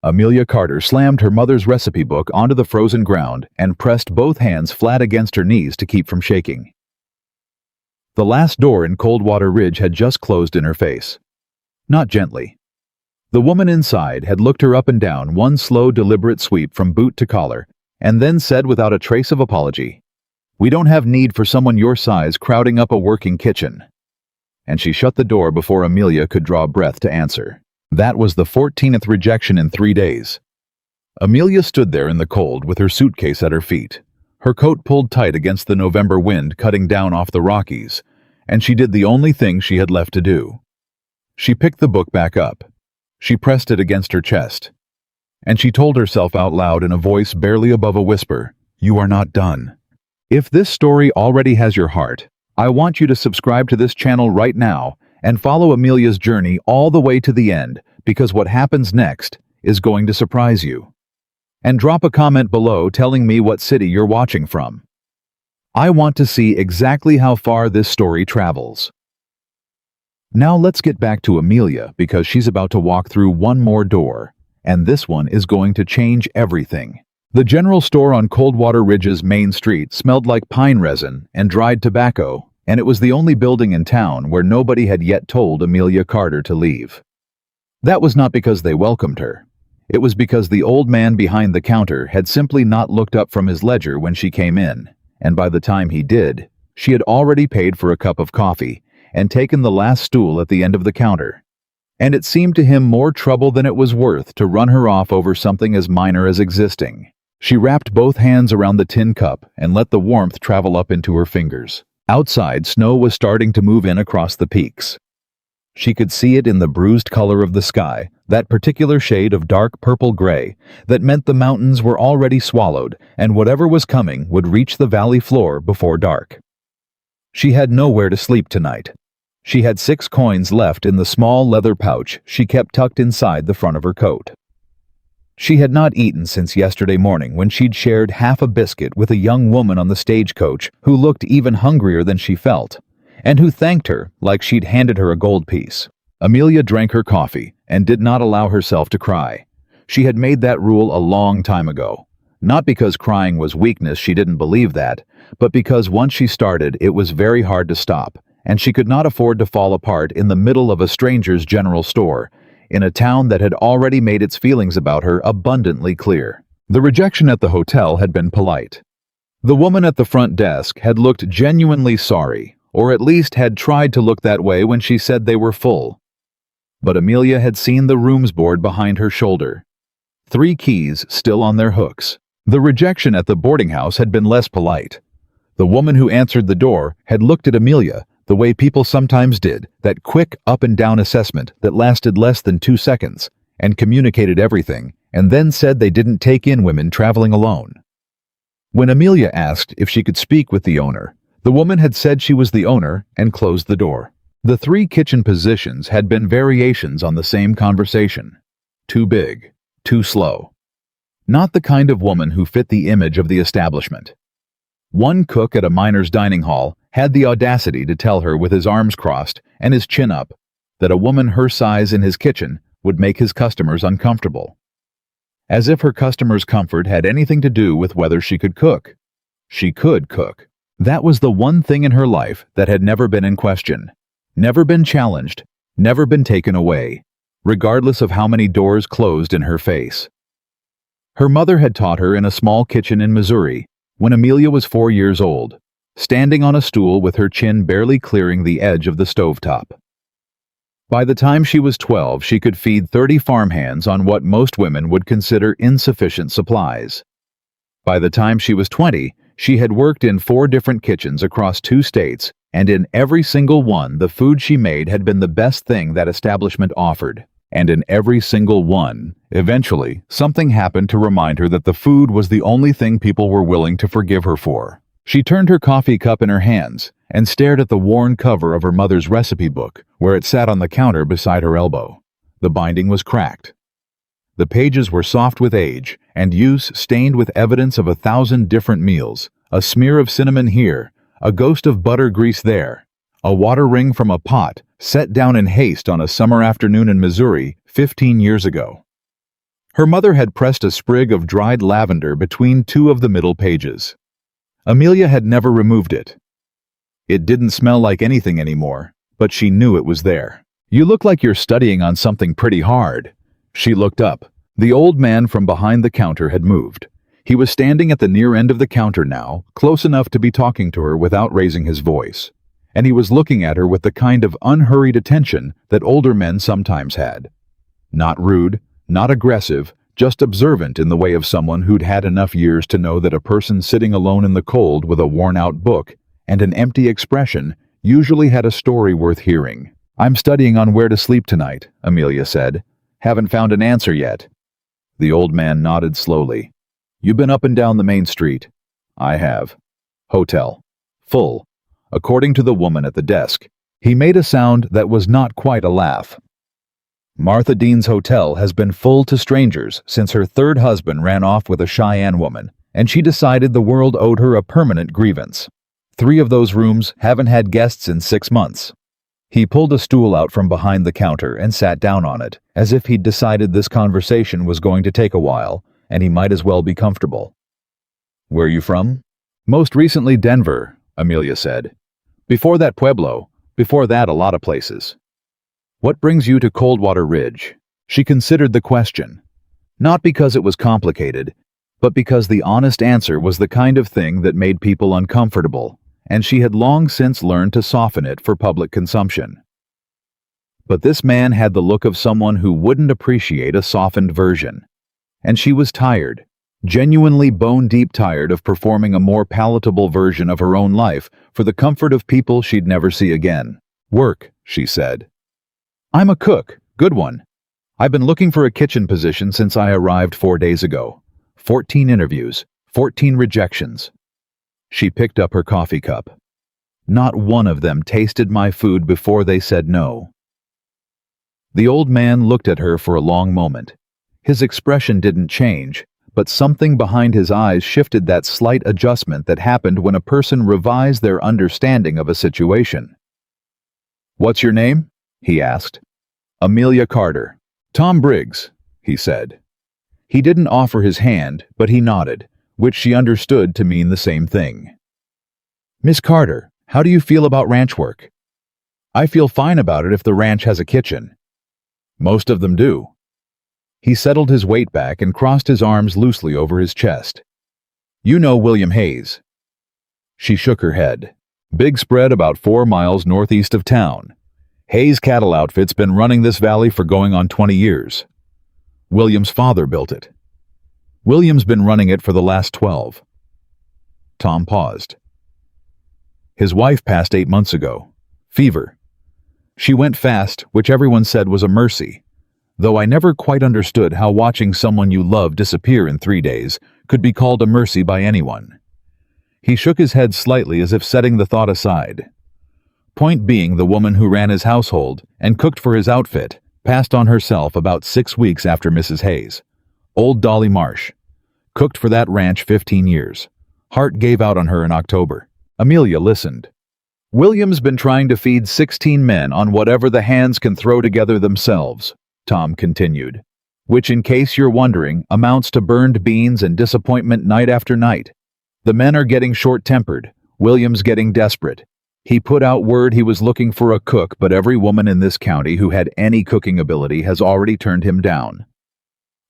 Amelia Carter slammed her mother's recipe book onto the frozen ground and pressed both hands flat against her knees to keep from shaking. The last door in Coldwater Ridge had just closed in her face. Not gently. The woman inside had looked her up and down one slow, deliberate sweep from boot to collar, and then said without a trace of apology, "We don't have need for someone your size crowding up a working kitchen." And she shut the door before Amelia could draw breath to answer. That was the 14th rejection in 3 days. Amelia stood there in the cold with her suitcase at her feet, her coat pulled tight against the November wind cutting down off the Rockies, and she did the only thing she had left to do. She picked the book back up. She pressed it against her chest. And she told herself out loud in a voice barely above a whisper, "You are not done." If this story already has your heart, I want you to subscribe to this channel right now and follow Amelia's journey all the way to the end, because what happens next is going to surprise you. And drop a comment below telling me what city you're watching from. I want to see exactly how far this story travels. Now let's get back to Amelia, because she's about to walk through one more door, and this one is going to change everything. The general store on Coldwater Ridge's main street smelled like pine resin and dried tobacco, and it was the only building in town where nobody had yet told Amelia Carter to leave. That was not because they welcomed her. It was because the old man behind the counter had simply not looked up from his ledger when she came in, and by the time he did, she had already paid for a cup of coffee and taken the last stool at the end of the counter. And it seemed to him more trouble than it was worth to run her off over something as minor as existing. She wrapped both hands around the tin cup and let the warmth travel up into her fingers. Outside, snow was starting to move in across the peaks. She could see it in the bruised color of the sky, that particular shade of dark purple-gray that meant the mountains were already swallowed and whatever was coming would reach the valley floor before dark. She had nowhere to sleep tonight. She had 6 coins left in the small leather pouch she kept tucked inside the front of her coat. She had not eaten since yesterday morning when she'd shared half a biscuit with a young woman on the stagecoach who looked even hungrier than she felt, and who thanked her like she'd handed her a gold piece. Amelia drank her coffee and did not allow herself to cry. She had made that rule a long time ago. Not because crying was weakness, she didn't believe that, but because once she started, it was very hard to stop, and she could not afford to fall apart in the middle of a stranger's general store, in a town that had already made its feelings about her abundantly clear. The rejection at the hotel had been polite. The woman at the front desk had looked genuinely sorry, or at least had tried to look that way when she said they were full. But Amelia had seen the rooms board behind her shoulder. 3 keys still on their hooks. The rejection at the boarding house had been less polite. The woman who answered the door had looked at Amelia the way people sometimes did, that quick up-and-down assessment that lasted less than 2 seconds, and communicated everything, and then said they didn't take in women traveling alone. When Amelia asked if she could speak with the owner, the woman had said she was the owner and closed the door. The 3 kitchen positions had been variations on the same conversation. Too big, too slow. Not the kind of woman who fit the image of the establishment. One cook at a miner's dining hall had the audacity to tell her with his arms crossed and his chin up that a woman her size in his kitchen would make his customers uncomfortable. As if her customers' comfort had anything to do with whether she could cook. She could cook. That was the one thing in her life that had never been in question, never been challenged, never been taken away, regardless of how many doors closed in her face. Her mother had taught her in a small kitchen in Missouri when Amelia was 4 years old, standing on a stool with her chin barely clearing the edge of the stovetop. By the time she was 12, she could feed 30 farmhands on what most women would consider insufficient supplies. By the time she was 20, she had worked in 4 different kitchens across 2 states, and in every single one, the food she made had been the best thing that establishment offered. And in every single one, eventually, something happened to remind her that the food was the only thing people were willing to forgive her for. She turned her coffee cup in her hands and stared at the worn cover of her mother's recipe book, where it sat on the counter beside her elbow. The binding was cracked. The pages were soft with age and use, stained with evidence of 1,000 different meals, a smear of cinnamon here, a ghost of butter grease there, a water ring from a pot set down in haste on a summer afternoon in Missouri 15 years ago. Her mother had pressed a sprig of dried lavender between two of the middle pages. Amelia had never removed it. It didn't smell like anything anymore, but she knew it was there. "You look like you're studying on something pretty hard." She looked up. The old man from behind the counter had moved. He was standing at the near end of the counter now, close enough to be talking to her without raising his voice. And he was looking at her with the kind of unhurried attention that older men sometimes had. Not rude, not aggressive, just observant in the way of someone who'd had enough years to know that a person sitting alone in the cold with a worn-out book and an empty expression usually had a story worth hearing. "I'm studying on where to sleep tonight," Amelia said. "Haven't found an answer yet." The old man nodded slowly. "You been up and down the main street?" "I have." "Hotel." "Full." According to the woman at the desk. He made a sound that was not quite a laugh. "Martha Dean's hotel has been full to strangers since her third husband ran off with a Cheyenne woman, and she decided the world owed her a permanent grievance. 3 of those rooms haven't had guests in 6 months. He pulled a stool out from behind the counter and sat down on it, as if he'd decided this conversation was going to take a while, and he might as well be comfortable. "Where are you from?" "Most recently Denver," Amelia said. "Before that Pueblo. Before that a lot of places." "What brings you to Coldwater Ridge?" She considered the question. Not because it was complicated, but because the honest answer was the kind of thing that made people uncomfortable, and she had long since learned to soften it for public consumption. But this man had the look of someone who wouldn't appreciate a softened version. And she was tired, genuinely bone-deep tired of performing a more palatable version of her own life for the comfort of people she'd never see again. "Work," she said. "I'm a cook, good one. I've been looking for a kitchen position since I arrived 4 days ago. 14 interviews, 14 rejections." She picked up her coffee cup. "Not one of them tasted my food before they said no." The old man looked at her for a long moment. His expression didn't change, but something behind his eyes shifted that slight adjustment that happened when a person revised their understanding of a situation. "What's your name?" he asked. "Amelia Carter." "Tom Briggs," he said. He didn't offer his hand, but he nodded, which she understood to mean the same thing. "Miss Carter, how do you feel about ranch work?" "I feel fine about it if the ranch has a kitchen." "Most of them do." He settled his weight back and crossed his arms loosely over his chest. "You know William Hayes." She shook her head. "Big spread about 4 miles northeast of town. Hayes Cattle Outfit's been running this valley for going on 20 years. William's father built it. William's been running it for the last 12. Tom paused. "His wife passed 8 months ago. Fever. She went fast, which everyone said was a mercy, though I never quite understood how watching someone you love disappear in 3 days could be called a mercy by anyone." He shook his head slightly as if setting the thought aside. Point being, the woman who ran his household and cooked for his outfit passed on herself about 6 weeks after Mrs. Hayes. Old Dolly Marsh. Cooked for that ranch 15 years. Heart gave out on her in October. Amelia listened. "William's been trying to feed 16 men on whatever the hands can throw together themselves," Tom continued, "which, in case you're wondering, amounts to burned beans and disappointment night after night. The men are getting short-tempered. William's getting desperate. He put out word he was looking for a cook, but every woman in this county who had any cooking ability has already turned him down."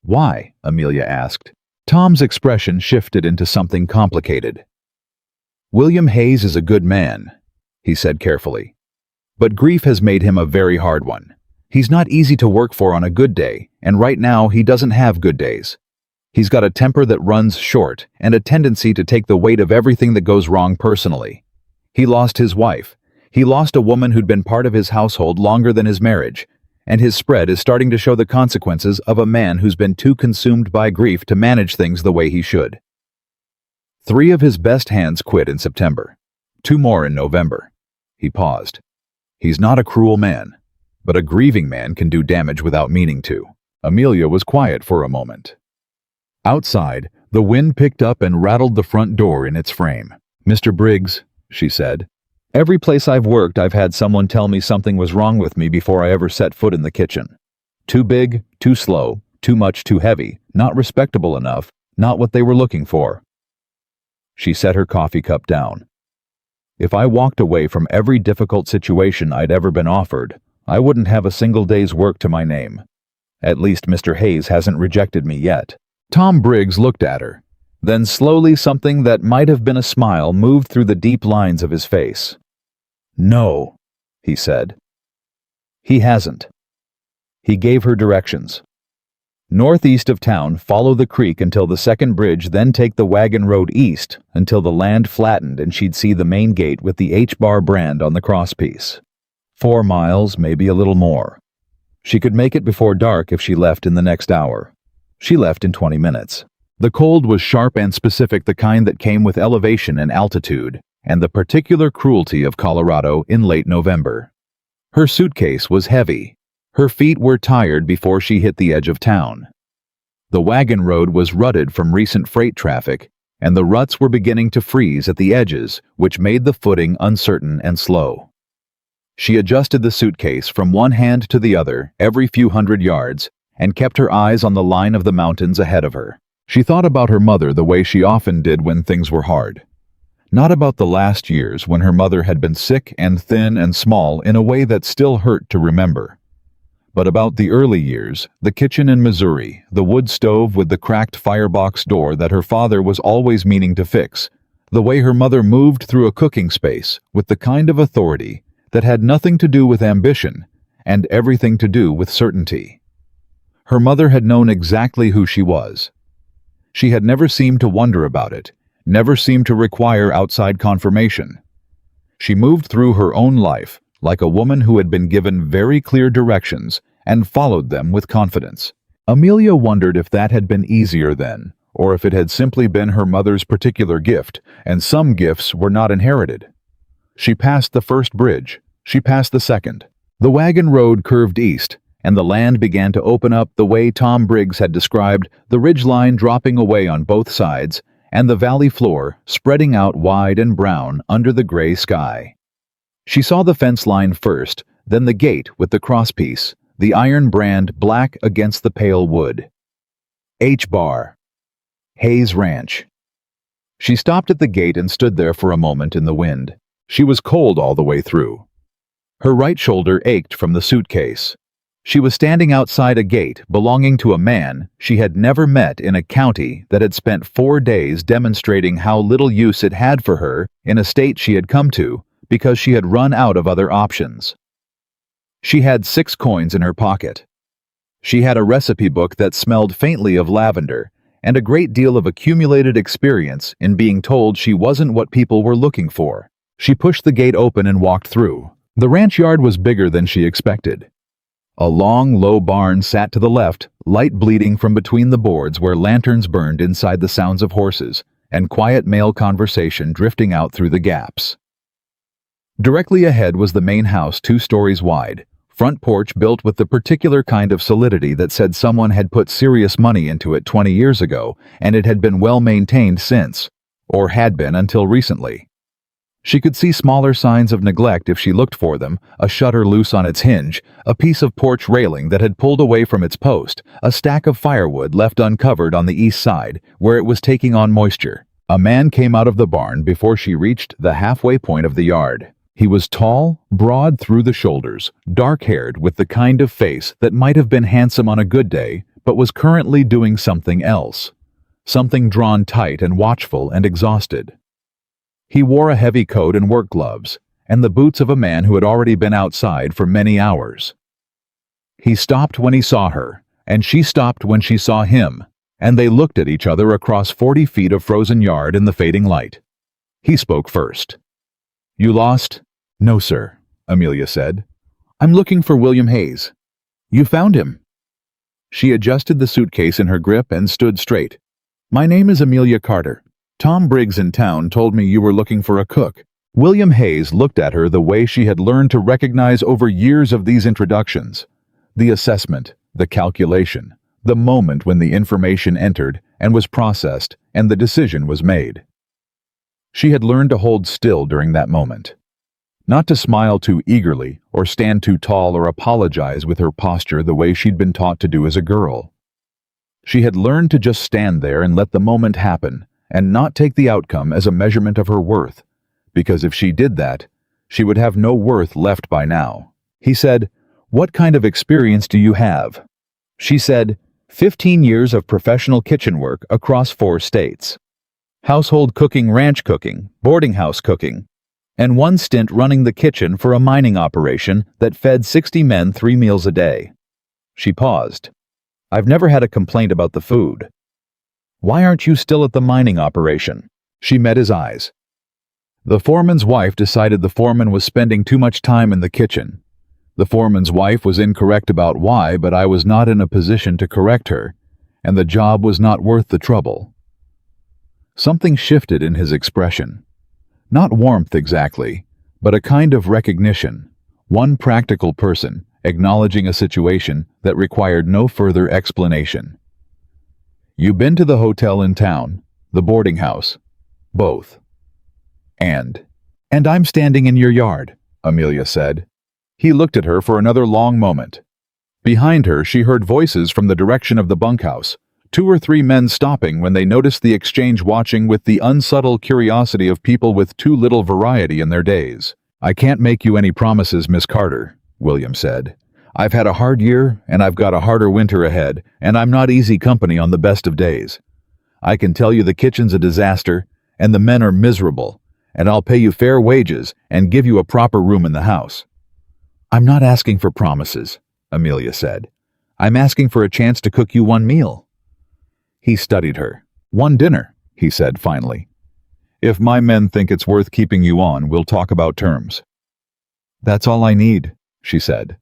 "Why?" Amelia asked. Tom's expression shifted into something complicated. "William Hayes is a good man," he said carefully, "but grief has made him a very hard one. He's not easy to work for on a good day, and right now he doesn't have good days. He's got a temper that runs short and a tendency to take the weight of everything that goes wrong personally. He lost his wife. He lost a woman who'd been part of his household longer than his marriage, and his spread is starting to show the consequences of a man who's been too consumed by grief to manage things the way he should. 3 of his best hands quit in September. 2 more in November." He paused. "He's not a cruel man, but a grieving man can do damage without meaning to." Amelia was quiet for a moment. Outside, the wind picked up and rattled the front door in its frame. "Mr. Briggs," she said, "every place I've worked I've had someone tell me something was wrong with me before I ever set foot in the kitchen. Too big, too slow, Too much, too heavy, not respectable enough, not what they were looking for. She set her coffee cup down. If I walked away from every difficult situation I'd ever been offered, I wouldn't have a single day's work to my name. At least Mr. Hayes hasn't rejected me yet. Tom Briggs looked at her. Then slowly something that might have been a smile moved through the deep lines of his face. "No," he said. "He hasn't." He gave her directions. Northeast of town, follow the creek until the second bridge, then take the wagon road east until the land flattened and she'd see the main gate with the H-bar brand on the crosspiece. 4 miles, maybe a little more. She could make it before dark if she left in the next hour. She left in 20 minutes. The cold was sharp and specific, the kind that came with elevation and altitude, and the particular cruelty of Colorado in late November. Her suitcase was heavy. Her feet were tired before she hit the edge of town. The wagon road was rutted from recent freight traffic, and the ruts were beginning to freeze at the edges, which made the footing uncertain and slow. She adjusted the suitcase from one hand to the other every few hundred yards and kept her eyes on the line of the mountains ahead of her. She thought about her mother the way she often did when things were hard. Not about the last years when her mother had been sick and thin and small in a way that still hurt to remember. But about the early years, the kitchen in Missouri, the wood stove with the cracked firebox door that her father was always meaning to fix, the way her mother moved through a cooking space with the kind of authority that had nothing to do with ambition and everything to do with certainty. Her mother had known exactly who she was. She had never seemed to wonder about it, never seemed to require outside confirmation. She moved through her own life like a woman who had been given very clear directions and followed them with confidence. Amelia wondered if that had been easier then, or if it had simply been her mother's particular gift, and some gifts were not inherited. She passed the first bridge. She passed the second. The wagon road curved east, and the land began to open up the way Tom Briggs had described, the ridgeline dropping away on both sides, and the valley floor spreading out wide and brown under the gray sky. She saw the fence line first, then the gate with the crosspiece, the iron brand black against the pale wood. H-bar. Hayes Ranch. She stopped at the gate and stood there for a moment in the wind. She was cold all the way through. Her right shoulder ached from the suitcase. She was standing outside a gate belonging to a man she had never met in a county that had spent 4 days demonstrating how little use it had for her in a state she had come to because she had run out of other options. She had 6 coins in her pocket. She had a recipe book that smelled faintly of lavender and a great deal of accumulated experience in being told she wasn't what people were looking for. She pushed the gate open and walked through. The ranch yard was bigger than she expected. A long, low barn sat to the left, light bleeding from between the boards where lanterns burned inside the sounds of horses, and quiet male conversation drifting out through the gaps. Directly ahead was the main house, 2 stories wide, front porch built with the particular kind of solidity that said someone had put serious money into it 20 years ago, and it had been well maintained since, or had been until recently. She could see smaller signs of neglect if she looked for them, a shutter loose on its hinge, a piece of porch railing that had pulled away from its post, a stack of firewood left uncovered on the east side, where it was taking on moisture. A man came out of the barn before she reached the halfway point of the yard. He was tall, broad through the shoulders, dark-haired with the kind of face that might have been handsome on a good day, but was currently doing something else. Something drawn tight and watchful and exhausted. He wore a heavy coat and work gloves, and the boots of a man who had already been outside for many hours. He stopped when he saw her, and she stopped when she saw him, and they looked at each other across 40 feet of frozen yard in the fading light. He spoke first. "You lost?" "No, sir," Amelia said. "I'm looking for William Hayes." "You found him." She adjusted the suitcase in her grip and stood straight. "My name is Amelia Carter. Tom Briggs in town told me you were looking for a cook." William Hayes looked at her the way she had learned to recognize over years of these introductions. The assessment, the calculation, the moment when the information entered and was processed and the decision was made. She had learned to hold still during that moment. Not to smile too eagerly or stand too tall or apologize with her posture the way she'd been taught to do as a girl. She had learned to just stand there and let the moment happen, and not take the outcome as a measurement of her worth, because if she did that, she would have no worth left by now. He said, "What kind of experience do you have?" She said, 15 years of professional kitchen work across 4 states. Household cooking, ranch cooking, boarding house cooking, and 1 stint running the kitchen for a mining operation that fed 60 men 3 meals a day. She paused. "I've never had a complaint about the food." "Why aren't you still at the mining operation?" She met his eyes. The foreman's wife decided the foreman was spending too much time in the kitchen. The foreman's wife was incorrect about why, but I was not in a position to correct her, and the job was not worth the trouble. Something shifted in his expression. Not warmth exactly, but a kind of recognition. One practical person acknowledging a situation that required no further explanation. "You been to the hotel in town, the boarding house?" "Both." And I'm standing in your yard," Amelia said. He looked at her for another long moment. Behind her, she heard voices from the direction of the bunkhouse, 2 or 3 men stopping when they noticed the exchange, watching with the unsubtle curiosity of people with too little variety in their days. "I can't make you any promises, Miss Carter," William said. "I've had a hard year, and I've got a harder winter ahead, and I'm not easy company on the best of days. I can tell you the kitchen's a disaster, and the men are miserable, and I'll pay you fair wages and give you a proper room in the house." "I'm not asking for promises," Amelia said. "I'm asking for a chance to cook you 1 meal." He studied her. "1 dinner," he said finally. "If my men think it's worth keeping you on, we'll talk about terms." "That's all I need," she said.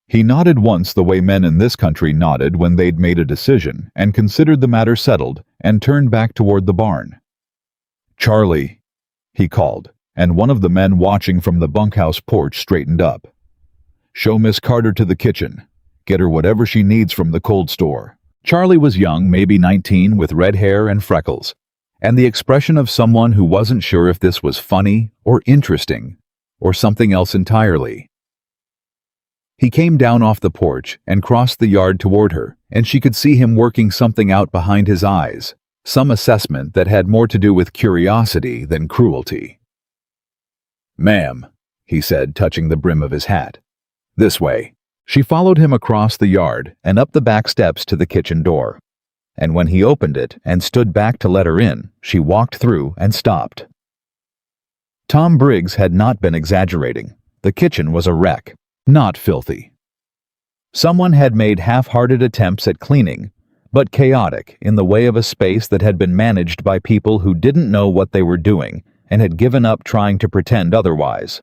He nodded once the way men in this country nodded when they'd made a decision and considered the matter settled, and turned back toward the barn. "Charlie," he called, and one of the men watching from the bunkhouse porch straightened up. "Show Miss Carter to the kitchen. Get her whatever she needs from the cold store." Charlie was young, maybe 19, with red hair and freckles, and the expression of someone who wasn't sure if this was funny or interesting or something else entirely. He came down off the porch and crossed the yard toward her, and she could see him working something out behind his eyes, some assessment that had more to do with curiosity than cruelty. "Ma'am," he said, touching the brim of his hat. "This way." She followed him across the yard and up the back steps to the kitchen door. And when he opened it and stood back to let her in, she walked through and stopped. Tom Briggs had not been exaggerating. The kitchen was a wreck, not filthy. Someone had made half-hearted attempts at cleaning, but chaotic in the way of a space that had been managed by people who didn't know what they were doing and had given up trying to pretend otherwise.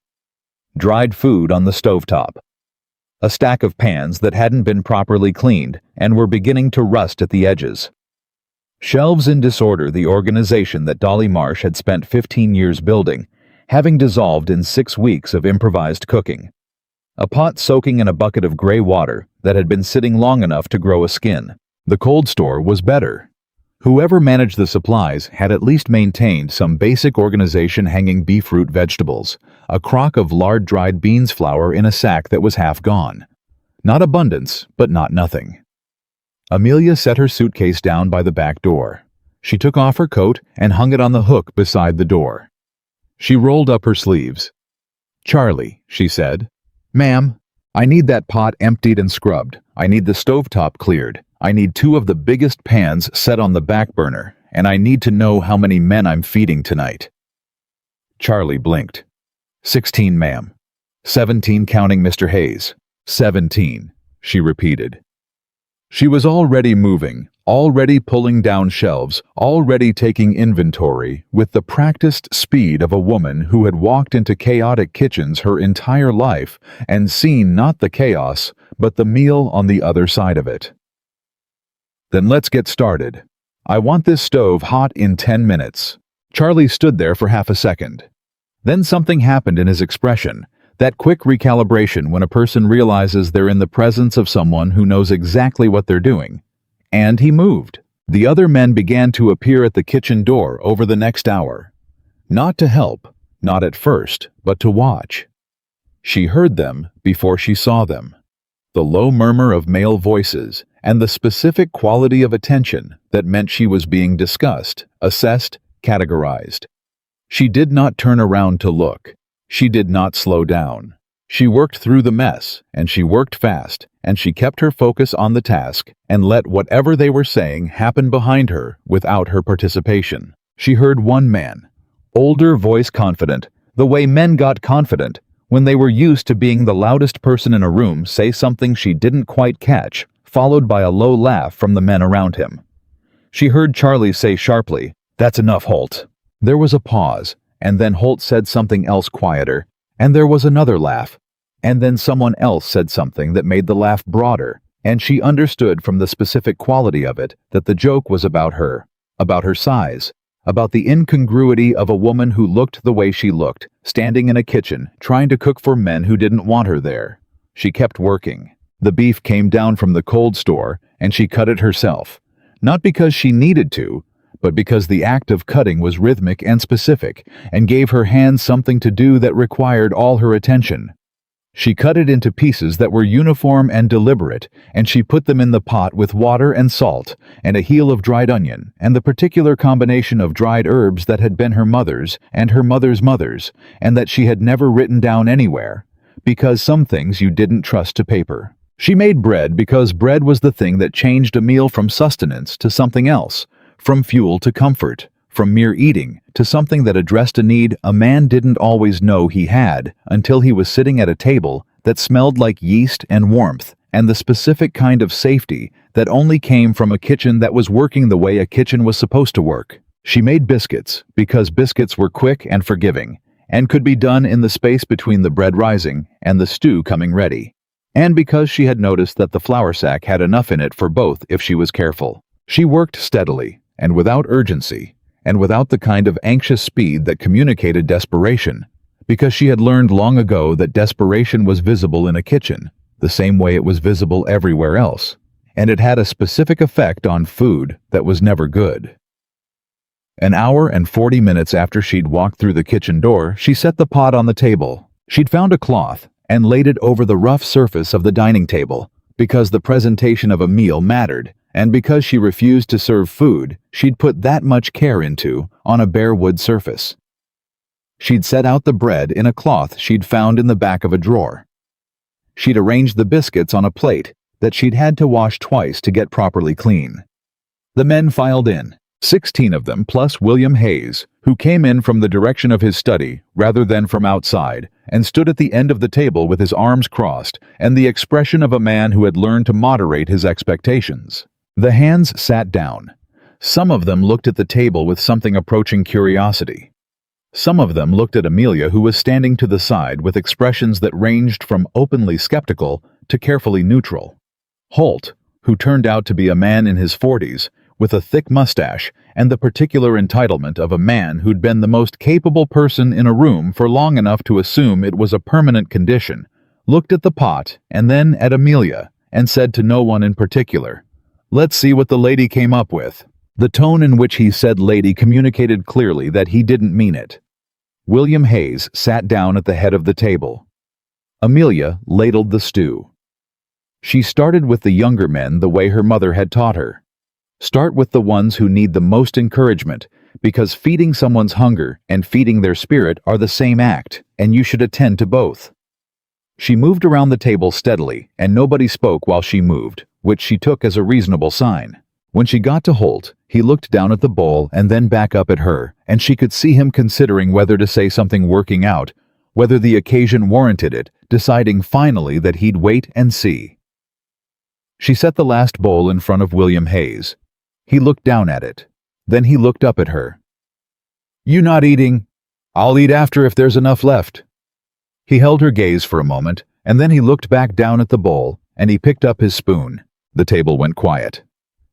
Dried food on the stovetop. A stack of pans that hadn't been properly cleaned and were beginning to rust at the edges. Shelves in disorder, the organization that Dolly Marsh had spent 15 years building, having dissolved in 6 weeks of improvised cooking. A pot soaking in a bucket of gray water that had been sitting long enough to grow a skin. The cold store was better. Whoever managed the supplies had at least maintained some basic organization, hanging beef root vegetables, a crock of lard dried beans flour in a sack that was half gone. Not abundance, but not nothing. Amelia set her suitcase down by the back door. She took off her coat and hung it on the hook beside the door. She rolled up her sleeves. "Charlie," she said. "Ma'am, I need that pot emptied and scrubbed. I need the stovetop cleared. I need 2 of the biggest pans set on the back burner, and I need to know how many men I'm feeding tonight." Charlie blinked. 16, ma'am. 17 counting Mr. Hayes. 17, she repeated. She was already moving, already pulling down shelves, already taking inventory with the practiced speed of a woman who had walked into chaotic kitchens her entire life and seen not the chaos, but the meal on the other side of it. "Then let's get started. I want this stove hot in 10 minutes. Charlie stood there for half a second. Then something happened in his expression, that quick recalibration when a person realizes they're in the presence of someone who knows exactly what they're doing. And he moved. The other men began to appear at the kitchen door over the next hour. Not to help, not at first, but to watch. She heard them before she saw them. The low murmur of male voices and the specific quality of attention that meant she was being discussed, assessed, categorized. She did not turn around to look. She did not slow down. She worked through the mess, and she worked fast, and she kept her focus on the task and let whatever they were saying happen behind her without her participation. She heard one man, older, voice confident, the way men got confident when they were used to being the loudest person in a room, say something she didn't quite catch, followed by a low laugh from the men around him. She heard Charlie say sharply, "That's enough, Holt." There was a pause, and then Holt said something else quieter, and there was another laugh, and then someone else said something that made the laugh broader, and she understood from the specific quality of it that the joke was about her size, about the incongruity of a woman who looked the way she looked, standing in a kitchen, trying to cook for men who didn't want her there. She kept working. The beef came down from the cold store, and she cut it herself, not because she needed to, but because the act of cutting was rhythmic and specific, and gave her hands something to do that required all her attention. She cut it into pieces that were uniform and deliberate, and she put them in the pot with water and salt, and a heel of dried onion, and the particular combination of dried herbs that had been her mother's and her mother's mother's, and that she had never written down anywhere, because some things you didn't trust to paper. She made bread because bread was the thing that changed a meal from sustenance to something else, from fuel to comfort, from mere eating to something that addressed a need a man didn't always know he had until he was sitting at a table that smelled like yeast and warmth and the specific kind of safety that only came from a kitchen that was working the way a kitchen was supposed to work. She made biscuits because biscuits were quick and forgiving and could be done in the space between the bread rising and the stew coming ready, and because she had noticed that the flour sack had enough in it for both if she was careful. She worked steadily and without urgency, and without the kind of anxious speed that communicated desperation, because she had learned long ago that desperation was visible in a kitchen, the same way it was visible everywhere else, and it had a specific effect on food that was never good. An hour and 40 minutes after she'd walked through the kitchen door, she set the pot on the table. She'd found a cloth and laid it over the rough surface of the dining table, because the presentation of a meal mattered, and because she refused to serve food she'd put that much care into on a bare wood surface. She'd set out the bread in a cloth she'd found in the back of a drawer. She'd arranged the biscuits on a plate that she'd had to wash twice to get properly clean. The men filed in, 16 of them plus William Hayes, who came in from the direction of his study rather than from outside, and stood at the end of the table with his arms crossed and the expression of a man who had learned to moderate his expectations. The hands sat down. Some of them looked at the table with something approaching curiosity. Some of them looked at Amelia, who was standing to the side with expressions that ranged from openly skeptical to carefully neutral. Holt, who turned out to be a man in his 40s, with a thick mustache and the particular entitlement of a man who'd been the most capable person in a room for long enough to assume it was a permanent condition, looked at the pot and then at Amelia and said to no one in particular, "Let's see what the lady came up with." The tone in which he said lady communicated clearly that he didn't mean it. William Hayes sat down at the head of the table. Amelia ladled the stew. She started with the younger men the way her mother had taught her. Start with the ones who need the most encouragement, because feeding someone's hunger and feeding their spirit are the same act, and you should attend to both. She moved around the table steadily, and nobody spoke while she moved, which she took as a reasonable sign. When she got to Holt, he looked down at the bowl and then back up at her, and she could see him considering whether to say something, working out whether the occasion warranted it, deciding finally that he'd wait and see. She set the last bowl in front of William Hayes. He looked down at it. Then he looked up at her. "You not eating? I'll eat after if there's enough left." He held her gaze for a moment, and then he looked back down at the bowl, and he picked up his spoon. The table went quiet.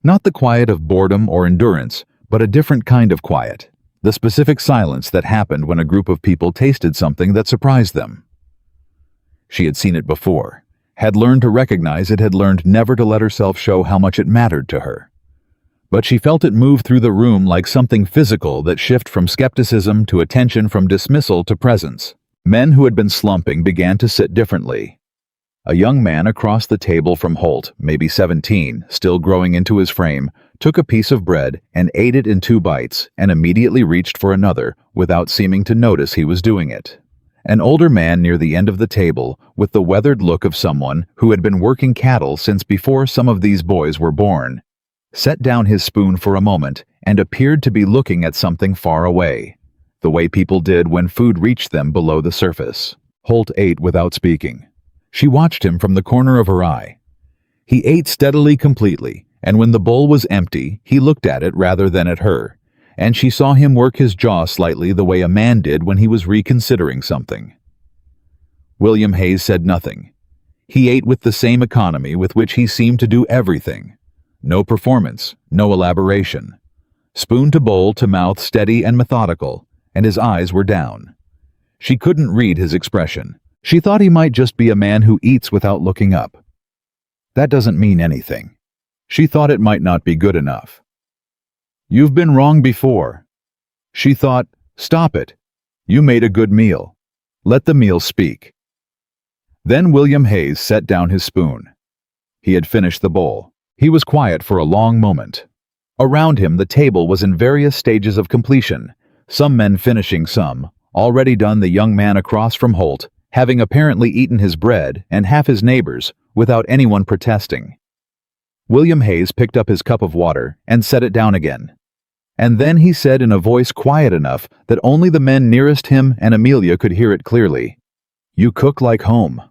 Not the quiet of boredom or endurance, but a different kind of quiet. The specific silence that happened when a group of people tasted something that surprised them. She had seen it before, had learned to recognize it, had learned never to let herself show how much it mattered to her. But she felt it move through the room like something physical that shifted from skepticism to attention, from dismissal to presence. Men who had been slumping began to sit differently. A young man across the table from Holt, maybe 17, still growing into his frame, took a piece of bread and ate it in 2 bites and immediately reached for another without seeming to notice he was doing it. An older man near the end of the table, with the weathered look of someone who had been working cattle since before some of these boys were born, set down his spoon for a moment and appeared to be looking at something far away, the way people did when food reached them below the surface. Holt ate without speaking. She watched him from the corner of her eye. He ate steadily, completely, and when the bowl was empty, he looked at it rather than at her, and she saw him work his jaw slightly the way a man did when he was reconsidering something. William Hayes said nothing. He ate with the same economy with which he seemed to do everything. No performance, no elaboration. Spoon to bowl to mouth steady and methodical, and his eyes were down. She couldn't read his expression. She thought he might just be a man who eats without looking up. That doesn't mean anything. She thought it might not be good enough. You've been wrong before. She thought, stop it. You made a good meal. Let the meal speak. Then William Hayes set down his spoon. He had finished the bowl. He was quiet for a long moment. Around him the table was in various stages of completion, some men finishing some, already done, the young man across from Holt, having apparently eaten his bread, and half his neighbors, without anyone protesting. William Hayes picked up his cup of water and set it down again. And then he said in a voice quiet enough that only the men nearest him and Amelia could hear it clearly, "You cook like home."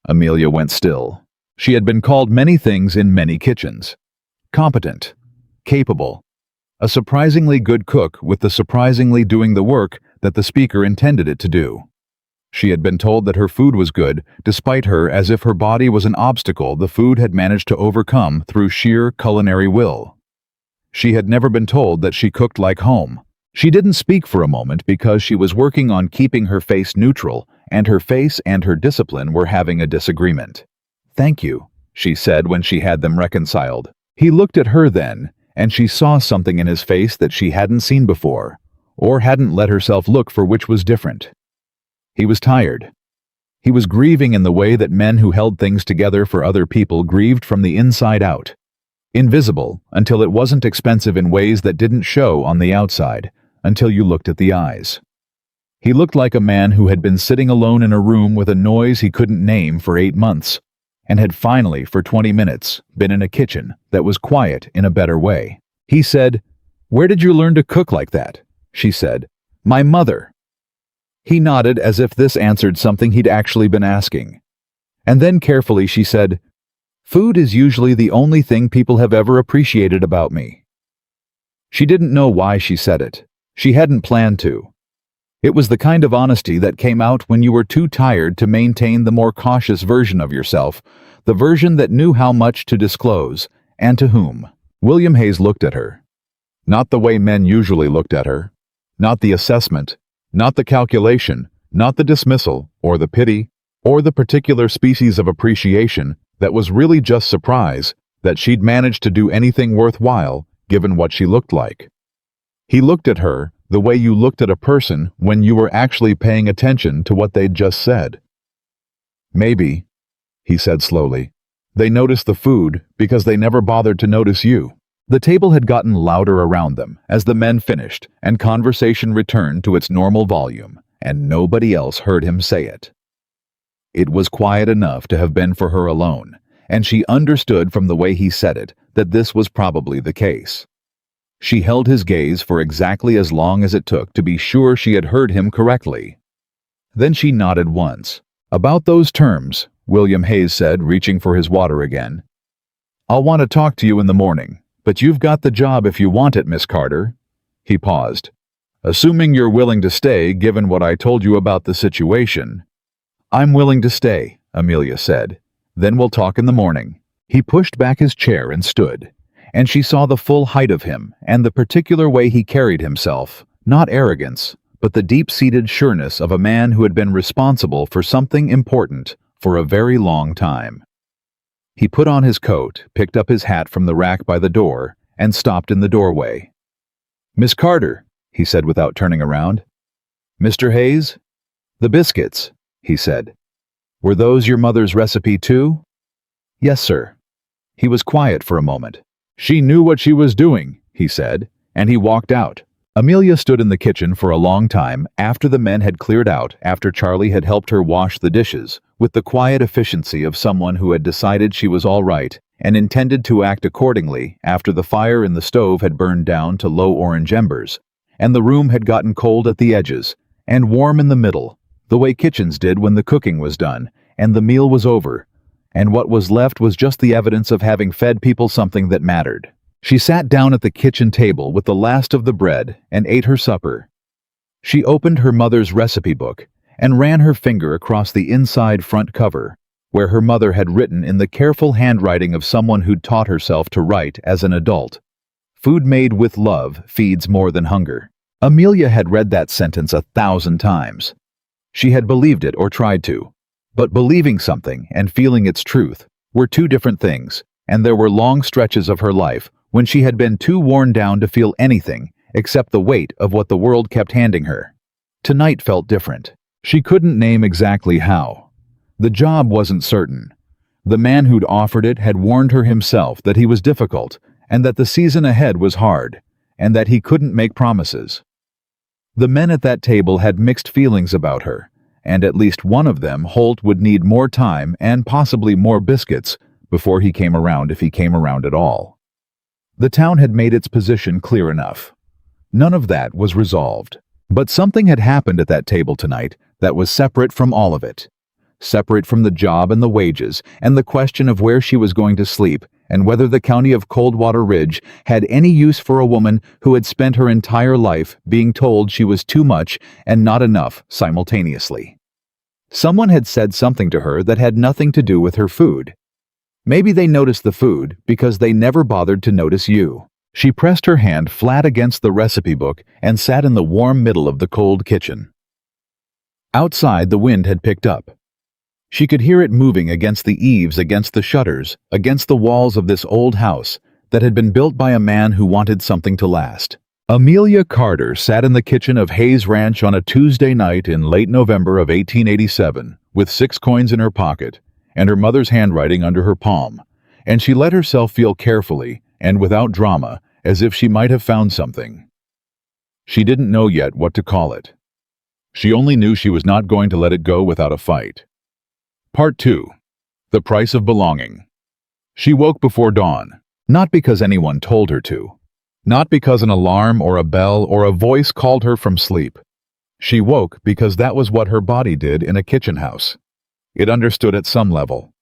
Amelia went still. She had been called many things in many kitchens. Competent, capable, a surprisingly good cook with the surprisingly doing the work that the speaker intended it to do. She had been told that her food was good, despite her, as if her body was an obstacle the food had managed to overcome through sheer culinary will. She had never been told that she cooked like home. She didn't speak for a moment because she was working on keeping her face neutral, and her face and her discipline were having a disagreement. "Thank you," she said when she had them reconciled. He looked at her then, and she saw something in his face that she hadn't seen before, or hadn't let herself look for, which was different. He was tired. He was grieving in the way that men who held things together for other people grieved from the inside out. Invisible until it wasn't expensive in ways that didn't show on the outside, until you looked at the eyes. He looked like a man who had been sitting alone in a room with a noise he couldn't name for 8 months, and had finally, for 20 minutes, been in a kitchen that was quiet in a better way. He said, "Where did you learn to cook like that?" She said, "My mother." He nodded as if this answered something he'd actually been asking. And then carefully she said, "Food is usually the only thing people have ever appreciated about me." She didn't know why she said it. She hadn't planned to. It was the kind of honesty that came out when you were too tired to maintain the more cautious version of yourself, the version that knew how much to disclose, and to whom. William Hayes looked at her. Not the way men usually looked at her. Not the assessment. Not the calculation, not the dismissal, or the pity, or the particular species of appreciation that was really just surprise that she'd managed to do anything worthwhile given what she looked like. He looked at her the way you looked at a person when you were actually paying attention to what they'd just said. "Maybe," he said slowly, "they noticed the food because they never bothered to notice you." The table had gotten louder around them as the men finished, and conversation returned to its normal volume, and nobody else heard him say it. It was quiet enough to have been for her alone, and she understood from the way he said it that this was probably the case. She held his gaze for exactly as long as it took to be sure she had heard him correctly. Then she nodded once. "About those terms," William Hayes said, reaching for his water again. "I'll want to talk to you in the morning. But you've got the job if you want it, Miss Carter." He paused. "Assuming you're willing to stay, given what I told you about the situation." "I'm willing to stay," Amelia said. "Then we'll talk in the morning." He pushed back his chair and stood, and she saw the full height of him and the particular way he carried himself, not arrogance, but the deep-seated sureness of a man who had been responsible for something important for a very long time. He put on his coat, picked up his hat from the rack by the door, and stopped in the doorway. "Miss Carter," he said without turning around. "Mr. Hayes?" "The biscuits," he said. Were those your mother's recipe too? Yes, sir. He was quiet for a moment. She knew what she was doing, he said, and he walked out. Amelia stood in the kitchen for a long time after the men had cleared out, after Charlie had helped her wash the dishes, with the quiet efficiency of someone who had decided she was all right and intended to act accordingly after the fire in the stove had burned down to low orange embers, and the room had gotten cold at the edges and warm in the middle, the way kitchens did when the cooking was done and the meal was over, and what was left was just the evidence of having fed people something that mattered. She sat down at the kitchen table with the last of the bread and ate her supper. She opened her mother's recipe book and ran her finger across the inside front cover, where her mother had written in the careful handwriting of someone who'd taught herself to write as an adult, "Food made with love feeds more than hunger." Amelia had read that sentence 1,000 times. She had believed it or tried to. But believing something and feeling its truth were two different things, and there were long stretches of her life when she had been too worn down to feel anything except the weight of what the world kept handing her. Tonight felt different. She couldn't name exactly how. The job wasn't certain. The man who'd offered it had warned her himself that he was difficult and that the season ahead was hard, and that he couldn't make promises. The men at that table had mixed feelings about her, and at least one of them, Holt, would need more time and possibly more biscuits before he came around, if he came around at all. The town had made its position clear enough. None of that was resolved. But something had happened at that table tonight that was separate from all of it. Separate from the job and the wages and the question of where she was going to sleep and whether the county of Coldwater Ridge had any use for a woman who had spent her entire life being told she was too much and not enough simultaneously. Someone had said something to her that had nothing to do with her food. Maybe they noticed the food because they never bothered to notice you. She pressed her hand flat against the recipe book and sat in the warm middle of the cold kitchen. Outside, the wind had picked up. She could hear it moving against the eaves, against the shutters, against the walls of this old house that had been built by a man who wanted something to last. Amelia Carter sat in the kitchen of Hayes Ranch on a Tuesday night in late November of 1887, with 6 coins in her pocket and her mother's handwriting under her palm, and she let herself feel carefully and without drama, as if she might have found something. She didn't know yet what to call it. She only knew she was not going to let it go without a fight. Part 2. The Price of Belonging. She woke before dawn, not because anyone told her to, not because an alarm or a bell or a voice called her from sleep. She woke because that was what her body did in a kitchen house. It understood at some level.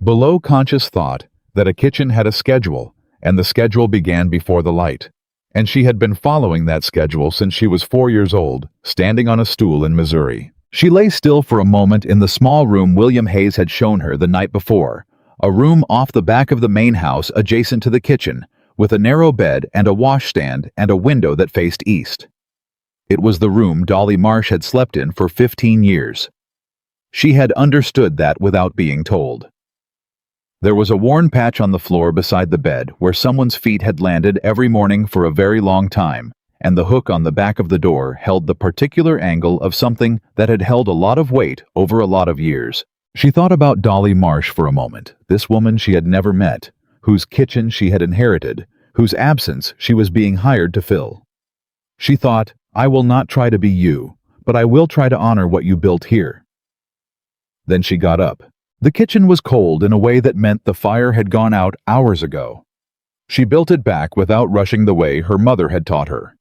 Below conscious thought that a kitchen had a schedule, and the schedule began before the light, and she had been following that schedule since she was 4 years old, standing on a stool in Missouri. She lay still for a moment in the small room William Hayes had shown her the night before, a room off the back of the main house adjacent to the kitchen, with a narrow bed and a washstand and a window that faced east. It was the room Dolly Marsh had slept in for 15 years. She had understood that without being told. There was a worn patch on the floor beside the bed where someone's feet had landed every morning for a very long time, and the hook on the back of the door held the particular angle of something that had held a lot of weight over a lot of years. She thought about Dolly Marsh for a moment, this woman she had never met, whose kitchen she had inherited, whose absence she was being hired to fill. She thought, I will not try to be you, but I will try to honor what you built here. Then she got up. The kitchen was cold in a way that meant the fire had gone out hours ago. She built it back without rushing the way her mother had taught her.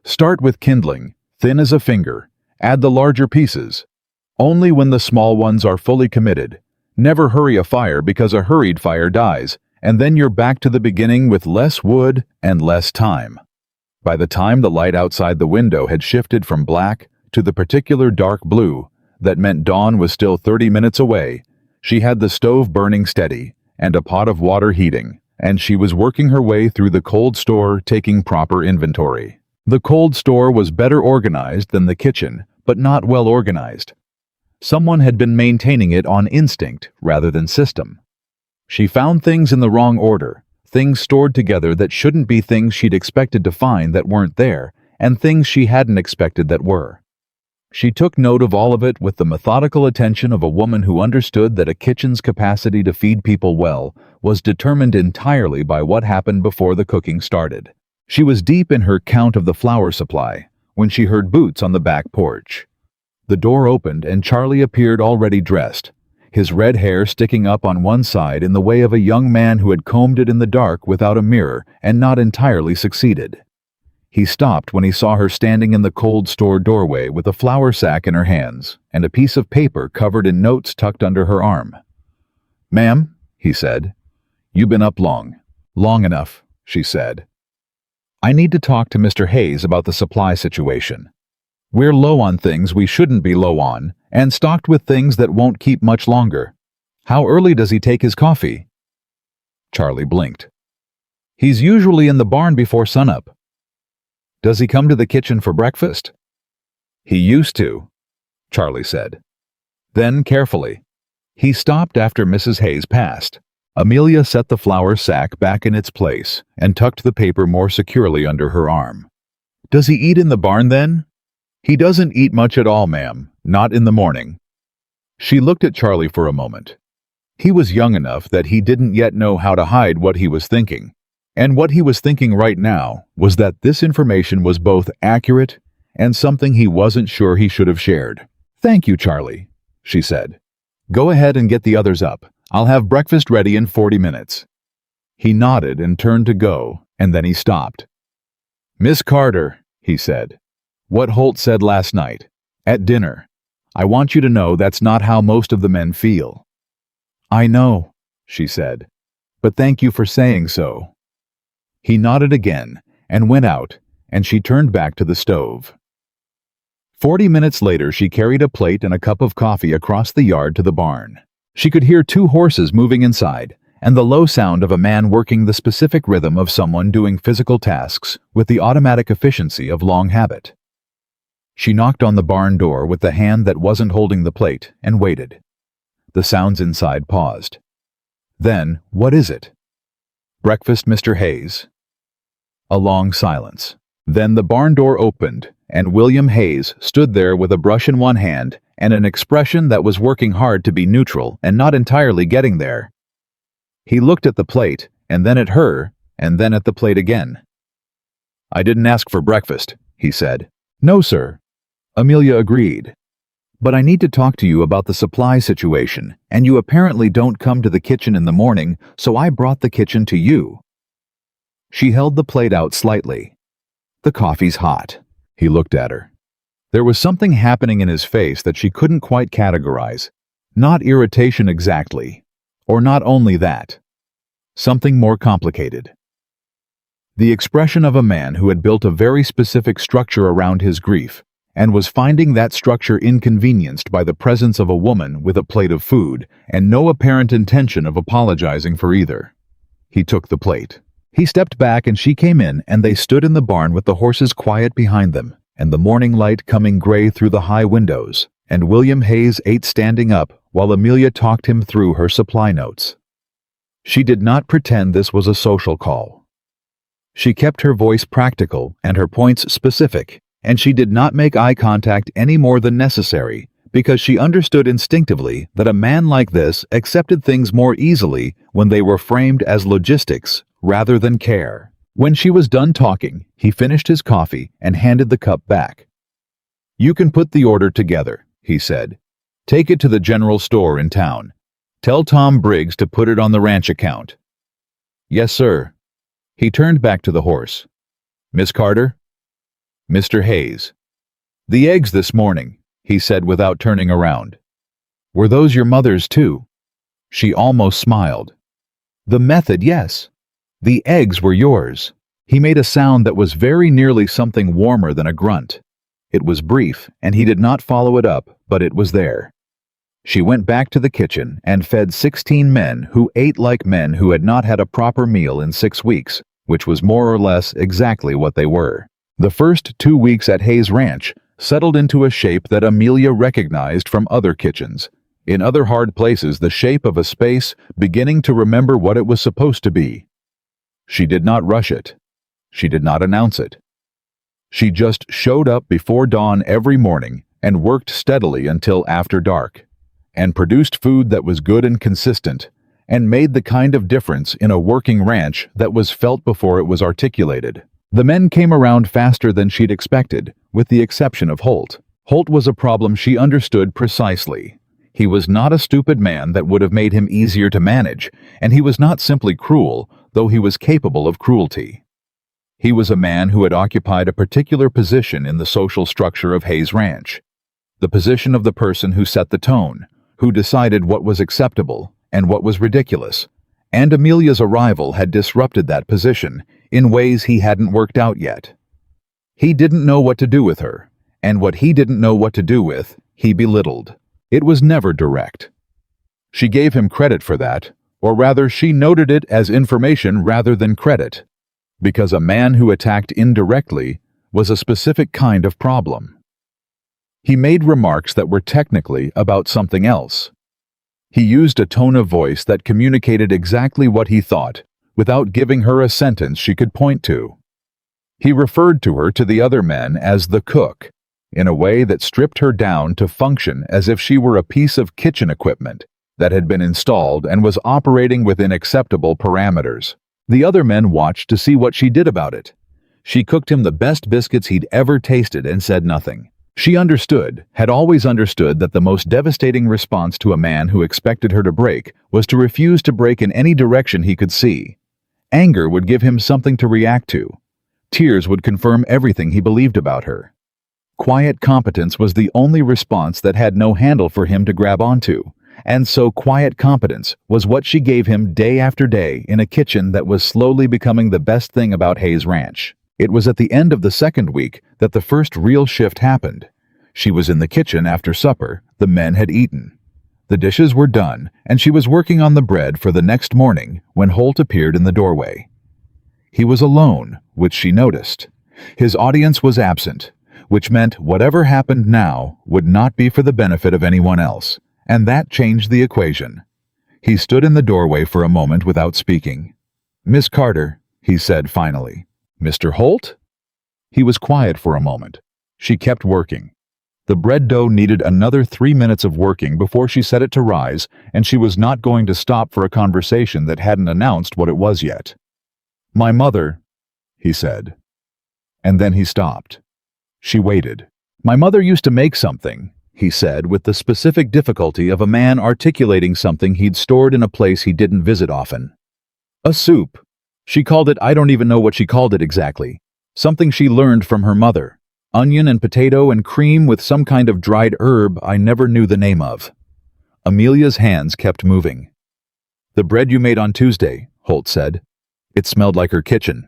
Start with kindling, thin as a finger, add the larger pieces. Only when the small ones are fully committed. Never hurry a fire because a hurried fire dies, and then you're back to the beginning with less wood and less time. By the time the light outside the window had shifted from black to the particular dark blue that meant dawn was still 30 minutes away, she had the stove burning steady and a pot of water heating, and she was working her way through the cold store taking proper inventory. The cold store was better organized than the kitchen, but not well organized. Someone had been maintaining it on instinct rather than system. She found things in the wrong order, things stored together that shouldn't be things she'd expected to find that weren't there, and things she hadn't expected that were. She took note of all of it with the methodical attention of a woman who understood that a kitchen's capacity to feed people well was determined entirely by what happened before the cooking started. She was deep in her count of the flour supply when she heard boots on the back porch. The door opened and Charlie appeared already dressed, his red hair sticking up on one side in the way of a young man who had combed it in the dark without a mirror and not entirely succeeded. He stopped when he saw her standing in the cold store doorway with a flour sack in her hands and a piece of paper covered in notes tucked under her arm. "Ma'am," he said. "You been up long." "Long enough," she said. "I need to talk to Mr. Hayes about the supply situation. We're low on things we shouldn't be low on, and stocked with things that won't keep much longer. How early does he take his coffee?" Charlie blinked. "He's usually in the barn before sunup." "Does he come to the kitchen for breakfast?" "He used to," Charlie said. Then, carefully, he stopped after Mrs. Hayes passed. Amelia set the flour sack back in its place and tucked the paper more securely under her arm. "Does he eat in the barn then?" "He doesn't eat much at all, ma'am, not in the morning." She looked at Charlie for a moment. He was young enough that he didn't yet know how to hide what he was thinking. And what he was thinking right now was that this information was both accurate and something he wasn't sure he should have shared. "Thank you, Charlie," she said. "Go ahead and get the others up. I'll have breakfast ready in 40 minutes. He nodded and turned to go, and then he stopped. "Miss Carter," he said, "what Holt said last night, at dinner, I want you to know that's not how most of the men feel." "I know," she said, "but thank you for saying so." He nodded again and went out, and she turned back to the stove. 40 minutes later, she carried a plate and a cup of coffee across the yard to the barn. She could hear 2 horses moving inside, and the low sound of a man working the specific rhythm of someone doing physical tasks with the automatic efficiency of long habit. She knocked on the barn door with the hand that wasn't holding the plate and waited. The sounds inside paused. Then, "What is it?" "Breakfast, Mr. Hayes." A long silence. Then the barn door opened, and William Hayes stood there with a brush in one hand and an expression that was working hard to be neutral and not entirely getting there. He looked at the plate, and then at her, and then at the plate again. "I didn't ask for breakfast," he said. "No, sir," Amelia agreed. "But I need to talk to you about the supply situation, and you apparently don't come to the kitchen in the morning, so I brought the kitchen to you." She held the plate out slightly. "The coffee's hot." He looked at her. There was something happening in his face that she couldn't quite categorize. Not irritation exactly, or not only that. Something more complicated. The expression of a man who had built a very specific structure around his grief, and was finding that structure inconvenienced by the presence of a woman with a plate of food, and no apparent intention of apologizing for either. He took the plate. He stepped back and she came in, and they stood in the barn with the horses quiet behind them, and the morning light coming gray through the high windows, and William Hayes ate standing up while Amelia talked him through her supply notes. She did not pretend this was a social call. She kept her voice practical and her points specific, and she did not make eye contact any more than necessary, because she understood instinctively that a man like this accepted things more easily when they were framed as logistics rather than care. When she was done talking, he finished his coffee and handed the cup back. "You can put the order together," he said. "Take it to the general store in town. Tell Tom Briggs to put it on the ranch account." "Yes, sir." He turned back to the horse. "Miss Carter?" "Mr. Hayes." "The eggs this morning," he said without turning around. "Were those your mother's too?" She almost smiled. "The method, yes. The eggs were yours." He made a sound that was very nearly something warmer than a grunt. It was brief, and he did not follow it up, but it was there. She went back to the kitchen and fed 16 men who ate like men who had not had a proper meal in 6 weeks, which was more or less exactly what they were. The first 2 weeks at Hayes Ranch settled into a shape that Amelia recognized from other kitchens. In other hard places, the shape of a space beginning to remember what it was supposed to be. She did not rush it. She did not announce it. She just showed up before dawn every morning and worked steadily until after dark, and produced food that was good and consistent, and made the kind of difference in a working ranch that was felt before it was articulated. The men came around faster than she'd expected, with the exception of Holt. Holt was a problem she understood precisely. He was not a stupid man that would have made him easier to manage, and he was not simply cruel, though he was capable of cruelty. He was a man who had occupied a particular position in the social structure of Hayes Ranch, the position of the person who set the tone, who decided what was acceptable and what was ridiculous, and Amelia's arrival had disrupted that position in ways he hadn't worked out yet. He didn't know what to do with her, and what he didn't know what to do with, he belittled. It was never direct. She gave him credit for that, or rather she noted it as information rather than credit, because a man who attacked indirectly was a specific kind of problem. He made remarks that were technically about something else. He used a tone of voice that communicated exactly what he thought, without giving her a sentence she could point to. He referred to her to the other men as the cook, in a way that stripped her down to function as if she were a piece of kitchen equipment that had been installed and was operating within acceptable parameters. The other men watched to see what she did about it. She cooked him the best biscuits he'd ever tasted and said nothing. She understood, had always understood, that the most devastating response to a man who expected her to break was to refuse to break in any direction he could see. Anger would give him something to react to. Tears would confirm everything he believed about her. Quiet competence was the only response that had no handle for him to grab onto, and so quiet competence was what she gave him day after day in a kitchen that was slowly becoming the best thing about Hayes Ranch. It was at the end of the second week that the first real shift happened. She was in the kitchen after supper. The men had eaten. The dishes were done, and she was working on the bread for the next morning when Holt appeared in the doorway. He was alone, which she noticed. His audience was absent, which meant whatever happened now would not be for the benefit of anyone else, and that changed the equation. He stood in the doorway for a moment without speaking. "Miss Carter," he said finally. "Mr. Holt?" He was quiet for a moment. She kept working. The bread dough needed another 3 minutes of working before she set it to rise, and she was not going to stop for a conversation that hadn't announced what it was yet. "My mother," he said. And then he stopped. She waited. "My mother used to make something," he said, with the specific difficulty of a man articulating something he'd stored in a place he didn't visit often. "A soup. She called it, I don't even know what she called it exactly. Something she learned from her mother. Onion and potato and cream with some kind of dried herb I never knew the name of." Amelia's hands kept moving. "The bread you made on Tuesday," Holt said. It smelled like her kitchen.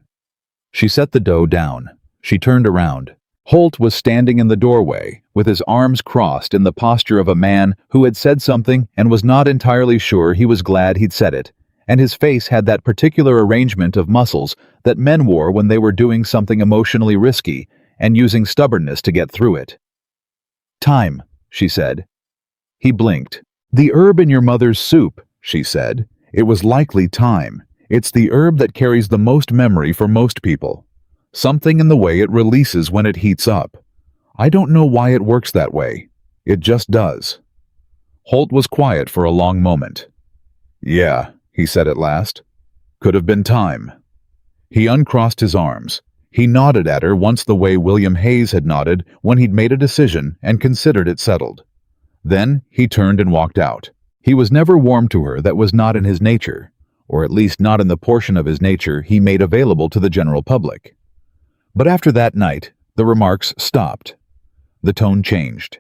She set the dough down. She turned around. Holt was standing in the doorway, with his arms crossed in the posture of a man who had said something and was not entirely sure he was glad he'd said it, and his face had that particular arrangement of muscles that men wore when they were doing something emotionally risky and using stubbornness to get through it. "Time," she said. He blinked. "The herb in your mother's soup," she said. "It was likely thyme. It's the herb that carries the most memory for most people. Something in the way it releases when it heats up. I don't know why it works that way. It just does." Holt was quiet for a long moment. "Yeah," he said at last. "Could have been time." He uncrossed his arms. He nodded at her once the way William Hayes had nodded when he'd made a decision and considered it settled. Then he turned and walked out. He was never warm to her. That was not in his nature, or at least not in the portion of his nature he made available to the general public. But after that night, the remarks stopped. The tone changed.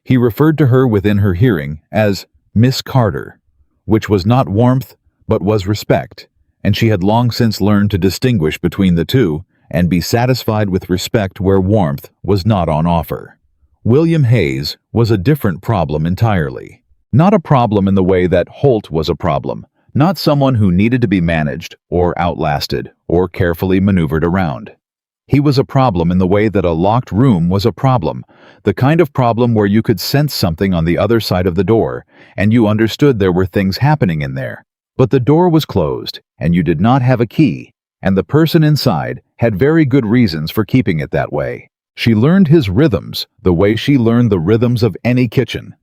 He referred to her within her hearing as Miss Carter, which was not warmth, but was respect, and she had long since learned to distinguish between the two and be satisfied with respect where warmth was not on offer. William Hayes was a different problem entirely. Not a problem in the way that Holt was a problem, not someone who needed to be managed or outlasted or carefully maneuvered around. He was a problem in the way that a locked room was a problem, the kind of problem where you could sense something on the other side of the door, and you understood there were things happening in there. But the door was closed, and you did not have a key, and the person inside had very good reasons for keeping it that way. She learned his rhythms the way she learned the rhythms of any kitchen.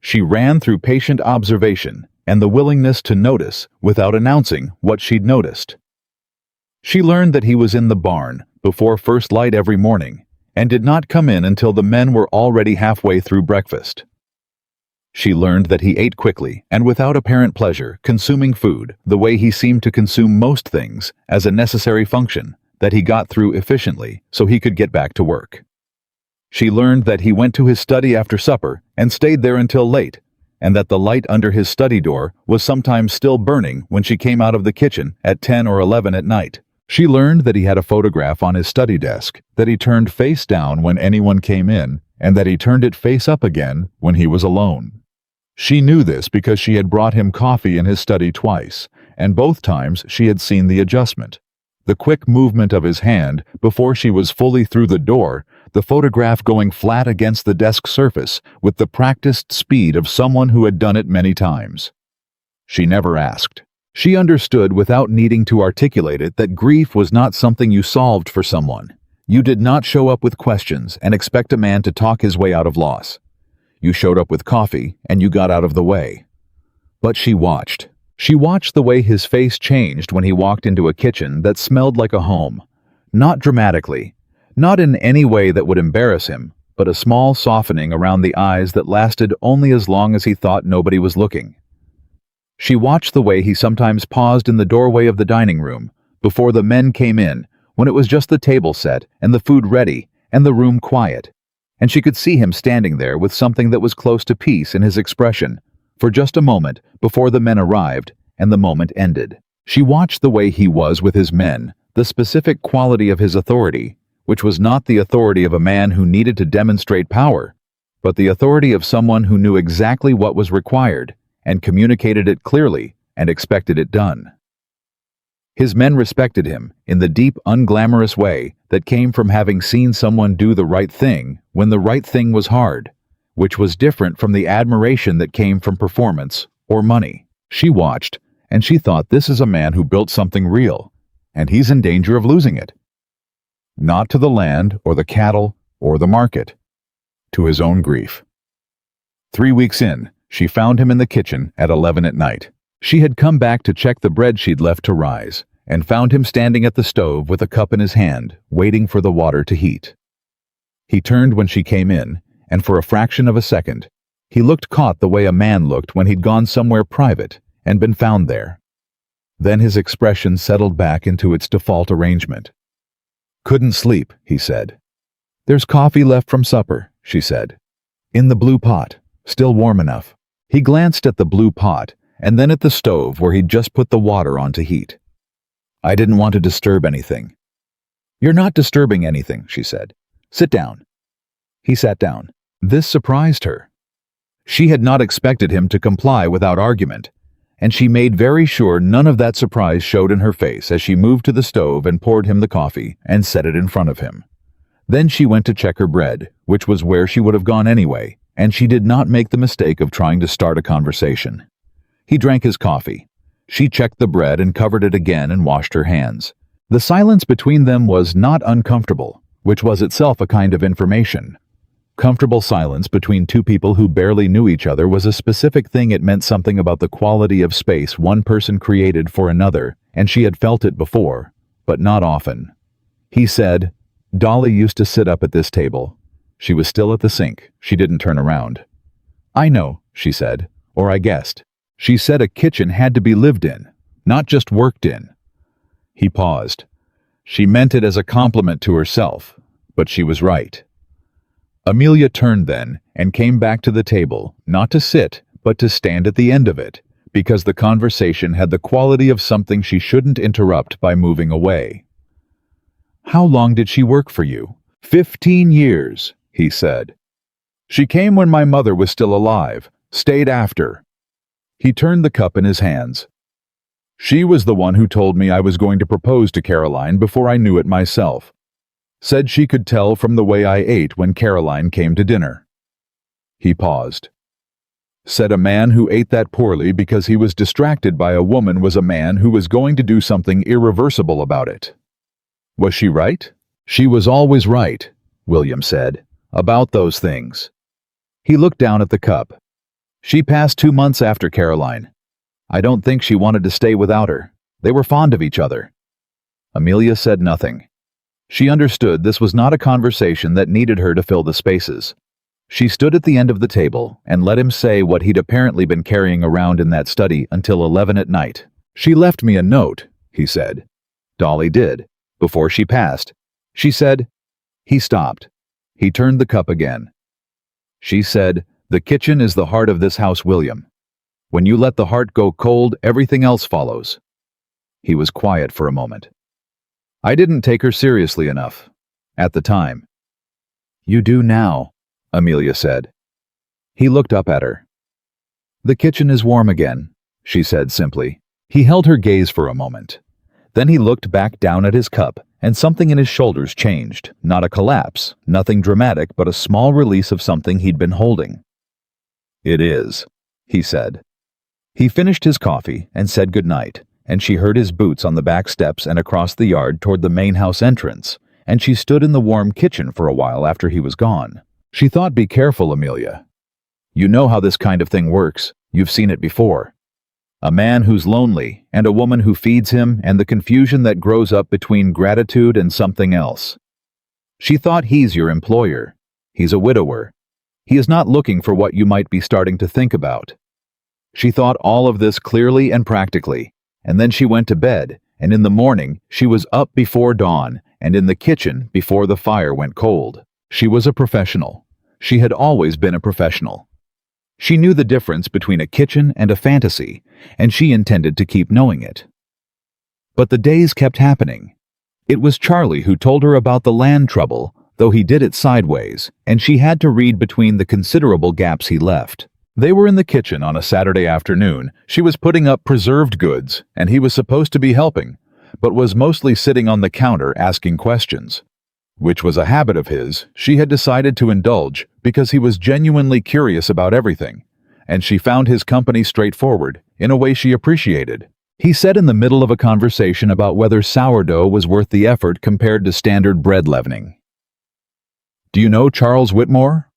She ran through patient observation and the willingness to notice without announcing what she'd noticed. She learned that he was in the barn before first light every morning and did not come in until the men were already halfway through breakfast. She learned that he ate quickly and without apparent pleasure, consuming food the way he seemed to consume most things as a necessary function that he got through efficiently so he could get back to work. She learned that he went to his study after supper and stayed there until late, and that the light under his study door was sometimes still burning when she came out of the kitchen at 10 or 11 at night. She learned that he had a photograph on his study desk that he turned face down when anyone came in, and that he turned it face up again when he was alone. She knew this because she had brought him coffee in his study twice, and both times she had seen the adjustment. The quick movement of his hand before she was fully through the door, the photograph going flat against the desk surface with the practiced speed of someone who had done it many times. She never asked. She understood without needing to articulate it that grief was not something you solved for someone. You did not show up with questions and expect a man to talk his way out of loss. You showed up with coffee and you got out of the way. But she watched. She watched the way his face changed when he walked into a kitchen that smelled like a home. Not dramatically, not in any way that would embarrass him, but a small softening around the eyes that lasted only as long as he thought nobody was looking. She watched the way he sometimes paused in the doorway of the dining room before the men came in, when it was just the table set and the food ready and the room quiet, and she could see him standing there with something that was close to peace in his expression for just a moment before the men arrived and the moment ended. She watched the way he was with his men, the specific quality of his authority, which was not the authority of a man who needed to demonstrate power, but the authority of someone who knew exactly what was required and communicated it clearly and expected it done. His men respected him in the deep, unglamorous way that came from having seen someone do the right thing when the right thing was hard, which was different from the admiration that came from performance or money. She watched, and she thought, this is a man who built something real, and he's in danger of losing it. Not to the land or the cattle or the market, to his own grief. 3 weeks in, she found him in the kitchen at 11 at night. She had come back to check the bread she'd left to rise, and found him standing at the stove with a cup in his hand, waiting for the water to heat. He turned when she came in, and for a fraction of a second, he looked caught the way a man looked when he'd gone somewhere private and been found there. Then his expression settled back into its default arrangement. "Couldn't sleep," he said. "There's coffee left from supper," she said. "In the blue pot, still warm enough." He glanced at the blue pot and then at the stove where he'd just put the water on to heat. "I didn't want to disturb anything." "You're not disturbing anything," she said. "Sit down." He sat down. This surprised her. She had not expected him to comply without argument, and she made very sure none of that surprise showed in her face as she moved to the stove and poured him the coffee and set it in front of him. Then she went to check her bread, which was where she would have gone anyway, and she did not make the mistake of trying to start a conversation. He drank his coffee. She checked the bread and covered it again and washed her hands. The silence between them was not uncomfortable, which was itself a kind of information. Comfortable silence between two people who barely knew each other was a specific thing. It meant something about the quality of space one person created for another, and she had felt it before, but not often. He said, "Dolly used to sit up at this table." She was still at the sink. She didn't turn around. "I know," she said, "or I guessed." She said a kitchen had to be lived in, not just worked in. He paused. She meant it as a compliment to herself, but she was right. Amelia turned then and came back to the table, not to sit, but to stand at the end of it, because the conversation had the quality of something she shouldn't interrupt by moving away. "How long did she work for you?" 15 years, he said. "She came when my mother was still alive, stayed after." He turned the cup in his hands. "She was the one who told me I was going to propose to Caroline before I knew it myself. Said she could tell from the way I ate when Caroline came to dinner." He paused. "Said a man who ate that poorly because he was distracted by a woman was a man who was going to do something irreversible about it. Was she right?" "She was always right," William said. "About those things." He looked down at the cup. "She passed 2 months after Caroline. I don't think she wanted to stay without her. They were fond of each other." Amelia said nothing. She understood this was not a conversation that needed her to fill the spaces. She stood at the end of the table and let him say what he'd apparently been carrying around in that study until 11 at night. "She left me a note," he said. Dolly did. Before she passed. She said, He stopped. He turned the cup again. She said, "The kitchen is the heart of this house, William. When you let the heart go cold, everything else follows." He was quiet for a moment. "I didn't take her seriously enough. At the time." "You do now," Amelia said. He looked up at her. "The kitchen is warm again," she said simply. He held her gaze for a moment. Then he looked back down at his cup, and something in his shoulders changed. Not a collapse, nothing dramatic, but a small release of something he'd been holding. "It is," he said. He finished his coffee and said goodnight, and she heard his boots on the back steps and across the yard toward the main house entrance, and she stood in the warm kitchen for a while after he was gone. She thought, "Be careful, Amelia. You know how this kind of thing works. You've seen it before. A man who's lonely, and a woman who feeds him, and the confusion that grows up between gratitude and something else." She thought, "He's your employer. He's a widower. He is not looking for what you might be starting to think about." She thought all of this clearly and practically, and then she went to bed, and in the morning she was up before dawn, and in the kitchen before the fire went cold. She was a professional. She had always been a professional. She knew the difference between a kitchen and a fantasy, and she intended to keep knowing it. But the days kept happening. It was Charlie who told her about the land trouble, though he did it sideways, and she had to read between the considerable gaps he left. They were in the kitchen on a Saturday afternoon. She was putting up preserved goods, and he was supposed to be helping, but was mostly sitting on the counter asking questions, which was a habit of his she had decided to indulge because he was genuinely curious about everything, and she found his company straightforward in a way she appreciated. He said in the middle of a conversation about whether sourdough was worth the effort compared to standard bread leavening, "Do you know Charles Whitmore?"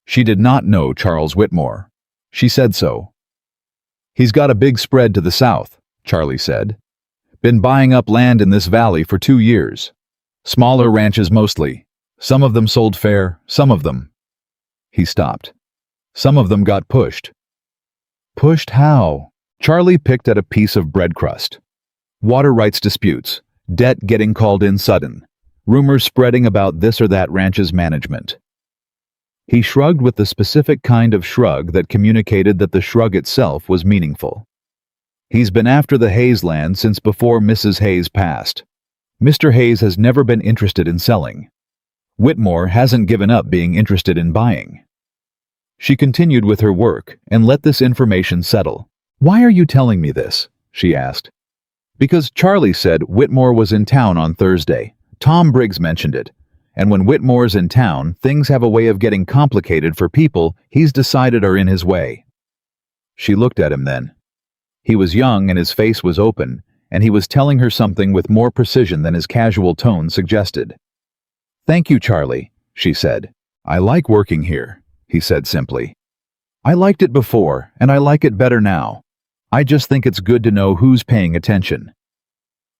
She did not know Charles Whitmore. She said so. "He's got a big spread to the south," Charlie said. "Been buying up land in this valley for 2 years. Smaller ranches mostly. Some of them sold fair, some of them." He stopped. "Some of them got pushed." "Pushed how?" Charlie picked at a piece of bread crust. "Water rights disputes, debt getting called in sudden, rumors spreading about this or that ranch's management." He shrugged with the specific kind of shrug that communicated that the shrug itself was meaningful. "He's been after the Hayes land since before Mrs. Hayes passed. Mr. Hayes has never been interested in selling. Whitmore hasn't given up being interested in buying." She continued with her work and let this information settle. "Why are you telling me this?" she asked. "Because Charlie said Whitmore was in town on Thursday. Tom Briggs mentioned it. And when Whitmore's in town, things have a way of getting complicated for people he's decided are in his way." She looked at him then. He was young and his face was open, and he was telling her something with more precision than his casual tone suggested. "Thank you, Charlie," she said. "I like working here," he said simply. "I liked it before, and I like it better now. I just think it's good to know who's paying attention."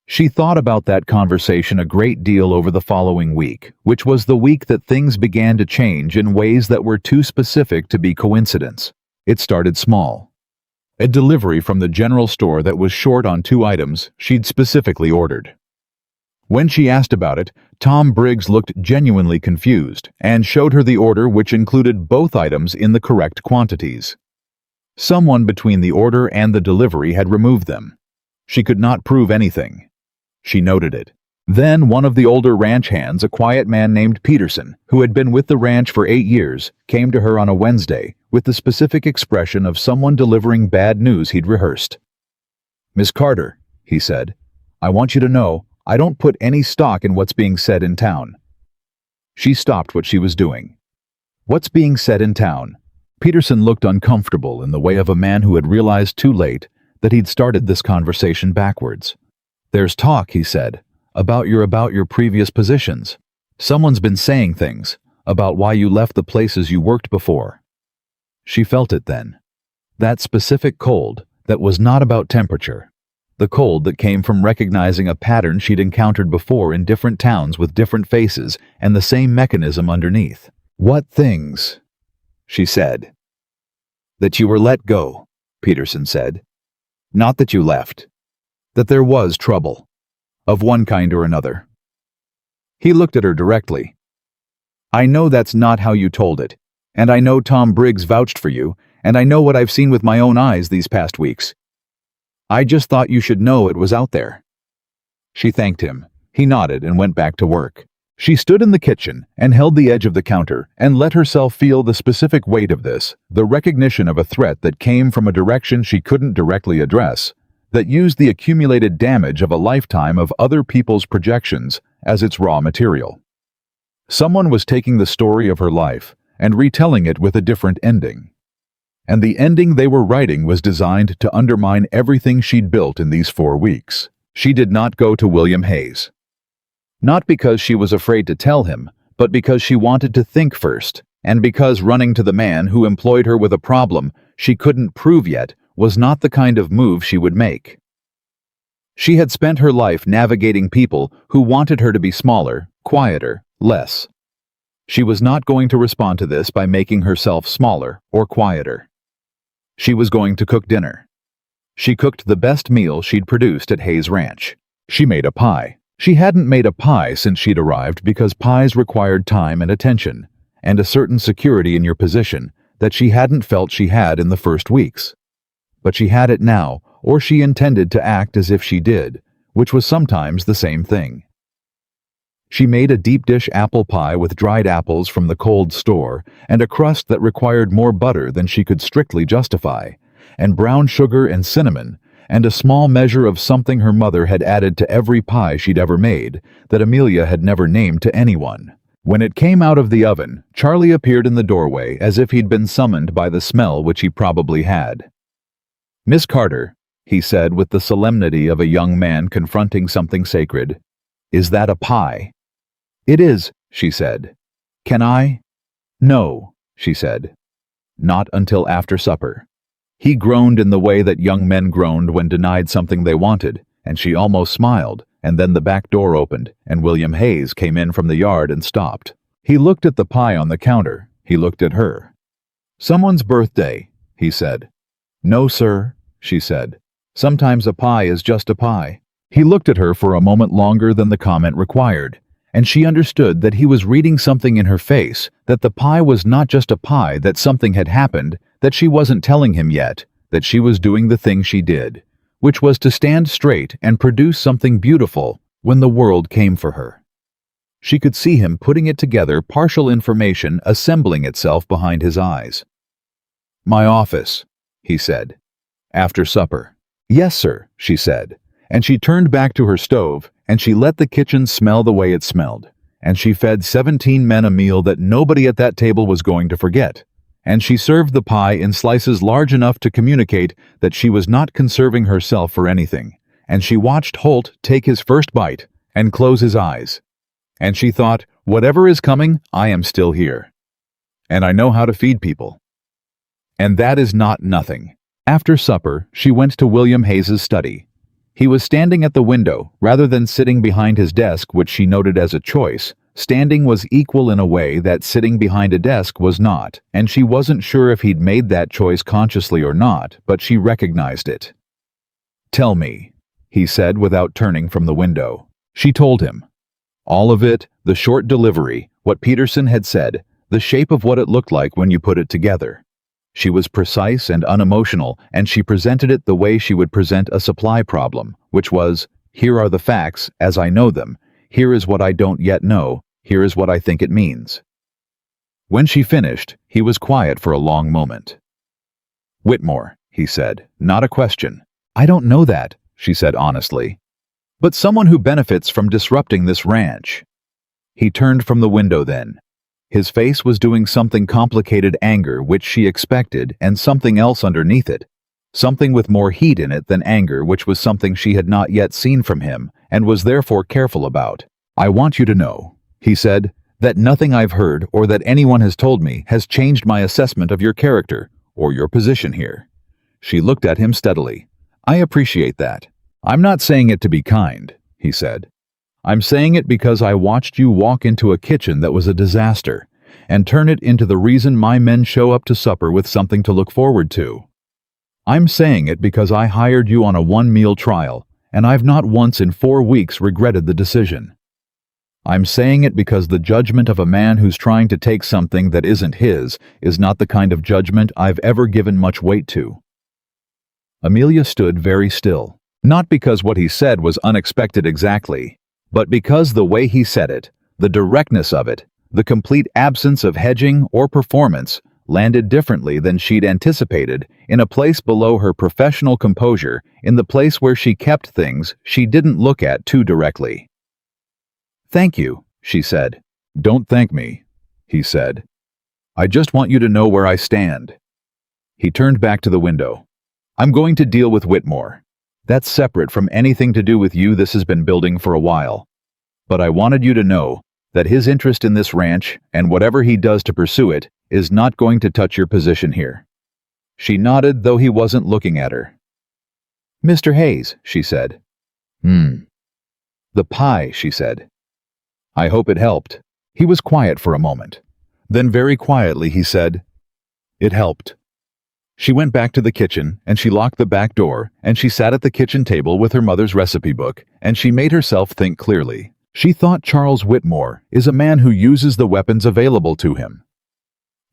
She thought about that conversation a great deal over the following week, which was the week that things began to change in ways that were too specific to be coincidence. It started small. A delivery from the general store that was short on 2 items she'd specifically ordered. When she asked about it, Tom Briggs looked genuinely confused and showed her the order, which included both items in the correct quantities. Someone between the order and the delivery had removed them. She could not prove anything. She noted it. Then one of the older ranch hands, a quiet man named Peterson, who had been with the ranch for 8 years, came to her on a Wednesday with the specific expression of someone delivering bad news he'd rehearsed. "Miss Carter," he said, "I want you to know I don't put any stock in what's being said in town." She stopped what she was doing. "What's being said in town?" Peterson looked uncomfortable in the way of a man who had realized too late that he'd started this conversation backwards. "There's talk," he said, about your previous positions." Someone's been saying things about why you left the places you worked before. She felt it then. That specific cold that was not about temperature. The cold that came from recognizing a pattern she'd encountered before in different towns with different faces and the same mechanism underneath. "What things?" she said. "That you were let go," Peterson said. "Not that you left. That there was trouble. Of one kind or another." He looked at her directly. "I know that's not how you told it, and I know Tom Briggs vouched for you, and I know what I've seen with my own eyes these past weeks. I just thought you should know it was out there." She thanked him. He nodded and went back to work. She stood in the kitchen and held the edge of the counter and let herself feel the specific weight of this, the recognition of a threat that came from a direction she couldn't directly address, that used the accumulated damage of a lifetime of other people's projections as its raw material. Someone was taking the story of her life and retelling it with a different ending. And the ending they were writing was designed to undermine everything she'd built in these 4 weeks. She did not go to William Hayes. Not because she was afraid to tell him, but because she wanted to think first, and because running to the man who employed her with a problem she couldn't prove yet was not the kind of move she would make. She had spent her life navigating people who wanted her to be smaller, quieter, less. She was not going to respond to this by making herself smaller or quieter. She was going to cook dinner. She cooked the best meal she'd produced at Hayes Ranch. She made a pie. She hadn't made a pie since she'd arrived because pies required time and attention, and a certain security in your position that she hadn't felt she had in the first weeks. But she had it now, or she intended to act as if she did, which was sometimes the same thing. She made a deep dish apple pie with dried apples from the cold store and a crust that required more butter than she could strictly justify, and brown sugar and cinnamon, and a small measure of something her mother had added to every pie she'd ever made that Amelia had never named to anyone. When it came out of the oven, Charlie appeared in the doorway as if he'd been summoned by the smell which he probably had. "Miss Carter," he said with the solemnity of a young man confronting something sacred, "is that a pie?" "It is," she said. "Can I?" "No," she said. "Not until after supper." He groaned in the way that young men groaned when denied something they wanted, and she almost smiled, and then the back door opened, and William Hayes came in from the yard and stopped. He looked at the pie on the counter. He looked at her. "Someone's birthday," he said. "No, sir," she said. "Sometimes a pie is just a pie." He looked at her for a moment longer than the comment required, and she understood that he was reading something in her face, that the pie was not just a pie, that something had happened, that she wasn't telling him yet, that she was doing the thing she did, which was to stand straight and produce something beautiful when the world came for her. She could see him putting it together, partial information assembling itself behind his eyes. "My office," he said. "After supper." "Yes, sir," she said, and she turned back to her stove, and she let the kitchen smell the way it smelled, and she fed 17 men a meal that nobody at that table was going to forget, and she served the pie in slices large enough to communicate that she was not conserving herself for anything, and she watched Holt take his first bite and close his eyes, and she thought, whatever is coming, I am still here, and I know how to feed people. And that is not nothing. After supper, she went to William Hayes's study. He was standing at the window, rather than sitting behind his desk, which she noted as a choice. Standing was equal in a way that sitting behind a desk was not, and she wasn't sure if he'd made that choice consciously or not, but she recognized it. "Tell me," he said without turning from the window. She told him. All of it, the short delivery, what Peterson had said, the shape of what it looked like when you put it together. She was precise and unemotional, and she presented it the way she would present a supply problem, which was, here are the facts, as I know them, here is what I don't yet know, here is what I think it means. When she finished, he was quiet for a long moment. "Whitmore," he said, "not a question." "I don't know that," she said honestly. "But someone who benefits from disrupting this ranch." He turned from the window then. His face was doing something complicated, anger, which she expected, and something else underneath it. Something with more heat in it than anger, which was something she had not yet seen from him, and was therefore careful about. "I want you to know," he said, "that nothing I've heard or that anyone has told me has changed my assessment of your character or your position here." She looked at him steadily. "I appreciate that. I'm not saying it to be kind," he said. "I'm saying it because I watched you walk into a kitchen that was a disaster and turn it into the reason my men show up to supper with something to look forward to. I'm saying it because I hired you on a one-meal trial, and I've not once in 4 weeks regretted the decision. I'm saying it because the judgment of a man who's trying to take something that isn't his is not the kind of judgment I've ever given much weight to." Amelia stood very still, not because what he said was unexpected exactly, but because the way he said it, the directness of it, the complete absence of hedging or performance, landed differently than she'd anticipated, in a place below her professional composure, in the place where she kept things she didn't look at too directly. "Thank you," she said. "Don't thank me," he said. "I just want you to know where I stand." He turned back to the window. "I'm going to deal with Whitmore. That's separate from anything to do with you. This has been building for a while. But I wanted you to know that his interest in this ranch, and whatever he does to pursue it, is not going to touch your position here." She nodded, though he wasn't looking at her. "Mr. Hayes," she said. "The pie," she said. "I hope it helped." He was quiet for a moment. Then very quietly he said, "It helped." She went back to the kitchen, and she locked the back door, and she sat at the kitchen table with her mother's recipe book, and she made herself think clearly. She thought Charles Whitmore is a man who uses the weapons available to him.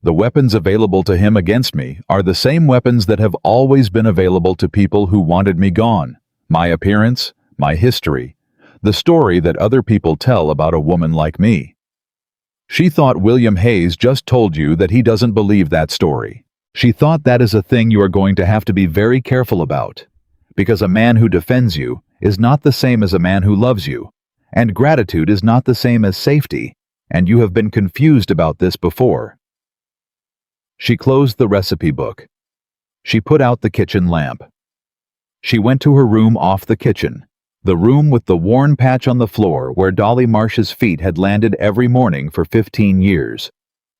The weapons available to him against me are the same weapons that have always been available to people who wanted me gone. My appearance, my history, the story that other people tell about a woman like me. She thought William Hayes just told you that he doesn't believe that story. She thought that is a thing you are going to have to be very careful about, because a man who defends you is not the same as a man who loves you, and gratitude is not the same as safety, and you have been confused about this before. She closed the recipe book. She put out the kitchen lamp. She went to her room off the kitchen, the room with the worn patch on the floor where Dolly Marsh's feet had landed every morning for 15 years,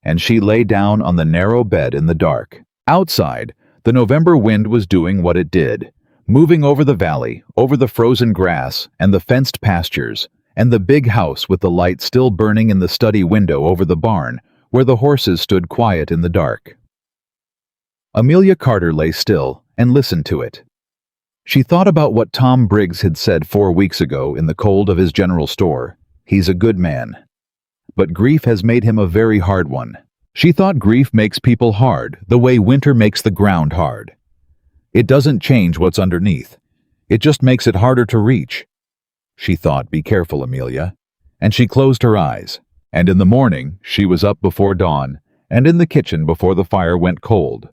and she lay down on the narrow bed in the dark. Outside, the November wind was doing what it did, moving over the valley, over the frozen grass and the fenced pastures, and the big house with the light still burning in the study window over the barn, where the horses stood quiet in the dark. Amelia Carter lay still and listened to it. She thought about what Tom Briggs had said 4 weeks ago in the cold of his general store. He's a good man. But grief has made him a very hard one. She thought grief makes people hard, the way winter makes the ground hard. It doesn't change what's underneath. It just makes it harder to reach. She thought, "Be careful, Amelia." And she closed her eyes. And in the morning, she was up before dawn, and in the kitchen before the fire went cold.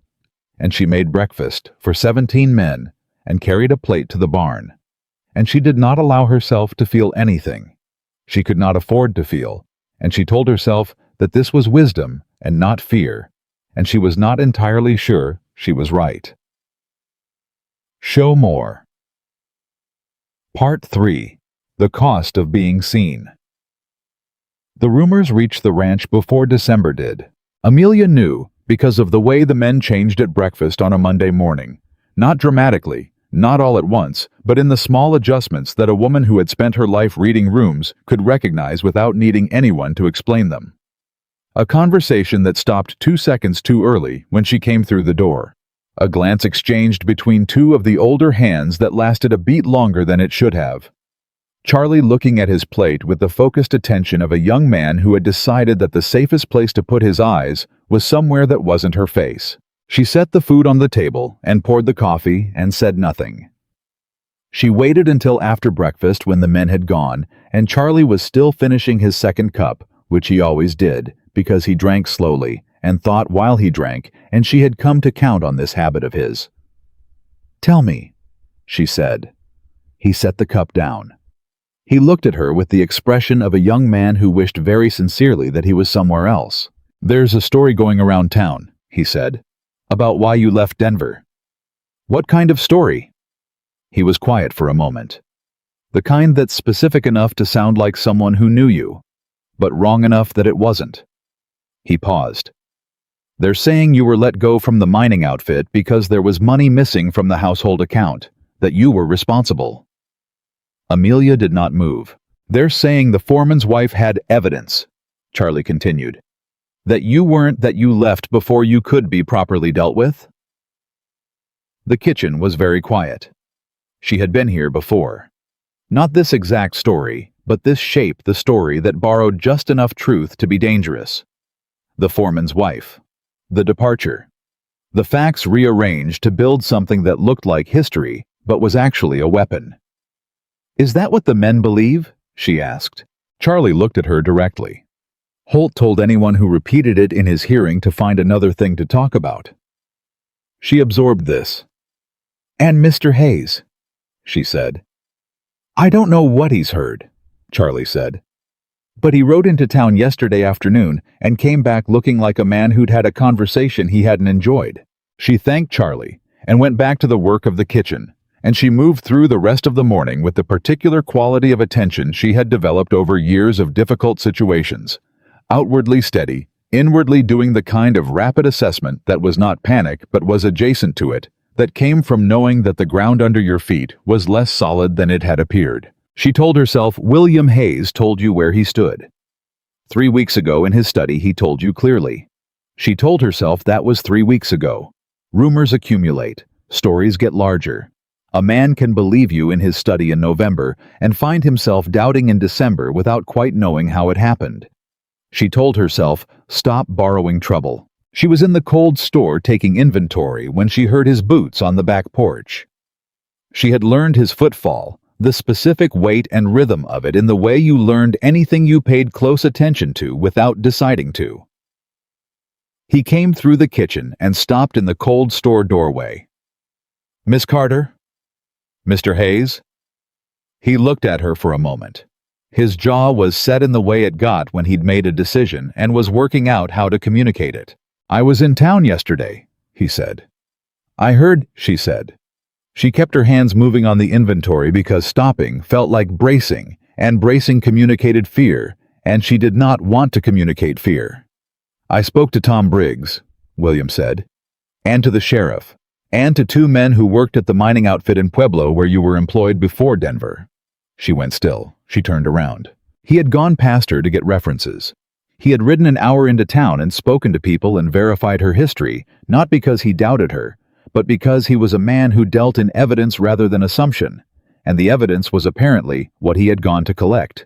And she made breakfast for 17 men, and carried a plate to the barn. And she did not allow herself to feel anything. She could not afford to feel, and she told herself that this was wisdom and not fear, and she was not entirely sure she was right. Show more. Part 3. The Cost of Being Seen. The rumors reached the ranch before December did. Amelia knew because of the way the men changed at breakfast on a Monday morning. Not dramatically, not all at once, but in the small adjustments that a woman who had spent her life reading rooms could recognize without needing anyone to explain them. A conversation that stopped 2 seconds too early when she came through the door. A glance exchanged between two of the older hands that lasted a beat longer than it should have. Charlie looking at his plate with the focused attention of a young man who had decided that the safest place to put his eyes was somewhere that wasn't her face. She set the food on the table and poured the coffee and said nothing. She waited until after breakfast when the men had gone and Charlie was still finishing his second cup, which he always did, because he drank slowly and thought while he drank, and she had come to count on this habit of his. "Tell me," she said. He set the cup down. He looked at her with the expression of a young man who wished very sincerely that he was somewhere else. "There's a story going around town," he said, "about why you left Denver." "What kind of story?" He was quiet for a moment. "The kind that's specific enough to sound like someone who knew you. but wrong enough that it wasn't. He paused. They're saying you were let go from the mining outfit because there was money missing from the household account, that you were responsible. Amelia did not move. They're saying the foreman's wife had evidence, Charlie continued. That you left before you could be properly dealt with? The kitchen was very quiet. She had been here before. Not this exact story, but this shaped the story that borrowed just enough truth to be dangerous. The foreman's wife. The departure. The facts rearranged to build something that looked like history, but was actually a weapon. Is that what the men believe? She asked. Charlie looked at her directly. Holt told anyone who repeated it in his hearing to find another thing to talk about. She absorbed this. And Mr. Hayes, she said. I don't know what he's heard, Charlie said. But he rode into town yesterday afternoon and came back looking like a man who'd had a conversation he hadn't enjoyed. She thanked Charlie and went back to the work of the kitchen, and she moved through the rest of the morning with the particular quality of attention she had developed over years of difficult situations. Outwardly steady, inwardly doing the kind of rapid assessment that was not panic but was adjacent to it, that came from knowing that the ground under your feet was less solid than it had appeared. She told herself William Hayes told you where he stood. 3 weeks ago in his study he told you clearly. She told herself that was 3 weeks ago. Rumors accumulate, stories get larger. A man can believe you in his study in November and find himself doubting in December without quite knowing how it happened. She told herself, stop borrowing trouble. She was in the cold store taking inventory when she heard his boots on the back porch. She had learned his footfall, the specific weight and rhythm of it in the way you learned anything you paid close attention to without deciding to. He came through the kitchen and stopped in the cold store doorway. Miss Carter? Mr. Hayes? He looked at her for a moment. His jaw was set in the way it got when he'd made a decision and was working out how to communicate it. I was in town yesterday, he said. I heard, she said. She kept her hands moving on the inventory because stopping felt like bracing, and bracing communicated fear, and she did not want to communicate fear. I spoke to Tom Briggs, William said, and to the sheriff, and to 2 men who worked at the mining outfit in Pueblo where you were employed before Denver. She went still. She turned around. He had gone past her to get references. He had ridden an hour into town and spoken to people and verified her history, not because he doubted her, but because he was a man who dealt in evidence rather than assumption, and the evidence was apparently what he had gone to collect.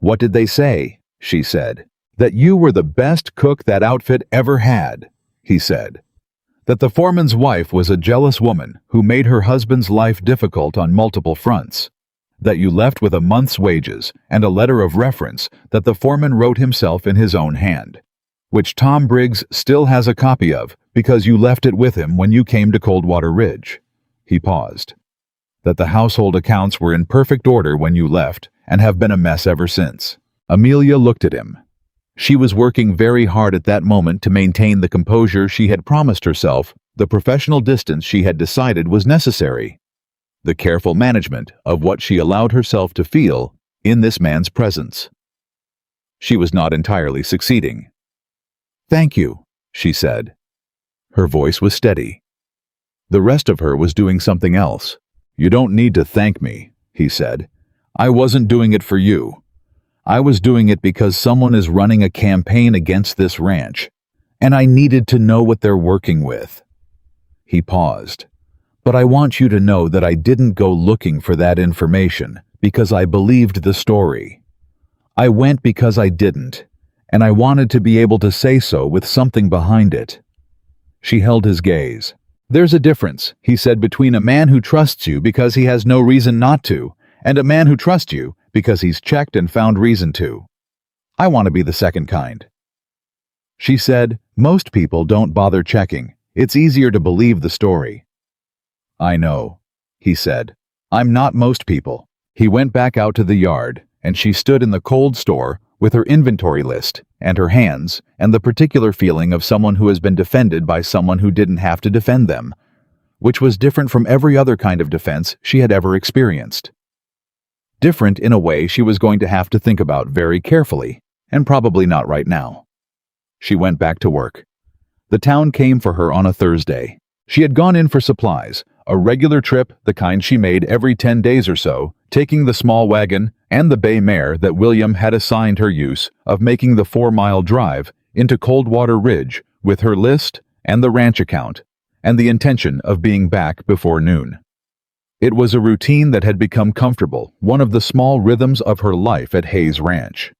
What did they say? She said. That you were the best cook that outfit ever had, he said. That the foreman's wife was a jealous woman who made her husband's life difficult on multiple fronts. That you left with a month's wages and a letter of reference that the foreman wrote himself in his own hand, which Tom Briggs still has a copy of because you left it with him when you came to Coldwater Ridge. He paused. That the household accounts were in perfect order when you left and have been a mess ever since. Amelia looked at him. She was working very hard at that moment to maintain the composure she had promised herself, the professional distance she had decided was necessary. The careful management of what she allowed herself to feel in this man's presence. She was not entirely succeeding. Thank you, she said. Her voice was steady. The rest of her was doing something else. You don't need to thank me, he said. I wasn't doing it for you. I was doing it because someone is running a campaign against this ranch, and I needed to know what they're working with. He paused. But I want you to know that I didn't go looking for that information because I believed the story. I went because I didn't, and I wanted to be able to say so with something behind it. She held his gaze. There's a difference, he said, between a man who trusts you because he has no reason not to, and a man who trusts you because he's checked and found reason to. I want to be the second kind. She said, most people don't bother checking. It's easier to believe the story. I know, he said. I'm not most people. He went back out to the yard, and she stood in the cold store with her inventory list and her hands and the particular feeling of someone who has been defended by someone who didn't have to defend them, which was different from every other kind of defense she had ever experienced. Different in a way she was going to have to think about very carefully, and probably not right now. She went back to work. The town came for her on a Thursday. She had gone in for supplies, a regular trip, the kind she made every 10 days or so, taking the small wagon and the bay mare that William had assigned her use of making the 4-mile drive into Coldwater Ridge with her list and the ranch account, and the intention of being back before noon. It was a routine that had become comfortable, one of the small rhythms of her life at Hayes Ranch.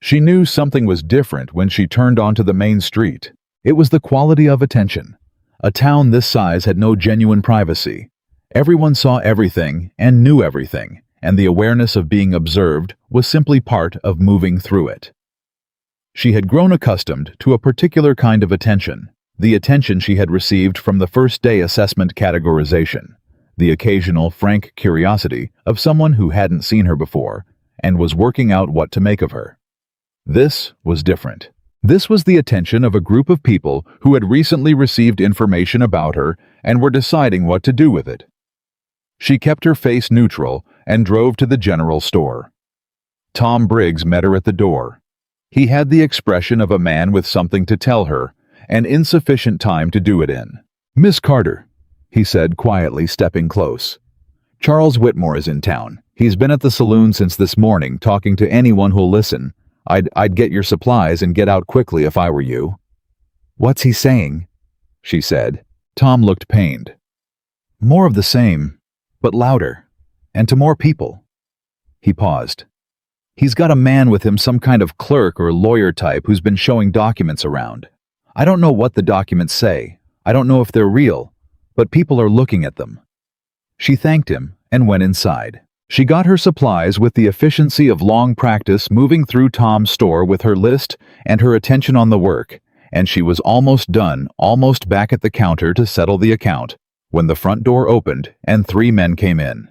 She knew something was different when she turned onto the main street. It was the quality of attention. A town this size had no genuine privacy. Everyone saw everything and knew everything, and the awareness of being observed was simply part of moving through it. She had grown accustomed to a particular kind of attention, the attention she had received from the first-day assessment categorization, the occasional frank curiosity of someone who hadn't seen her before and was working out what to make of her. This was different. This was the attention of a group of people who had recently received information about her and were deciding what to do with it. She kept her face neutral and drove to the general store. Tom Briggs met her at the door. He had the expression of a man with something to tell her, and insufficient time to do it in. "Miss Carter," he said quietly, stepping close. "Charles Whitmore is in town. He's been at the saloon since this morning, talking to anyone who'll listen. I'd get your supplies and get out quickly if I were you." "What's he saying?" she said. Tom looked pained. "More of the same, but louder, and to more people." He paused. "He's got a man with him, some kind of clerk or lawyer type who's been showing documents around. I don't know what the documents say. I don't know if they're real, but people are looking at them." She thanked him and went inside. She got her supplies with the efficiency of long practice, moving through Tom's store with her list and her attention on the work, and she was almost done, almost back at the counter to settle the account, when the front door opened and 3 men came in.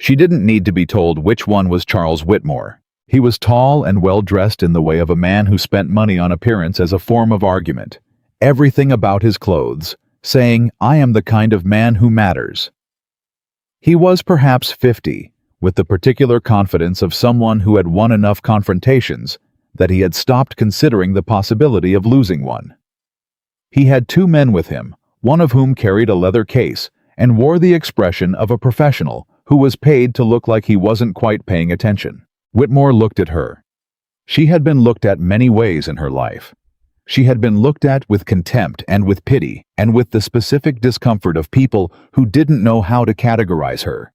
She didn't need to be told which one was Charles Whitmore. He was tall and well-dressed in the way of a man who spent money on appearance as a form of argument. Everything about his clothes, saying, "I am the kind of man who matters." He was perhaps 50, with the particular confidence of someone who had won enough confrontations that he had stopped considering the possibility of losing one. He had 2 men with him, one of whom carried a leather case and wore the expression of a professional who was paid to look like he wasn't quite paying attention. Whitmore looked at her. She had been looked at many ways in her life. She had been looked at with contempt and with pity and with the specific discomfort of people who didn't know how to categorize her.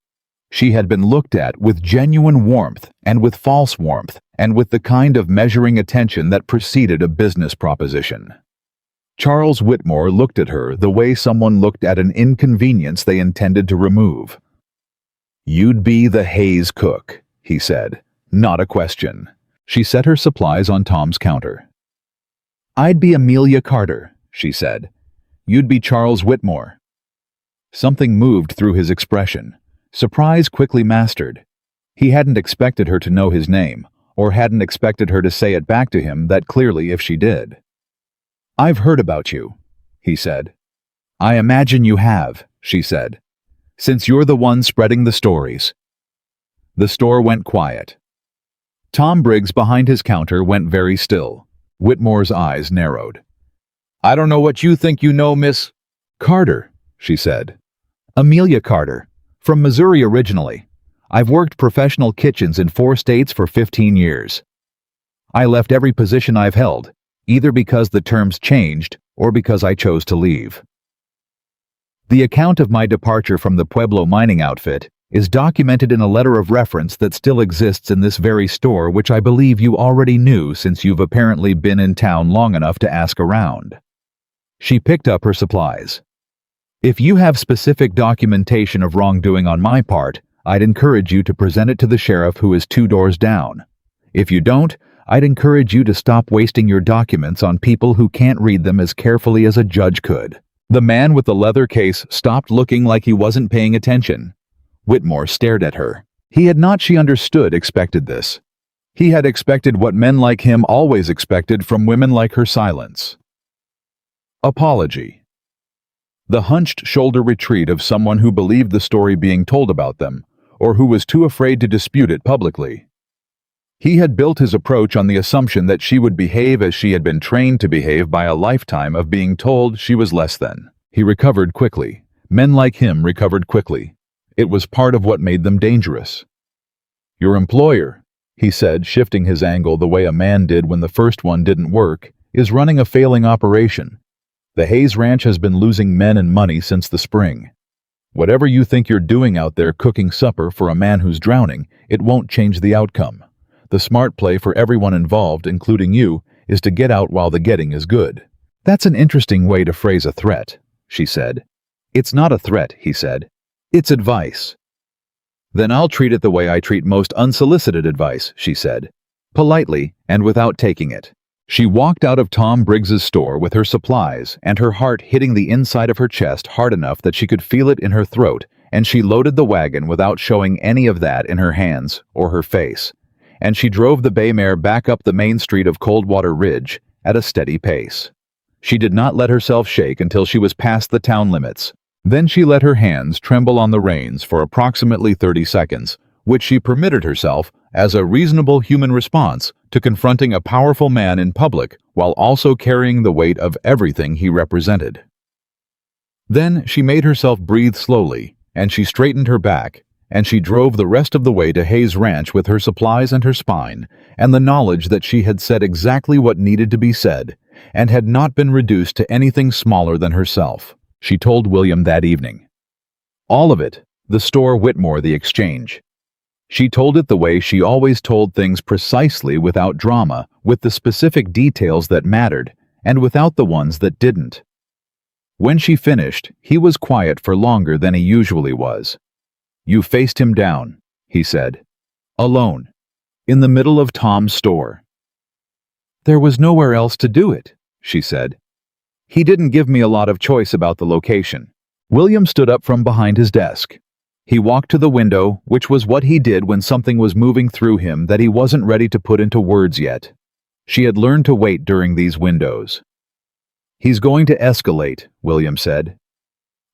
She had been looked at with genuine warmth and with false warmth and with the kind of measuring attention that preceded a business proposition. Charles Whitmore looked at her the way someone looked at an inconvenience they intended to remove. "You'd be the Hayes cook," he said. Not a question. She set her supplies on Tom's counter. "I'd be Amelia Carter," she said. "You'd be Charles Whitmore." Something moved through his expression. Surprise quickly mastered. He hadn't expected her to know his name, or hadn't expected her to say it back to him that clearly if she did. "I've heard about you," he said. "I imagine you have," she said, "since you're the one spreading the stories." The store went quiet. Tom Briggs behind his counter went very still. Whitmore's eyes narrowed. "I don't know what you think you know, Miss Carter," she said. "Amelia Carter, from Missouri originally. I've worked professional kitchens in 4 states for 15 years. I left every position I've held, either because the terms changed or because I chose to leave. The account of my departure from the Pueblo mining outfit is documented in a letter of reference that still exists in this very store, which I believe you already knew since you've apparently been in town long enough to ask around." She picked up her supplies. "If you have specific documentation of wrongdoing on my part, I'd encourage you to present it to the sheriff who is 2 doors down. If you don't, I'd encourage you to stop wasting your documents on people who can't read them as carefully as a judge could." The man with the leather case stopped looking like he wasn't paying attention. Whitmore stared at her. He had not, she understood, expected this. He had expected what men like him always expected from women like her: silence. Apology. The hunched shoulder retreat of someone who believed the story being told about them, or who was too afraid to dispute it publicly. He had built his approach on the assumption that she would behave as she had been trained to behave by a lifetime of being told she was less than. He recovered quickly. Men like him recovered quickly. It was part of what made them dangerous. "Your employer," he said, shifting his angle the way a man did when the first one didn't work, "is running a failing operation. The Hayes Ranch has been losing men and money since the spring. Whatever you think you're doing out there cooking supper for a man who's drowning, it won't change the outcome. The smart play for everyone involved, including you, is to get out while the getting is good." "That's an interesting way to phrase a threat," she said. "It's not a threat," he said. "It's advice." "Then I'll treat it the way I treat most unsolicited advice," she said, politely and without taking it. She walked out of Tom Briggs's store with her supplies and her heart hitting the inside of her chest hard enough that she could feel it in her throat, and she loaded the wagon without showing any of that in her hands or her face. And she drove the bay mare back up the main street of Coldwater Ridge at a steady pace. She did not let herself shake until she was past the town limits. Then she let her hands tremble on the reins for approximately 30 seconds, which she permitted herself as a reasonable human response to confronting a powerful man in public while also carrying the weight of everything he represented. Then she made herself breathe slowly, and she straightened her back, and she drove the rest of the way to Hayes Ranch with her supplies and her spine, and the knowledge that she had said exactly what needed to be said, and had not been reduced to anything smaller than herself. She told William that evening. All of it, the store, Whitmore, the exchange. She told it the way she always told things, precisely, without drama, with the specific details that mattered, and without the ones that didn't. When she finished, he was quiet for longer than he usually was. "You faced him down," he said. "Alone. In the middle of Tom's store." "There was nowhere else to do it," she said. "He didn't give me a lot of choice about the location." William stood up from behind his desk. He walked to the window, which was what he did when something was moving through him that he wasn't ready to put into words yet. She had learned to wait during these windows. "He's going to escalate," William said.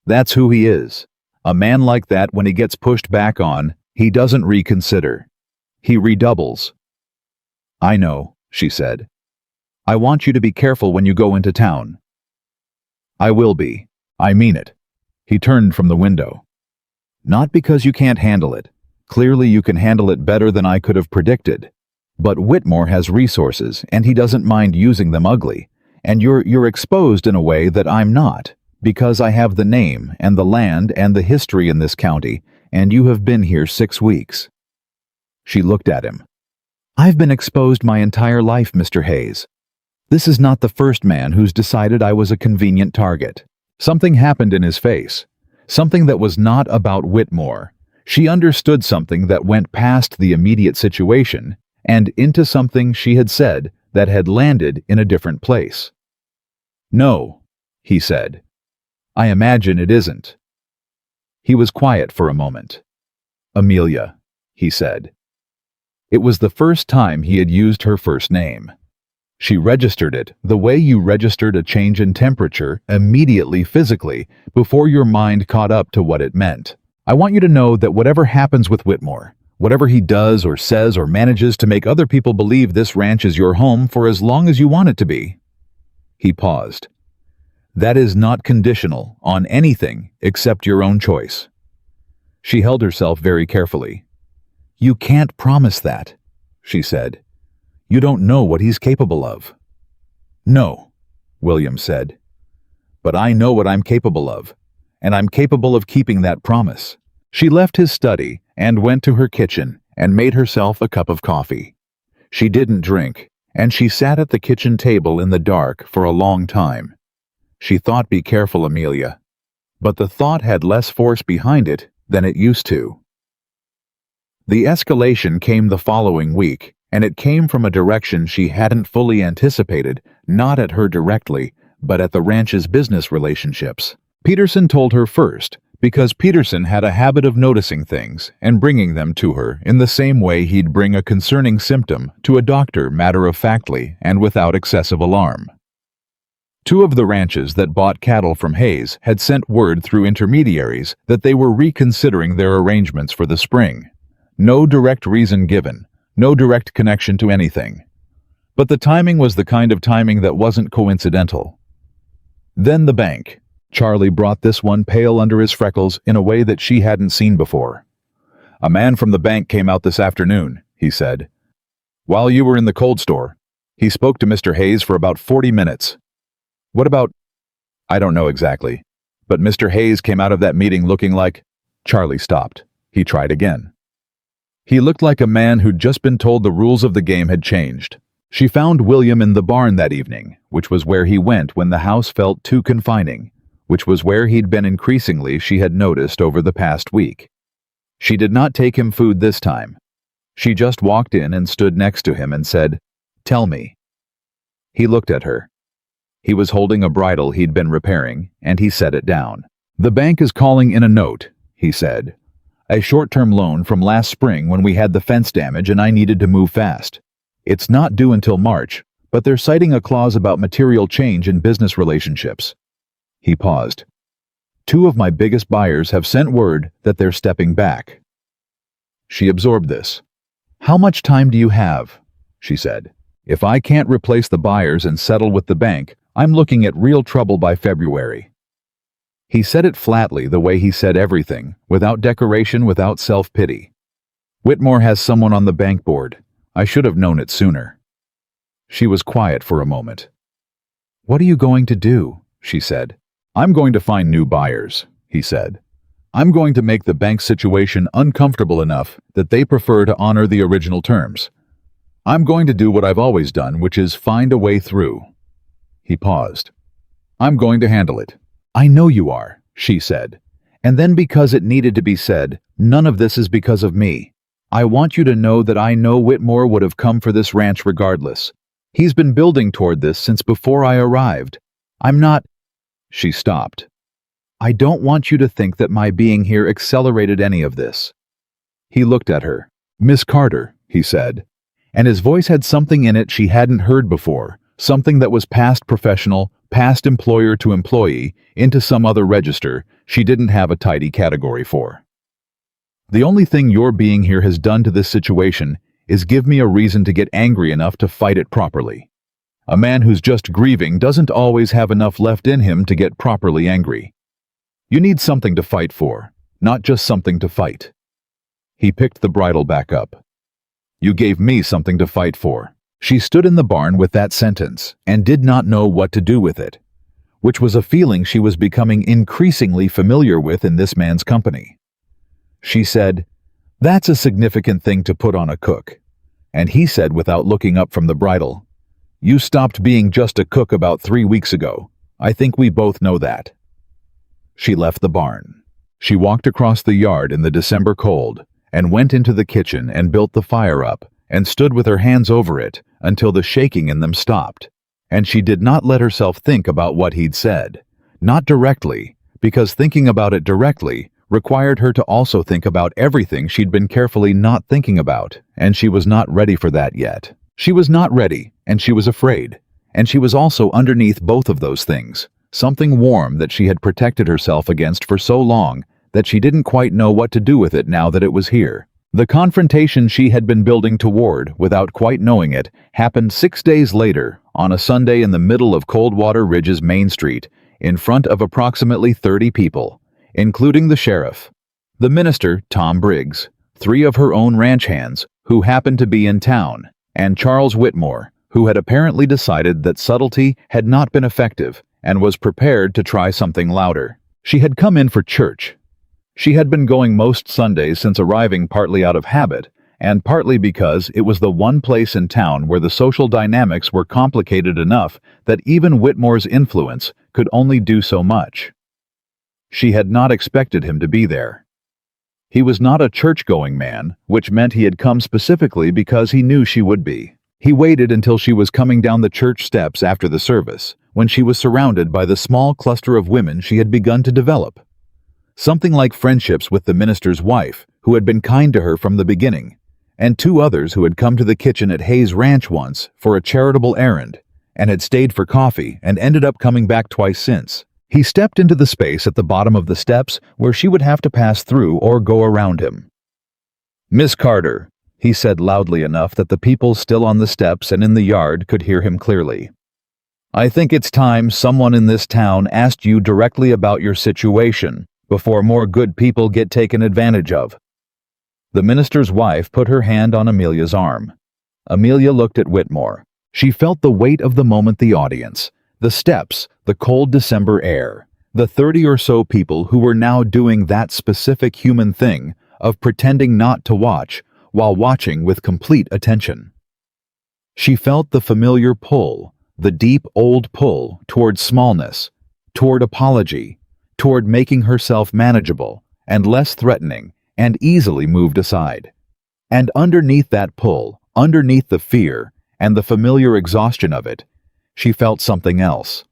"That's who he is. A man like that, when he gets pushed back on, he doesn't reconsider. He redoubles." "I know," she said. "I want you to be careful when you go into town." "I will be. I mean it." He turned from the window. "Not because you can't handle it. Clearly you can handle it better than I could have predicted. But Whitmore has resources, and he doesn't mind using them ugly. And you're exposed in a way that I'm not, because I have the name and the land and the history in this county, and you have been here 6 weeks. She looked at him. "I've been exposed my entire life, Mr. Hayes. This is not the first man who's decided I was a convenient target." Something happened in his face. Something that was not about Whitmore. She understood something that went past the immediate situation and into something she had said that had landed in a different place. "No," he said. "I imagine it isn't." He was quiet for a moment. "Amelia," he said. It was the first time he had used her first name. She registered it the way you registered a change in temperature, immediately, physically, before your mind caught up to what it meant. "I want you to know that whatever happens with Whitmore, whatever he does or says or manages to make other people believe this ranch is your home for as long as you want it to be." He paused. "That is not conditional on anything except your own choice." She held herself very carefully. "You can't promise that," she said. "You don't know what he's capable of." "No," William said. "But I know what I'm capable of, and I'm capable of keeping that promise." She left his study and went to her kitchen and made herself a cup of coffee. She didn't drink, and she sat at the kitchen table in the dark for a long time. She thought, "Be careful, Amelia," but the thought had less force behind it than it used to. The escalation came the following week, and it came from a direction she hadn't fully anticipated, not at her directly, but at the ranch's business relationships. Peterson told her first, because Peterson had a habit of noticing things and bringing them to her in the same way he'd bring a concerning symptom to a doctor matter-of-factly and without excessive alarm. 2 of the ranches that bought cattle from Hayes had sent word through intermediaries that they were reconsidering their arrangements for the spring. No direct reason given, No direct connection to anything. But the timing was the kind of timing that wasn't coincidental. Then the bank. Charlie brought this one pale under his freckles in a way that she hadn't seen before. "A man from the bank came out this afternoon," he said. "While you were in the cold store. He spoke to Mr. Hayes for about 40 minutes. What about—" "I don't know exactly. But Mr. Hayes came out of that meeting looking like—" Charlie stopped. He tried again. He looked like a man who'd just been told the rules of the game had changed. She found William in the barn that evening, which was where he went when the house felt too confining, which was where he'd been increasingly, she had noticed over the past week. She did not take him food this time. She just walked in and stood next to him and said, "Tell me." He looked at her. He was holding a bridle he'd been repairing, and he set it down. "The bank is calling in a note," he said. "A short-term loan from last spring when we had the fence damage and I needed to move fast. It's not due until March, but they're citing a clause about material change in business relationships." He paused. "Two of my biggest buyers have sent word that they're stepping back." She absorbed this. "How much time do you have?" she said. "If I can't replace the buyers and settle with the bank, I'm looking at real trouble by February." He said it flatly, the way he said everything, without decoration, without self-pity. "Whitmore has someone on the bank board. I should have known it sooner." She was quiet for a moment. "What are you going to do?" she said. "I'm going to find new buyers," he said. "I'm going to make the bank's situation uncomfortable enough that they prefer to honor the original terms. I'm going to do what I've always done, which is find a way through." He paused. "I'm going to handle it." "I know you are," she said. And then, because it needed to be said, "None of this is because of me. I want you to know that I know Whitmore would have come for this ranch regardless. He's been building toward this since before I arrived. I'm not—" She stopped. "I don't want you to think that my being here accelerated any of this." He looked at her. "Miss Carter," he said. And his voice had something in it she hadn't heard before, something that was past professional, past employer to employee, into some other register she didn't have a tidy category for. "The only thing your being here has done to this situation is give me a reason to get angry enough to fight it properly. A man who's just grieving doesn't always have enough left in him to get properly angry. You need something to fight for, not just something to fight." He picked the bridle back up. "You gave me something to fight for." She stood in the barn with that sentence and did not know what to do with it, which was a feeling she was becoming increasingly familiar with in this man's company. She said, "That's a significant thing to put on a cook." And he said, without looking up from the bridle, "You stopped being just a cook about 3 weeks ago. I think we both know that." She left the barn. She walked across the yard in the December cold and went into the kitchen and built the fire up and stood with her hands over it until the shaking in them stopped. And she did not let herself think about what he'd said. Not directly, because thinking about it directly required her to also think about everything she'd been carefully not thinking about, and she was not ready for that yet. She was not ready, and she was afraid. And she was also underneath both of those things, something warm that she had protected herself against for so long that she didn't quite know what to do with it now that it was here. The confrontation she had been building toward, without quite knowing it, happened 6 days later, on a Sunday in the middle of Coldwater Ridge's Main Street, in front of approximately 30 people, including the sheriff, the minister, Tom Briggs, 3 of her own ranch hands, who happened to be in town, and Charles Whitmore, who had apparently decided that subtlety had not been effective and was prepared to try something louder. She had come in for church. She had been going most Sundays since arriving, partly out of habit, and partly because it was the one place in town where the social dynamics were complicated enough that even Whitmore's influence could only do so much. She had not expected him to be there. He was not a church-going man, which meant he had come specifically because he knew she would be. He waited until she was coming down the church steps after the service, when she was surrounded by the small cluster of women she had begun to develop. Something like friendships with the minister's wife, who had been kind to her from the beginning, and 2 others who had come to the kitchen at Hayes Ranch once for a charitable errand, and had stayed for coffee and ended up coming back twice since. He stepped into the space at the bottom of the steps where she would have to pass through or go around him. "Miss Carter," he said loudly enough that the people still on the steps and in the yard could hear him clearly. "I think it's time someone in this town asked you directly about your situation before more good people get taken advantage of." The minister's wife put her hand on Amelia's arm. Amelia looked at Whitmore. She felt the weight of the moment, the audience, the steps, the cold December air, the 30 or so people who were now doing that specific human thing of pretending not to watch while watching with complete attention. She felt the familiar pull, the deep old pull toward smallness, toward apology, toward making herself manageable and less threatening and easily moved aside. And underneath that pull, underneath the fear and the familiar exhaustion of it, she felt something else.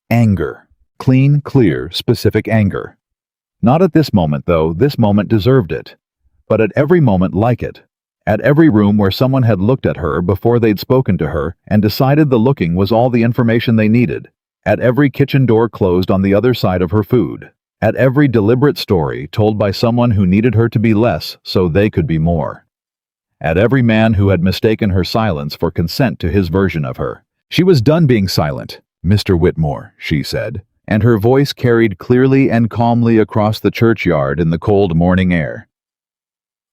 Anger. Clean, clear, specific anger. Not at this moment, though. This moment deserved it. But at every moment like it. At every room where someone had looked at her before they'd spoken to her and decided the looking was all the information they needed. At every kitchen door closed on the other side of her food. At every deliberate story told by someone who needed her to be less so they could be more. At every man who had mistaken her silence for consent to his version of her. "She was done being silent, Mr. Whitmore," she said, and her voice carried clearly and calmly across the churchyard in the cold morning air.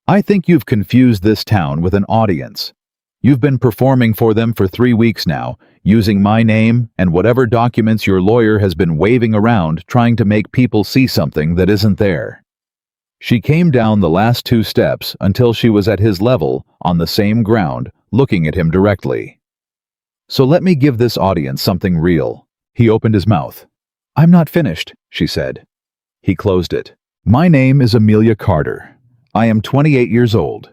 "I think you've confused this town with an audience. You've been performing for them for 3 weeks now, using my name and whatever documents your lawyer has been waving around trying to make people see something that isn't there." She came down the last 2 steps until she was at his level, on the same ground, looking at him directly. "So let me give this audience something real." He opened his mouth. "I'm not finished," she said. He closed it. "My name is Amelia Carter. I am 28 years old.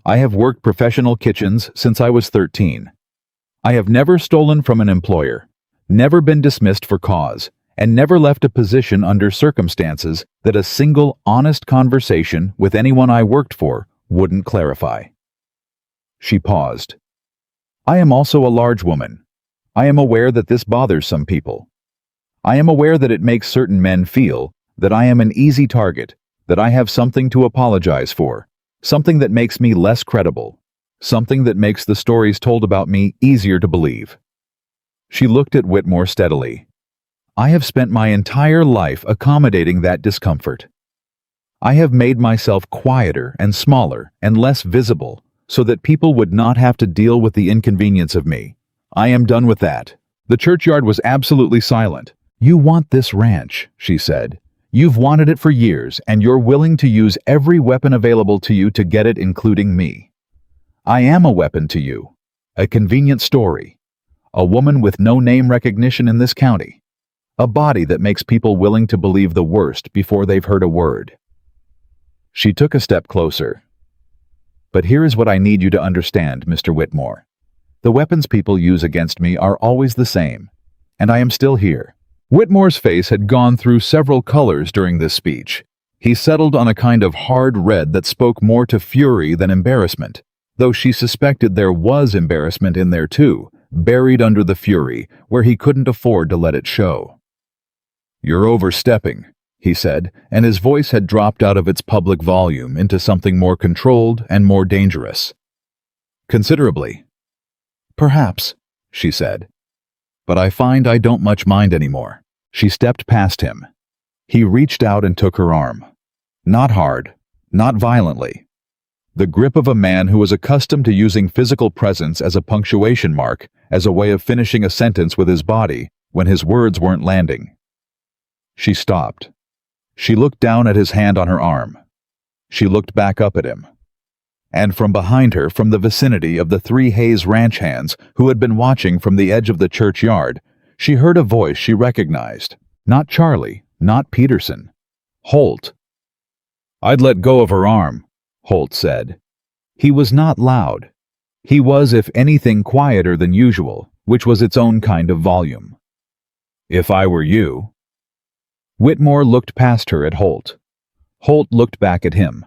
I have worked professional kitchens since I was 13. I have never stolen from an employer, never been dismissed for cause, and never left a position under circumstances that a single honest conversation with anyone I worked for wouldn't clarify." She paused. "I am also a large woman. I am aware that this bothers some people. I am aware that it makes certain men feel that I am an easy target, that I have something to apologize for, something that makes me less credible, something that makes the stories told about me easier to believe." She looked at Whitmore steadily. "I have spent my entire life accommodating that discomfort. I have made myself quieter and smaller and less visible so that people would not have to deal with the inconvenience of me. I am done with that." The churchyard was absolutely silent. "You want this ranch," she said. "You've wanted it for years, and you're willing to use every weapon available to you to get it, including me. I am a weapon to you. A convenient story. A woman with no name recognition in this county. A body that makes people willing to believe the worst before they've heard a word." She took a step closer. "But here is what I need you to understand, Mr. Whitmore. The weapons people use against me are always the same, and I am still here." Whitmore's face had gone through several colors during this speech. He settled on a kind of hard red that spoke more to fury than embarrassment, though she suspected there was embarrassment in there too, buried under the fury, where he couldn't afford to let it show. "You're overstepping," he said, and his voice had dropped out of its public volume into something more controlled and more dangerous. "Considerably." "Perhaps," she said. "But I find I don't much mind anymore." She stepped past him. He reached out and took her arm. Not hard, not violently. The grip of a man who was accustomed to using physical presence as a punctuation mark, as a way of finishing a sentence with his body when his words weren't landing. She stopped. She looked down at his hand on her arm. She looked back up at him. And from behind her, from the vicinity of the 3 Hayes ranch hands who had been watching from the edge of the churchyard, she heard a voice she recognized. Not Charlie, not Peterson. Holt. "I'd let go of her arm," Holt said. He was not loud. He was, if anything, quieter than usual, which was its own kind of volume. "If I were you." Whitmore looked past her at Holt. Holt looked back at him.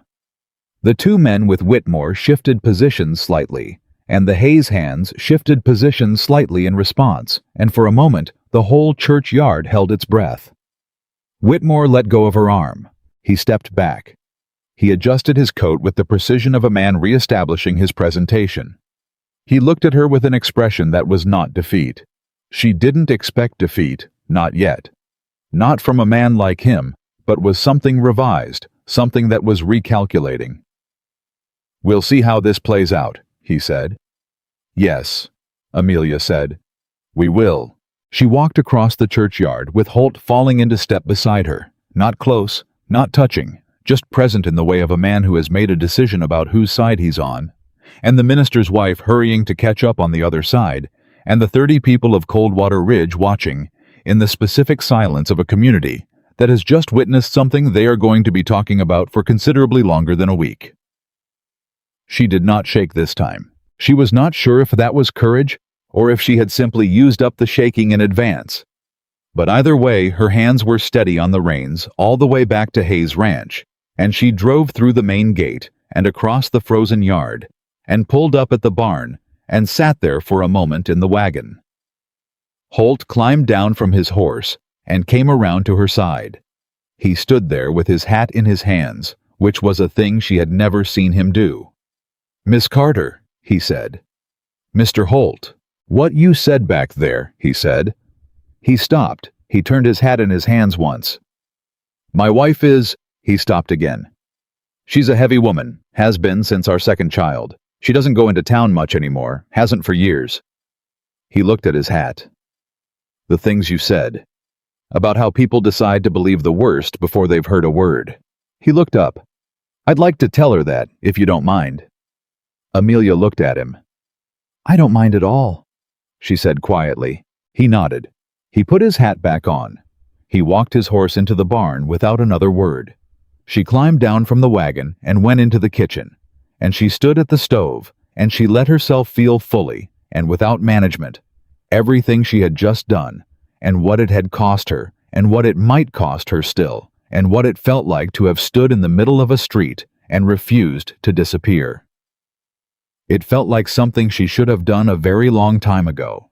The 2 men with Whitmore shifted positions slightly, and the Hayes hands shifted positions slightly in response, and for a moment the whole churchyard held its breath. Whitmore let go of her arm. He stepped back. He adjusted his coat with the precision of a man re-establishing his presentation. He looked at her with an expression that was not defeat. She didn't expect defeat, not yet. Not from a man like him, but was something revised, something that was recalculating. "We'll see how this plays out," he said. "Yes," Amelia said. "We will." She walked across the churchyard with Holt falling into step beside her, not close, not touching, just present in the way of a man who has made a decision about whose side he's on, and the minister's wife hurrying to catch up on the other side, and the 30 people of Coldwater Ridge watching, in the specific silence of a community that has just witnessed something they are going to be talking about for considerably longer than a week. She did not shake this time. She was not sure if that was courage, or if she had simply used up the shaking in advance. But either way, her hands were steady on the reins all the way back to Hayes Ranch, and she drove through the main gate and across the frozen yard, and pulled up at the barn, and sat there for a moment in the wagon. Holt climbed down from his horse and came around to her side. He stood there with his hat in his hands, which was a thing she had never seen him do. "Miss Carter," he said. "Mr. Holt, what you said back there," he said. He stopped. He turned his hat in his hands once. "My wife is—" He stopped again. "She's a heavy woman, has been since our second child. She doesn't go into town much anymore, hasn't for years." He looked at his hat. "The things you said. About how people decide to believe the worst before they've heard a word." He looked up. "I'd like to tell her that, if you don't mind." Amelia looked at him. "I don't mind at all," she said quietly. He nodded. He put his hat back on. He walked his horse into the barn without another word. She climbed down from the wagon and went into the kitchen, and she stood at the stove, and she let herself feel fully, and without management, everything she had just done, and what it had cost her, and what it might cost her still, and what it felt like to have stood in the middle of a street and refused to disappear. It felt like something she should have done a very long time ago.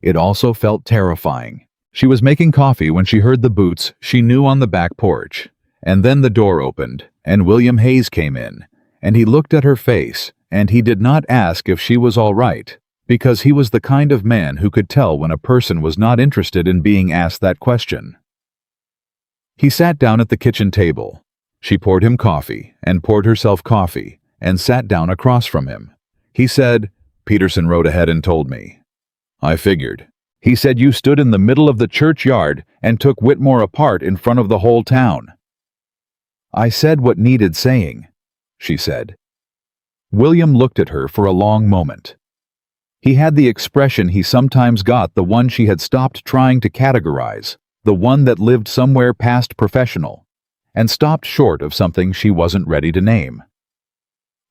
It also felt terrifying. She was making coffee when she heard the boots she knew on the back porch, and then the door opened, and William Hayes came in, and he looked at her face, and he did not ask if she was all right, because he was the kind of man who could tell when a person was not interested in being asked that question. He sat down at the kitchen table. She poured him coffee, and poured herself coffee, and sat down across from him. He said, "Peterson rode ahead and told me." "I figured." He said, "You stood in the middle of the churchyard and took Whitmore apart in front of the whole town." "I said what needed saying," she said. William looked at her for a long moment. He had the expression he sometimes got, the one she had stopped trying to categorize, the one that lived somewhere past professional, and stopped short of something she wasn't ready to name.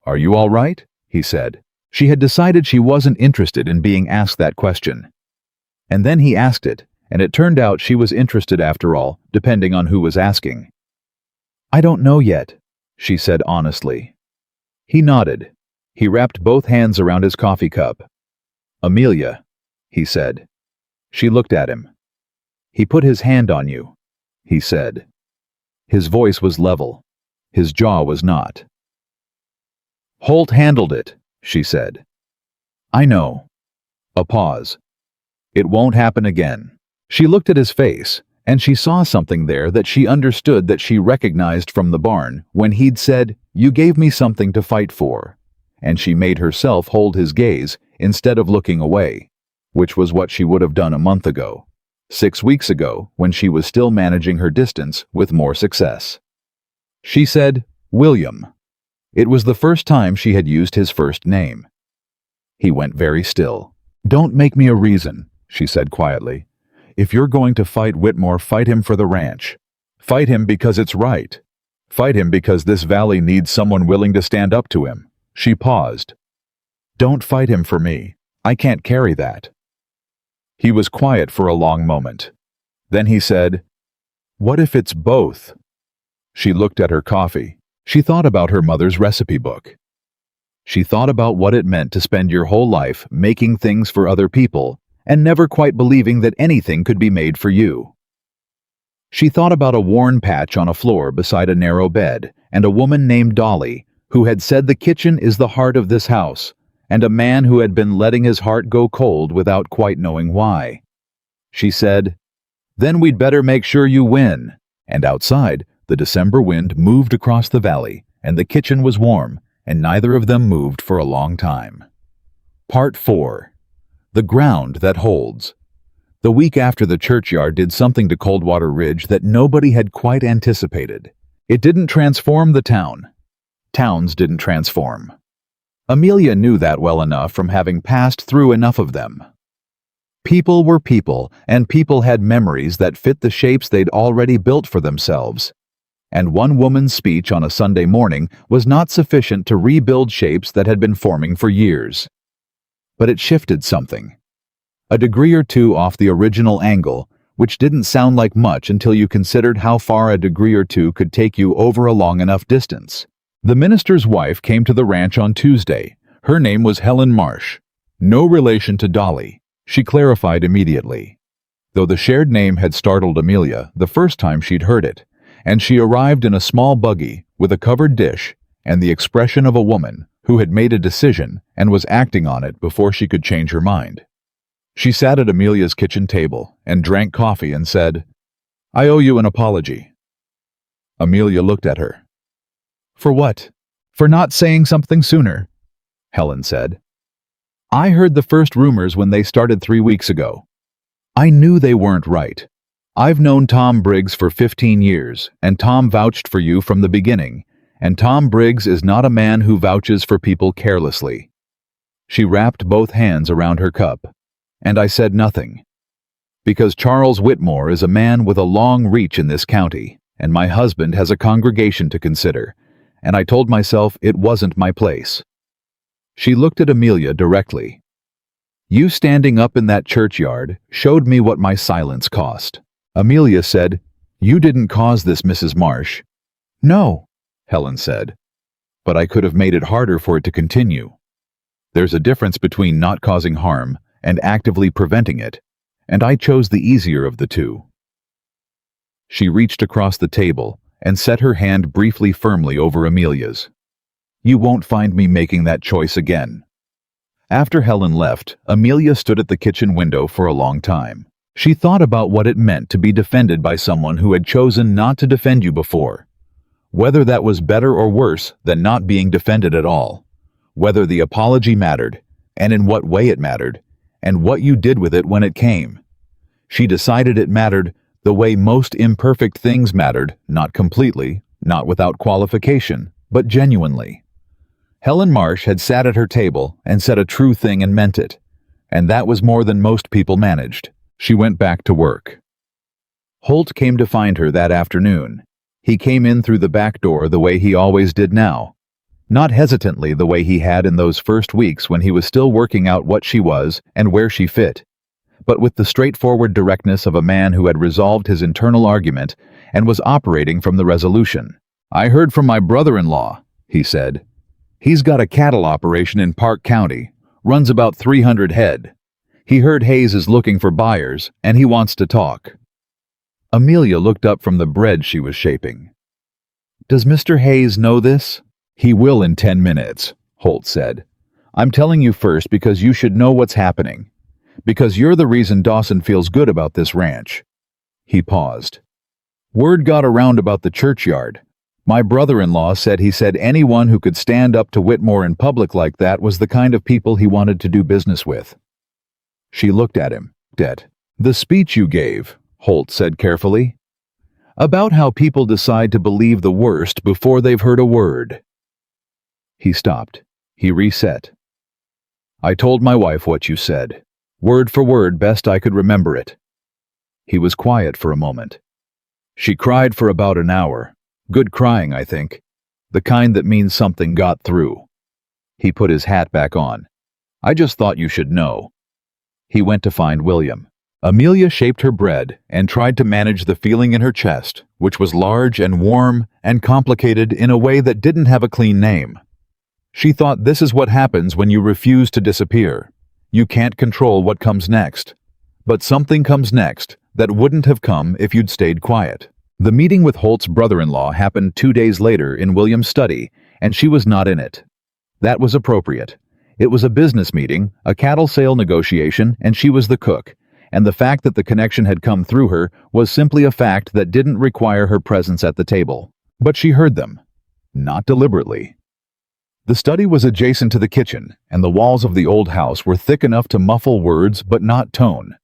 "Are you all right?" he said. She had decided she wasn't interested in being asked that question. And then he asked it, and it turned out she was interested after all, depending on who was asking. "I don't know yet," she said honestly. He nodded. He wrapped both hands around his coffee cup. "Amelia," he said. She looked at him. "He put his hand on you," he said. His voice was level. His jaw was not. "Holt handled it," she said. "I know." A pause. "It won't happen again." She looked at his face, and she saw something there that she understood, that she recognized from the barn when he'd said, "You gave me something to fight for." And she made herself hold his gaze instead of looking away, which was what she would have done a month ago, 6 weeks ago, when she was still managing her distance with more success. She said, "William." It was the first time she had used his first name. He went very still. "Don't make me a reason," she said quietly. "If you're going to fight Whitmore, fight him for the ranch. Fight him because it's right. Fight him because this valley needs someone willing to stand up to him." She paused. "Don't fight him for me. I can't carry that." He was quiet for a long moment. Then he said, "What if it's both?" She looked at her coffee. She thought about her mother's recipe book. She thought about what it meant to spend your whole life making things for other people and never quite believing that anything could be made for you. She thought about a worn patch on a floor beside a narrow bed, and a woman named Dolly, who had said the kitchen is the heart of this house, and a man who had been letting his heart go cold without quite knowing why. She said, "Then we'd better make sure you win." And outside, the December wind moved across the valley, and the kitchen was warm, and neither of them moved for a long time. Part 4. The Ground That Holds. The week after the churchyard did something to Coldwater Ridge that nobody had quite anticipated. It didn't transform the town. Towns didn't transform. Amelia knew that well enough from having passed through enough of them. People were people, and people had memories that fit the shapes they'd already built for themselves. And one woman's speech on a Sunday morning was not sufficient to rebuild shapes that had been forming for years. But it shifted something. A degree or two off the original angle, which didn't sound like much until you considered how far a degree or two could take you over a long enough distance. The minister's wife came to the ranch on Tuesday. Her name was Helen Marsh. No relation to Dolly, she clarified immediately. Though the shared name had startled Amelia the first time she'd heard it, and she arrived in a small buggy with a covered dish and the expression of a woman who had made a decision and was acting on it before she could change her mind. She sat at Amelia's kitchen table and drank coffee and said, "I owe you an apology." Amelia looked at her. "For what?" "For not saying something sooner," Helen said. "I heard the first rumors when they started 3 weeks ago. I knew they weren't right. I've known Tom Briggs for 15 years, and Tom vouched for you from the beginning, and Tom Briggs is not a man who vouches for people carelessly." She wrapped both hands around her cup, and I said nothing. Because Charles Whitmore is a man with a long reach in this county, and my husband has a congregation to consider, and I told myself it wasn't my place. She looked at Amelia directly. "You standing up in that churchyard showed me what my silence cost." Amelia said, "You didn't cause this, Mrs. Marsh." "No," Helen said, "but I could have made it harder for it to continue. There's a difference between not causing harm and actively preventing it, and I chose the easier of the two." She reached across the table and set her hand briefly firmly over Amelia's. "You won't find me making that choice again." After Helen left, Amelia stood at the kitchen window for a long time. She thought about what it meant to be defended by someone who had chosen not to defend you before. Whether that was better or worse than not being defended at all. Whether the apology mattered, and in what way it mattered, and what you did with it when it came. She decided it mattered the way most imperfect things mattered, not completely, not without qualification, but genuinely. Helen Marsh had sat at her table and said a true thing and meant it, and that was more than most people managed. She went back to work. Holt came to find her that afternoon. He came in through the back door the way he always did now. Not hesitantly the way he had in those first weeks when he was still working out what she was and where she fit, but with the straightforward directness of a man who had resolved his internal argument and was operating from the resolution. "I heard from my brother-in-law," he said. "He's got a cattle operation in Park County, runs about 300 head. He heard Hayes is looking for buyers, and he wants to talk." Amelia looked up from the bread she was shaping. "Does Mr. Hayes know this?" "He will in 10 minutes, Holt said. "I'm telling you first because you should know what's happening. Because you're the reason Dawson feels good about this ranch." He paused. "Word got around about the churchyard. My brother-in-law said he said anyone who could stand up to Whitmore in public like that was the kind of people he wanted to do business with." She looked at him. "The speech you gave," Holt said carefully. "About how people decide to believe the worst before they've heard a word." He stopped. He reset. "I told my wife what you said. Word for word, best I could remember it." He was quiet for a moment. "She cried for about an hour. Good crying, I think. The kind that means something got through." He put his hat back on. "I just thought you should know." He went to find William. Amelia shaped her bread and tried to manage the feeling in her chest, which was large and warm and complicated in a way that didn't have a clean name. She thought this is what happens when you refuse to disappear. You can't control what comes next. But something comes next that wouldn't have come if you'd stayed quiet. The meeting with Holt's brother-in-law happened 2 days later in William's study, and she was not in it. That was appropriate. It was a business meeting, a cattle sale negotiation, and she was the cook, and the fact that the connection had come through her was simply a fact that didn't require her presence at the table. But she heard them. Not deliberately. The study was adjacent to the kitchen, and the walls of the old house were thick enough to muffle words but not tone.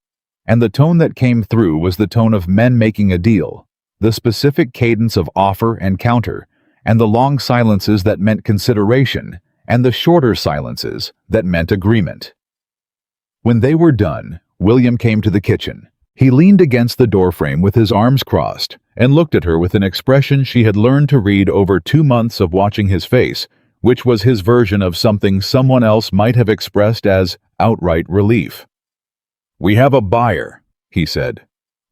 And the tone that came through was the tone of men making a deal, the specific cadence of offer and counter, and the long silences that meant consideration, and the shorter silences that meant agreement. When they were done, William came to the kitchen. He leaned against the doorframe with his arms crossed and looked at her with an expression she had learned to read over 2 months of watching his face, which was his version of something someone else might have expressed as outright relief. "We have a buyer," he said.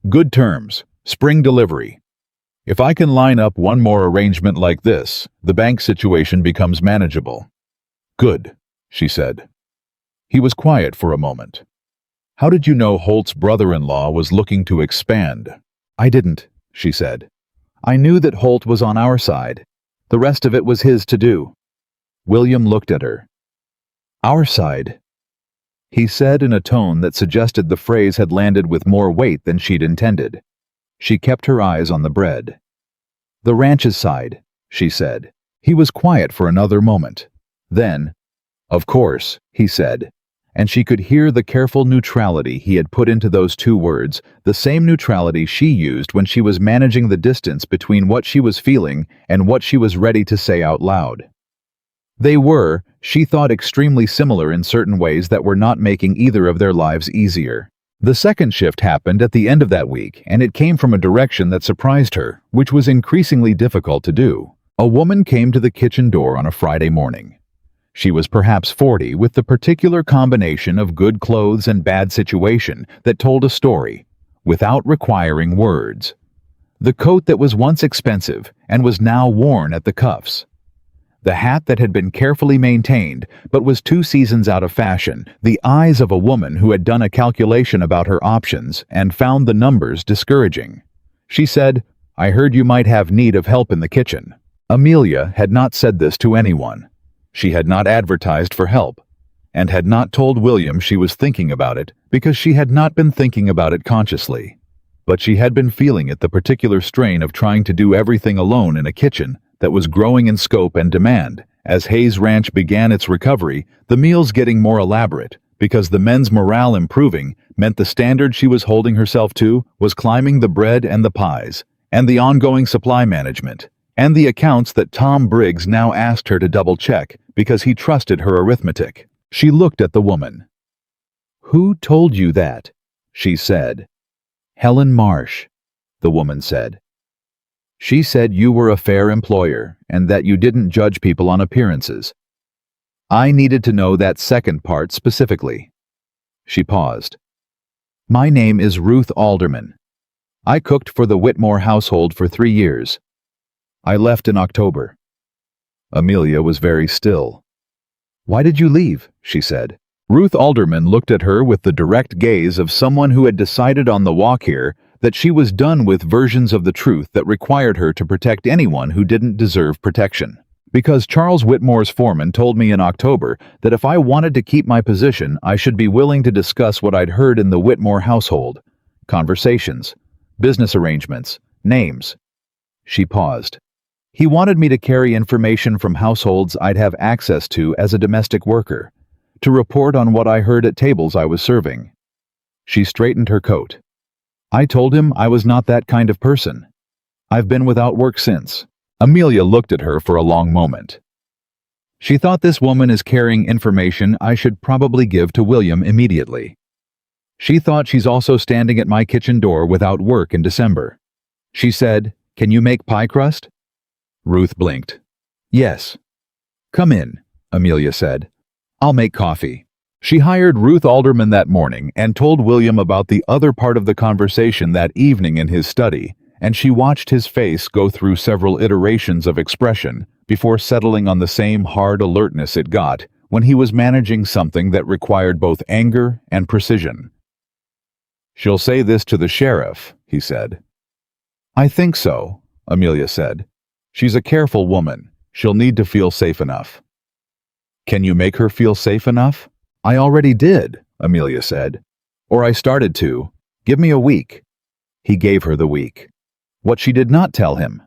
"Good terms, spring delivery. If I can line up one more arrangement like this, the bank situation becomes manageable." "Good," she said. He was quiet for a moment. "How did you know Holt's brother-in-law was looking to expand?" "I didn't," she said. "I knew that Holt was on our side. The rest of it was his to do." William looked at her. "Our side?" He said in a tone that suggested the phrase had landed with more weight than she'd intended. She kept her eyes on the bread. "The ranch's side," she said. He was quiet for another moment. Then, "Of course," he said, and she could hear the careful neutrality he had put into those 2 words, the same neutrality she used when she was managing the distance between what she was feeling and what she was ready to say out loud. They were, she thought, extremely similar in certain ways that were not making either of their lives easier. The second shift happened at the end of that week, and it came from a direction that surprised her, which was increasingly difficult to do. A woman came to the kitchen door on a Friday morning. She was perhaps 40, with the particular combination of good clothes and bad situation that told a story, without requiring words. The coat that was once expensive and was now worn at the cuffs. The hat that had been carefully maintained but was 2 seasons out of fashion, the eyes of a woman who had done a calculation about her options and found the numbers discouraging. She said, "I heard you might have need of help in the kitchen." Amelia had not said this to anyone. She had not advertised for help, and had not told William she was thinking about it because she had not been thinking about it consciously. But she had been feeling it, the particular strain of trying to do everything alone in a kitchen that was growing in scope and demand. As Hayes Ranch began its recovery, the meals getting more elaborate, because the men's morale improving meant the standard she was holding herself to was climbing the bread and the pies, and the ongoing supply management, and the accounts that Tom Briggs now asked her to double-check because he trusted her arithmetic. She looked at the woman. "Who told you that?" she said. "Helen Marsh," the woman said. "She said you were a fair employer and that you didn't judge people on appearances." I needed to know that second part specifically. She paused. "My name is Ruth Alderman. I cooked for the Whitmore household for 3 years. I left in October." Amelia was very still. "Why did you leave?" she said. Ruth Alderman looked at her with the direct gaze of someone who had decided on the walk here that she was done with versions of the truth that required her to protect anyone who didn't deserve protection. "Because Charles Whitmore's foreman told me in October that if I wanted to keep my position, I should be willing to discuss what I'd heard in the Whitmore household. Conversations, business arrangements, names." She paused. "He wanted me to carry information from households I'd have access to as a domestic worker, to report on what I heard at tables I was serving." She straightened her coat. "I told him I was not that kind of person. I've been without work since." Amelia looked at her for a long moment. She thought, this woman is carrying information I should probably give to William immediately. She thought, she's also standing at my kitchen door without work in December. She said, "Can you make pie crust?" Ruth blinked. "Yes." "Come in," Amelia said. "I'll make coffee." She hired Ruth Alderman that morning and told William about the other part of the conversation that evening in his study, and she watched his face go through several iterations of expression before settling on the same hard alertness it got when he was managing something that required both anger and precision. "She'll say this to the sheriff," he said. "I think so," Amelia said. "She's a careful woman. She'll need to feel safe enough." "Can you make her feel safe enough?" "I already did," Amelia said. "Or I started to. Give me a week." He gave her the week. What she did not tell him,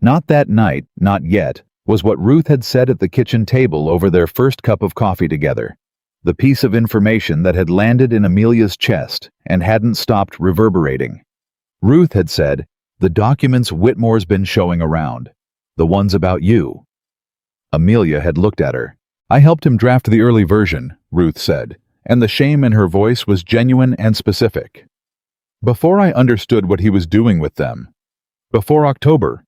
not that night, not yet, was what Ruth had said at the kitchen table over their first cup of coffee together. The piece of information that had landed in Amelia's chest and hadn't stopped reverberating. Ruth had said, "The documents Whitmore's been showing around. The ones about you." Amelia had looked at her. "I helped him draft the early version," Ruth said, and the shame in her voice was genuine and specific. "Before I understood what he was doing with them. Before October.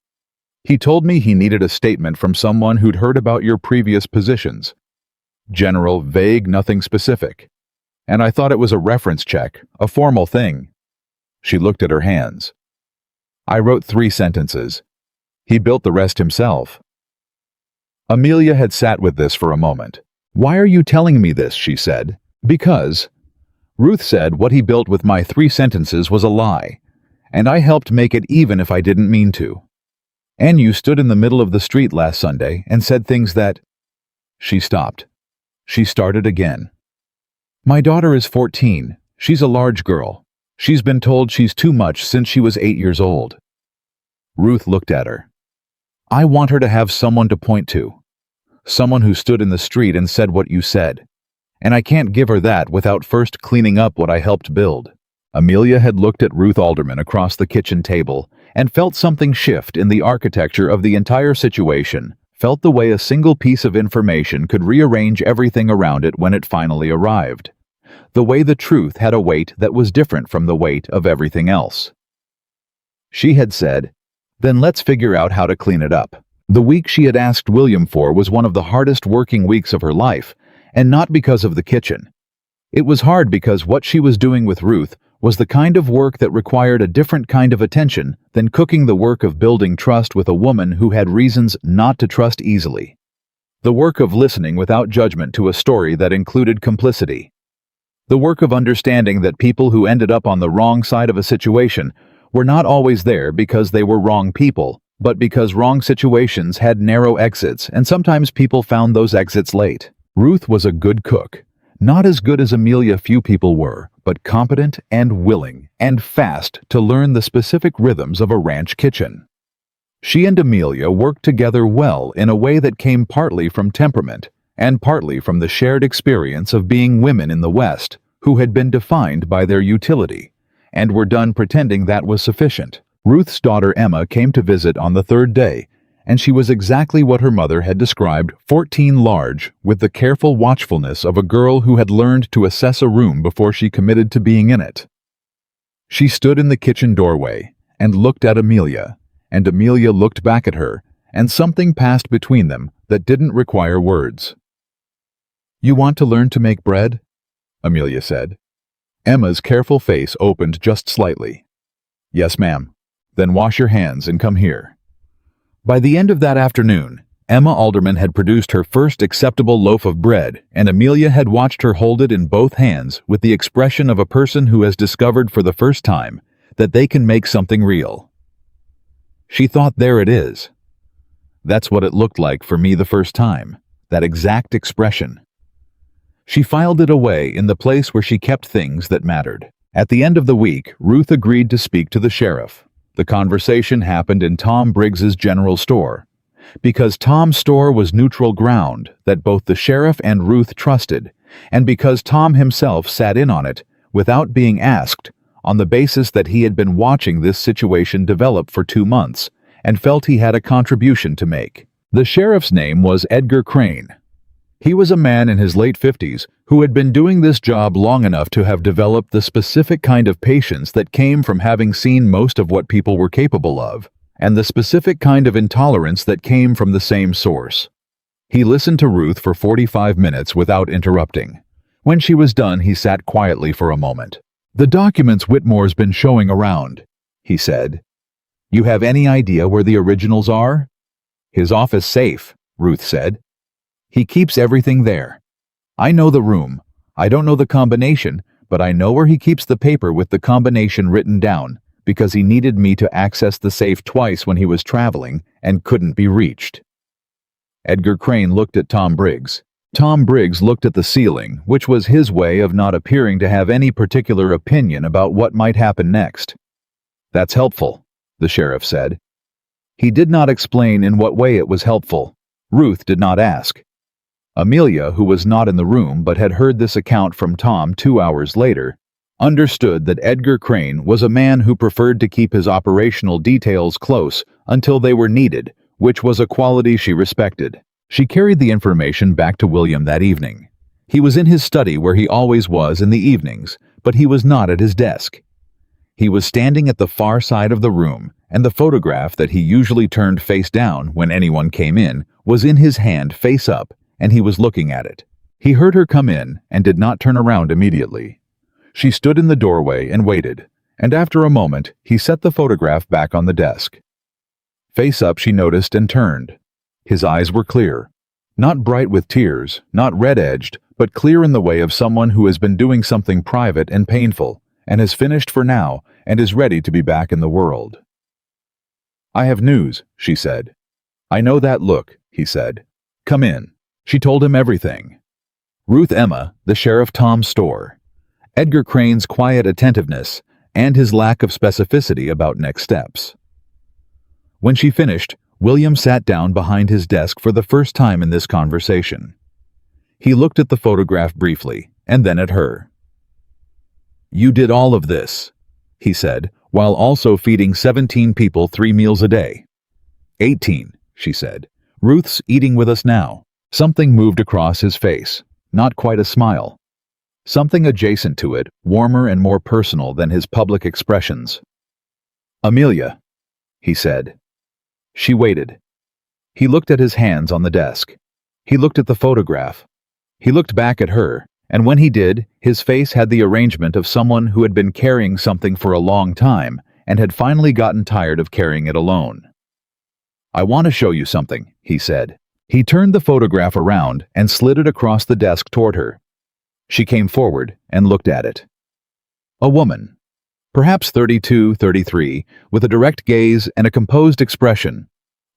He told me he needed a statement from someone who'd heard about your previous positions. General, vague, nothing specific. And I thought it was a reference check, a formal thing." She looked at her hands. "I wrote 3 sentences. He built the rest himself." Amelia had sat with this for a moment. "Why are you telling me this?" she said. "Because," Ruth said, "what he built with my 3 sentences was a lie, and I helped make it even if I didn't mean to. And you stood in the middle of the street last Sunday and said things that—" She stopped. She started again. "My daughter is 14. She's a large girl. She's been told she's too much since she was 8 years old." Ruth looked at her. "I want her to have someone to point to. Someone who stood in the street and said what you said. And I can't give her that without first cleaning up what I helped build." Amelia had looked at Ruth Alderman across the kitchen table and felt something shift in the architecture of the entire situation, felt the way a single piece of information could rearrange everything around it when it finally arrived. The way the truth had a weight that was different from the weight of everything else. She had said, "Then let's figure out how to clean it up." The week she had asked William for was one of the hardest working weeks of her life, and not because of the kitchen. It was hard because what she was doing with Ruth was the kind of work that required a different kind of attention than cooking the work of building trust with a woman who had reasons not to trust easily. The work of listening without judgment to a story that included complicity. The work of understanding that people who ended up on the wrong side of a situation were not always there because they were wrong people, but because wrong situations had narrow exits, and sometimes people found those exits late. Ruth was a good cook. Not as good as Amelia few people were, but competent and willing and fast to learn the specific rhythms of a ranch kitchen. She and Amelia worked together well in a way that came partly from temperament and partly from the shared experience of being women in the West who had been defined by their utility and were done pretending that was sufficient. Ruth's daughter Emma came to visit on the 3rd day, and she was exactly what her mother had described, 14 large, with the careful watchfulness of a girl who had learned to assess a room before she committed to being in it. She stood in the kitchen doorway and looked at Amelia, and Amelia looked back at her, and something passed between them that didn't require words. "You want to learn to make bread?" Amelia said. Emma's careful face opened just slightly. "Yes, ma'am." "Then wash your hands and come here." By the end of that afternoon, Emma Alderman had produced her first acceptable loaf of bread, and Amelia had watched her hold it in both hands with the expression of a person who has discovered for the first time that they can make something real. She thought, there it is. That's what it looked like for me the first time, that exact expression. She filed it away in the place where she kept things that mattered. At the end of the week, Ruth agreed to speak to the sheriff. The conversation happened in Tom Briggs's general store, because Tom's store was neutral ground that both the sheriff and Ruth trusted, and because Tom himself sat in on it, without being asked, on the basis that he had been watching this situation develop for 2 months, and felt he had a contribution to make. The sheriff's name was Edgar Crane. He was a man in his late 50s who had been doing this job long enough to have developed the specific kind of patience that came from having seen most of what people were capable of, and the specific kind of intolerance that came from the same source. He listened to Ruth for 45 minutes without interrupting. When she was done, he sat quietly for a moment. "The documents Whitmore's been showing around," he said. "You have any idea where the originals are?" "His office safe," Ruth said. "He keeps everything there. I know the room. I don't know the combination, but I know where he keeps the paper with the combination written down, because he needed me to access the safe twice when he was traveling and couldn't be reached." Edgar Crane looked at Tom Briggs. Tom Briggs looked at the ceiling, which was his way of not appearing to have any particular opinion about what might happen next. "That's helpful," the sheriff said. He did not explain in what way it was helpful. Ruth did not ask. Amelia, who was not in the room but had heard this account from Tom 2 hours later, understood that Edgar Crane was a man who preferred to keep his operational details close until they were needed, which was a quality she respected. She carried the information back to William that evening. He was in his study where he always was in the evenings, but he was not at his desk. He was standing at the far side of the room, and the photograph that he usually turned face down when anyone came in was in his hand face up, and he was looking at it. He heard her come in and did not turn around immediately. She stood in the doorway and waited, and after a moment he set the photograph back on the desk. Face up, she noticed and turned. His eyes were clear. Not bright with tears, not red-edged, but clear in the way of someone who has been doing something private and painful, and has finished for now, and is ready to be back in the world. "I have news," she said. "I know that look," he said. "Come in." She told him everything. Ruth Emma, the Sheriff Tom's store, Edgar Crane's quiet attentiveness, and his lack of specificity about next steps. When she finished, William sat down behind his desk for the first time in this conversation. He looked at the photograph briefly, and then at her. "You did all of this," he said, "while also feeding 17 people 3 meals a day." 18, she said. "Ruth's eating with us now." Something moved across his face, not quite a smile. Something adjacent to it, warmer and more personal than his public expressions. "Amelia," he said. She waited. He looked at his hands on the desk. He looked at the photograph. He looked back at her, and when he did, his face had the arrangement of someone who had been carrying something for a long time and had finally gotten tired of carrying it alone. "I want to show you something," he said. He turned the photograph around and slid it across the desk toward her. She came forward and looked at it. A woman, perhaps 32, 33, with a direct gaze and a composed expression,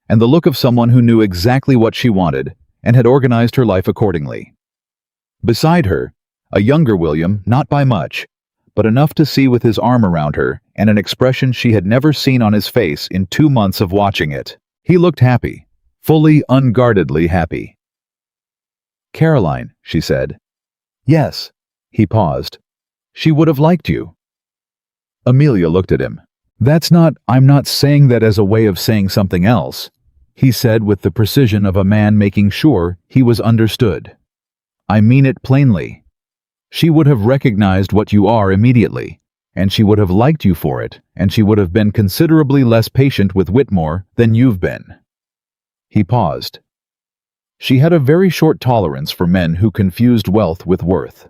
and the look of someone who knew exactly what she wanted and had organized her life accordingly. Beside her, a younger William, not by much, but enough to see with his arm around her and an expression she had never seen on his face in 2 months of watching it. He looked happy, fully, unguardedly happy. "Caroline," she said. "Yes." He paused. "She would have liked you." Amelia looked at him. I'm not saying that as a way of saying something else," he said with the precision of a man making sure he was understood. "I mean it plainly. She would have recognized what you are immediately, and she would have liked you for it, and she would have been considerably less patient with Whitmore than you've been." He paused. She had a very short tolerance for men who confused wealth with worth.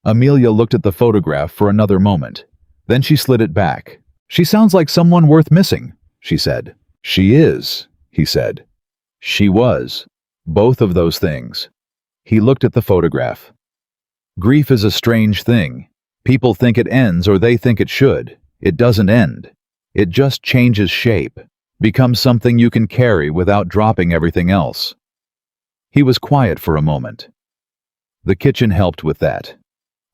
Amelia looked at the photograph for another moment. Then she slid it back. "She sounds like someone worth missing," she said. "She is," he said. "She was. Both of those things." He looked at the photograph. "Grief is a strange thing. People think it ends or they think it should. It doesn't end. It just changes shape, becomes something you can carry without dropping everything else." He was quiet for a moment. "The kitchen helped with that.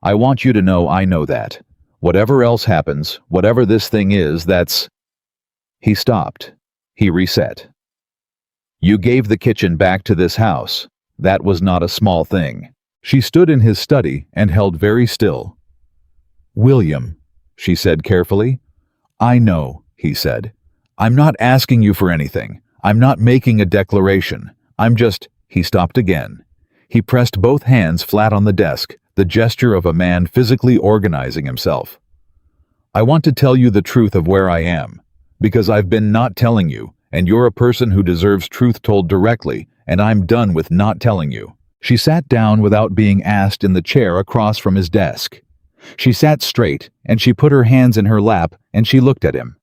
I want you to know I know that. Whatever else happens, whatever this thing is, that's—" He stopped. He reset. "You gave the kitchen back to this house. That was not a small thing." She stood in his study and held very still. "William," she said carefully. "I know," he said. "I'm not asking you for anything. I'm not making a declaration. I'm just—" He stopped again. He pressed both hands flat on the desk, the gesture of a man physically organizing himself. "I want to tell you the truth of where I am, because I've been not telling you, and you're a person who deserves truth told directly, and I'm done with not telling you." She sat down without being asked in the chair across from his desk. She sat straight, and she put her hands in her lap, and she looked at him.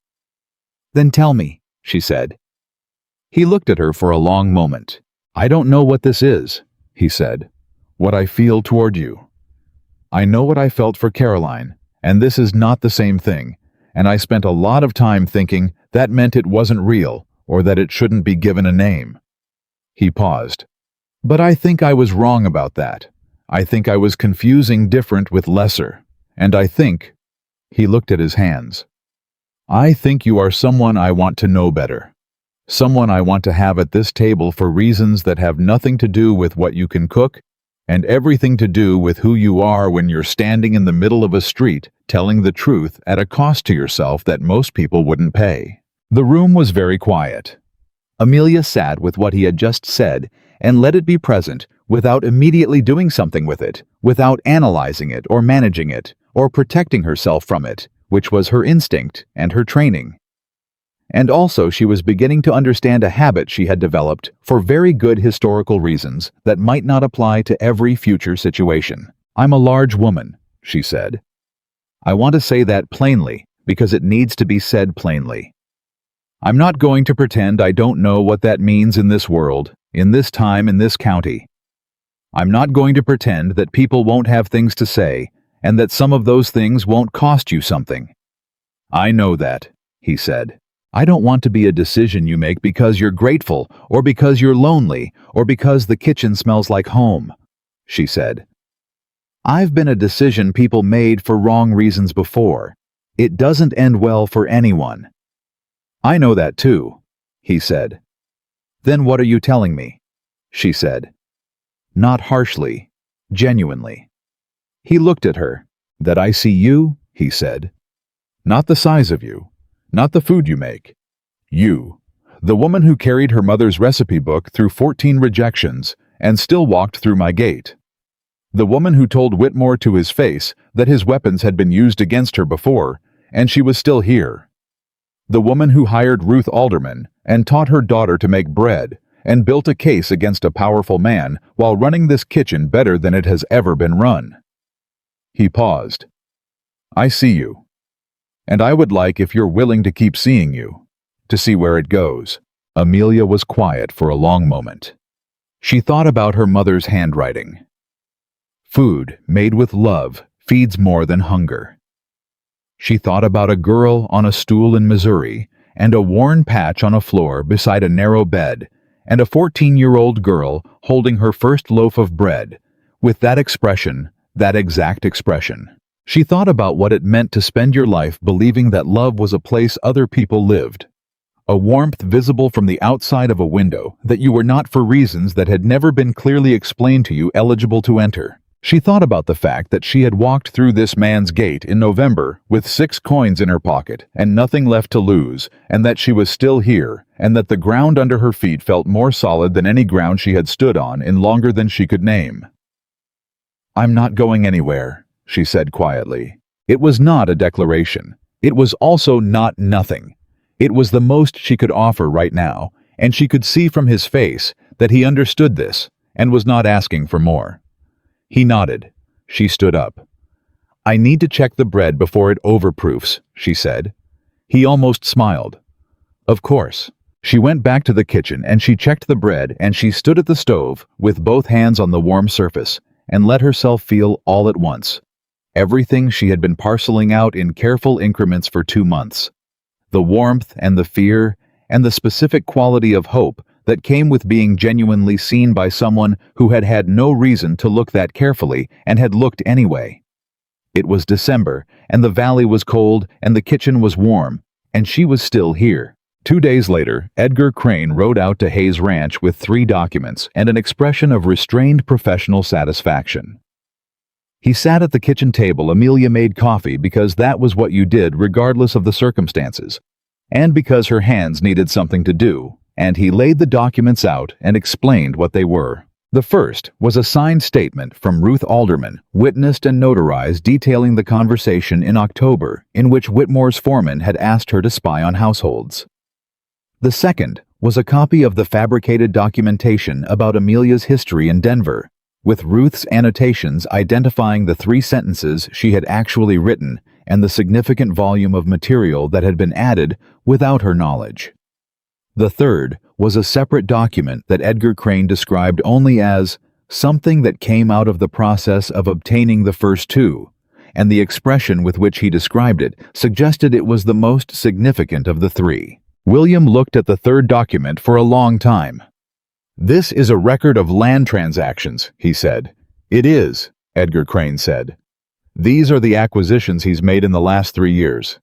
"Then tell me," she said. He looked at her for a long moment. "I don't know what this is," he said. "What I feel toward you." I know what I felt for Caroline, and this is not the same thing, and I spent a lot of time thinking that meant it wasn't real or that it shouldn't be given a name." He paused. "But I think I was wrong about that. I think I was confusing different with lesser, and I think—" He looked at his hands. "I think you are someone I want to know better. Someone I want to have at this table for reasons that have nothing to do with what you can cook and everything to do with who you are when you're standing in the middle of a street telling the truth at a cost to yourself that most people wouldn't pay." The room was very quiet. Amelia sat with what he had just said and let it be present without immediately doing something with it, without analyzing it or managing it or protecting herself from it, which was her instinct and her training. And also she was beginning to understand a habit she had developed for very good historical reasons that might not apply to every future situation. "I'm a large woman," she said. "I want to say that plainly because it needs to be said plainly. I'm not going to pretend I don't know what that means in this world, in this time, in this county. I'm not going to pretend that people won't have things to say and that some of those things won't cost you something. I know that," he said. "I don't want to be a decision you make because you're grateful or because you're lonely or because the kitchen smells like home," she said. "I've been a decision people made for wrong reasons before. It doesn't end well for anyone." "I know that too," he said. "Then what are you telling me?" she said. Not harshly, genuinely. He looked at her. "That I see you," he said. "Not the size of you, not the food you make. You, the woman who carried her mother's recipe book through 14 rejections and still walked through my gate. The woman who told Whitmore to his face that his weapons had been used against her before, and she was still here. The woman who hired Ruth Alderman and taught her daughter to make bread and built a case against a powerful man while running this kitchen better than it has ever been run." He paused. "I see you. And I would like, if you're willing to keep seeing you, to see where it goes." Amelia was quiet for a long moment. She thought about her mother's handwriting. "Food made with love feeds more than hunger." She thought about a girl on a stool in Missouri and a worn patch on a floor beside a narrow bed and a 14-year-old girl holding her first loaf of bread, with that expression, that exact expression. She thought about what it meant to spend your life believing that love was a place other people lived, a warmth visible from the outside of a window that you were not for reasons that had never been clearly explained to you eligible to enter. She thought about the fact that she had walked through this man's gate in November with 6 coins in her pocket and nothing left to lose, and that she was still here, and that the ground under her feet felt more solid than any ground she had stood on in longer than she could name. "I'm not going anywhere," she said quietly. It was not a declaration. It was also not nothing. It was the most she could offer right now, and she could see from his face that he understood this and was not asking for more. He nodded. She stood up. "I need to check the bread before it overproofs," she said. He almost smiled. "Of course." She went back to the kitchen and she checked the bread and she stood at the stove with both hands on the warm surface and let herself feel all at once everything she had been parceling out in careful increments for 2 months. The warmth and the fear and the specific quality of hope that came with being genuinely seen by someone who had had no reason to look that carefully and had looked anyway. It was December, and the valley was cold, and the kitchen was warm, and she was still here. 2 days later, Edgar Crane rode out to Hayes Ranch with 3 documents and an expression of restrained professional satisfaction. He sat at the kitchen table. Amelia made coffee because that was what you did regardless of the circumstances, and because her hands needed something to do. And he laid the documents out and explained what they were. The first was a signed statement from Ruth Alderman, witnessed and notarized, detailing the conversation in October in which Whitmore's foreman had asked her to spy on households. The second was a copy of the fabricated documentation about Amelia's history in Denver, with Ruth's annotations identifying the 3 sentences she had actually written and the significant volume of material that had been added without her knowledge. The third was a separate document that Edgar Crane described only as something that came out of the process of obtaining the first two, and the expression with which he described it suggested it was the most significant of the three. William looked at the third document for a long time. "This is a record of land transactions," he said. "It is," Edgar Crane said. "These are the acquisitions he's made in the last 3 years."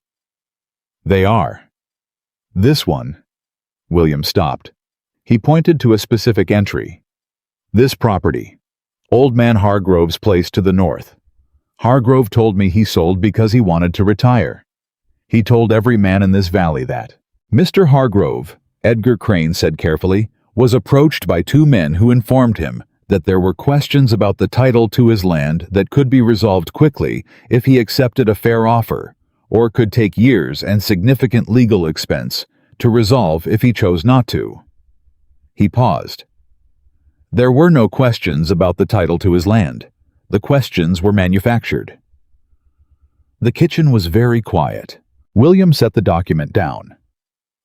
"They are." "This one." William stopped. He pointed to a specific entry. "This property. Old Man Hargrove's place to the north. Hargrove told me he sold because he wanted to retire. He told every man in this valley that." Mr. Hargrove, Edgar Crane said carefully, was approached by 2 men who informed him that there were questions about the title to his land that could be resolved quickly if he accepted a fair offer, or could take years and significant legal expense to resolve if he chose not to. He paused. There were no questions about the title to his land. The questions were manufactured. The kitchen was very quiet. William set the document down.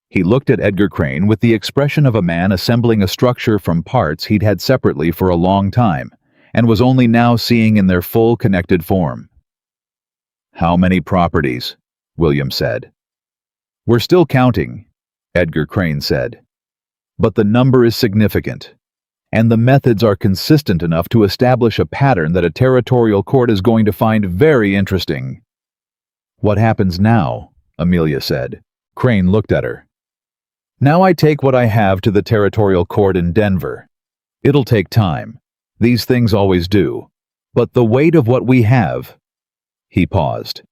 He looked at Edgar Crane with the expression of a man assembling a structure from parts he'd had separately for a long time, and was only now seeing in their full connected form. "How many properties?" William said. "We're still counting," Edgar Crane said. "But the number is significant, and the methods are consistent enough to establish a pattern that a territorial court is going to find very interesting." "What happens now?" Amelia said. Crane looked at her. "Now I take what I have to the territorial court in Denver. It'll take time. These things always do. But the weight of what we have—" He paused.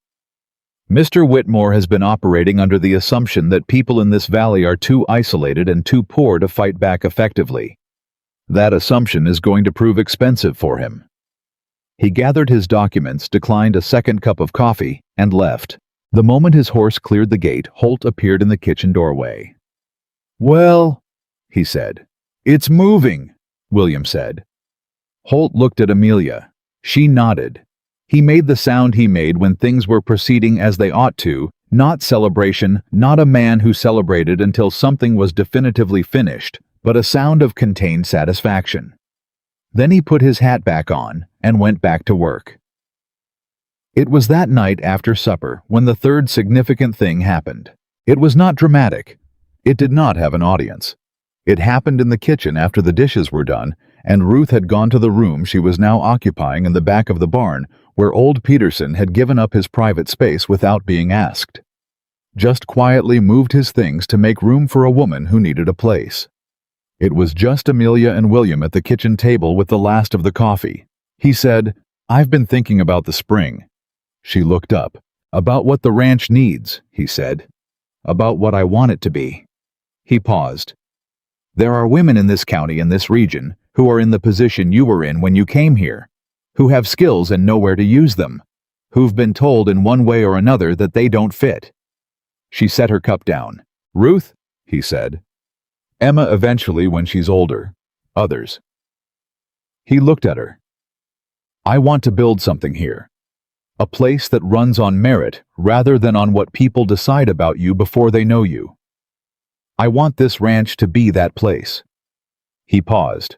"Mr. Whitmore has been operating under the assumption that people in this valley are too isolated and too poor to fight back effectively. That assumption is going to prove expensive for him." He gathered his documents, declined a second cup of coffee, and left. The moment his horse cleared the gate, Holt appeared in the kitchen doorway. "Well," he said. "It's moving," William said. Holt looked at Amelia. She nodded. He made the sound he made when things were proceeding as they ought to, not celebration, not a man who celebrated until something was definitively finished, but a sound of contained satisfaction. Then he put his hat back on and went back to work. It was that night after supper when the third significant thing happened. It was not dramatic. It did not have an audience. It happened in the kitchen after the dishes were done, and Ruth had gone to the room she was now occupying in the back of the barn, where old Peterson had given up his private space without being asked. Just quietly moved his things to make room for a woman who needed a place. It was just Amelia and William at the kitchen table with the last of the coffee. He said, "I've been thinking about the spring." She looked up. "About what the ranch needs," he said. "About what I want it to be." He paused. "There are women in this county and this region who are in the position you were in when you came here, who have skills and know where to use them, who've been told in one way or another that they don't fit." She set her cup down. "Ruth," he said. "Emma eventually when she's older. Others." He looked at her. "I want to build something here. A place that runs on merit rather than on what people decide about you before they know you. I want this ranch to be that place." He paused.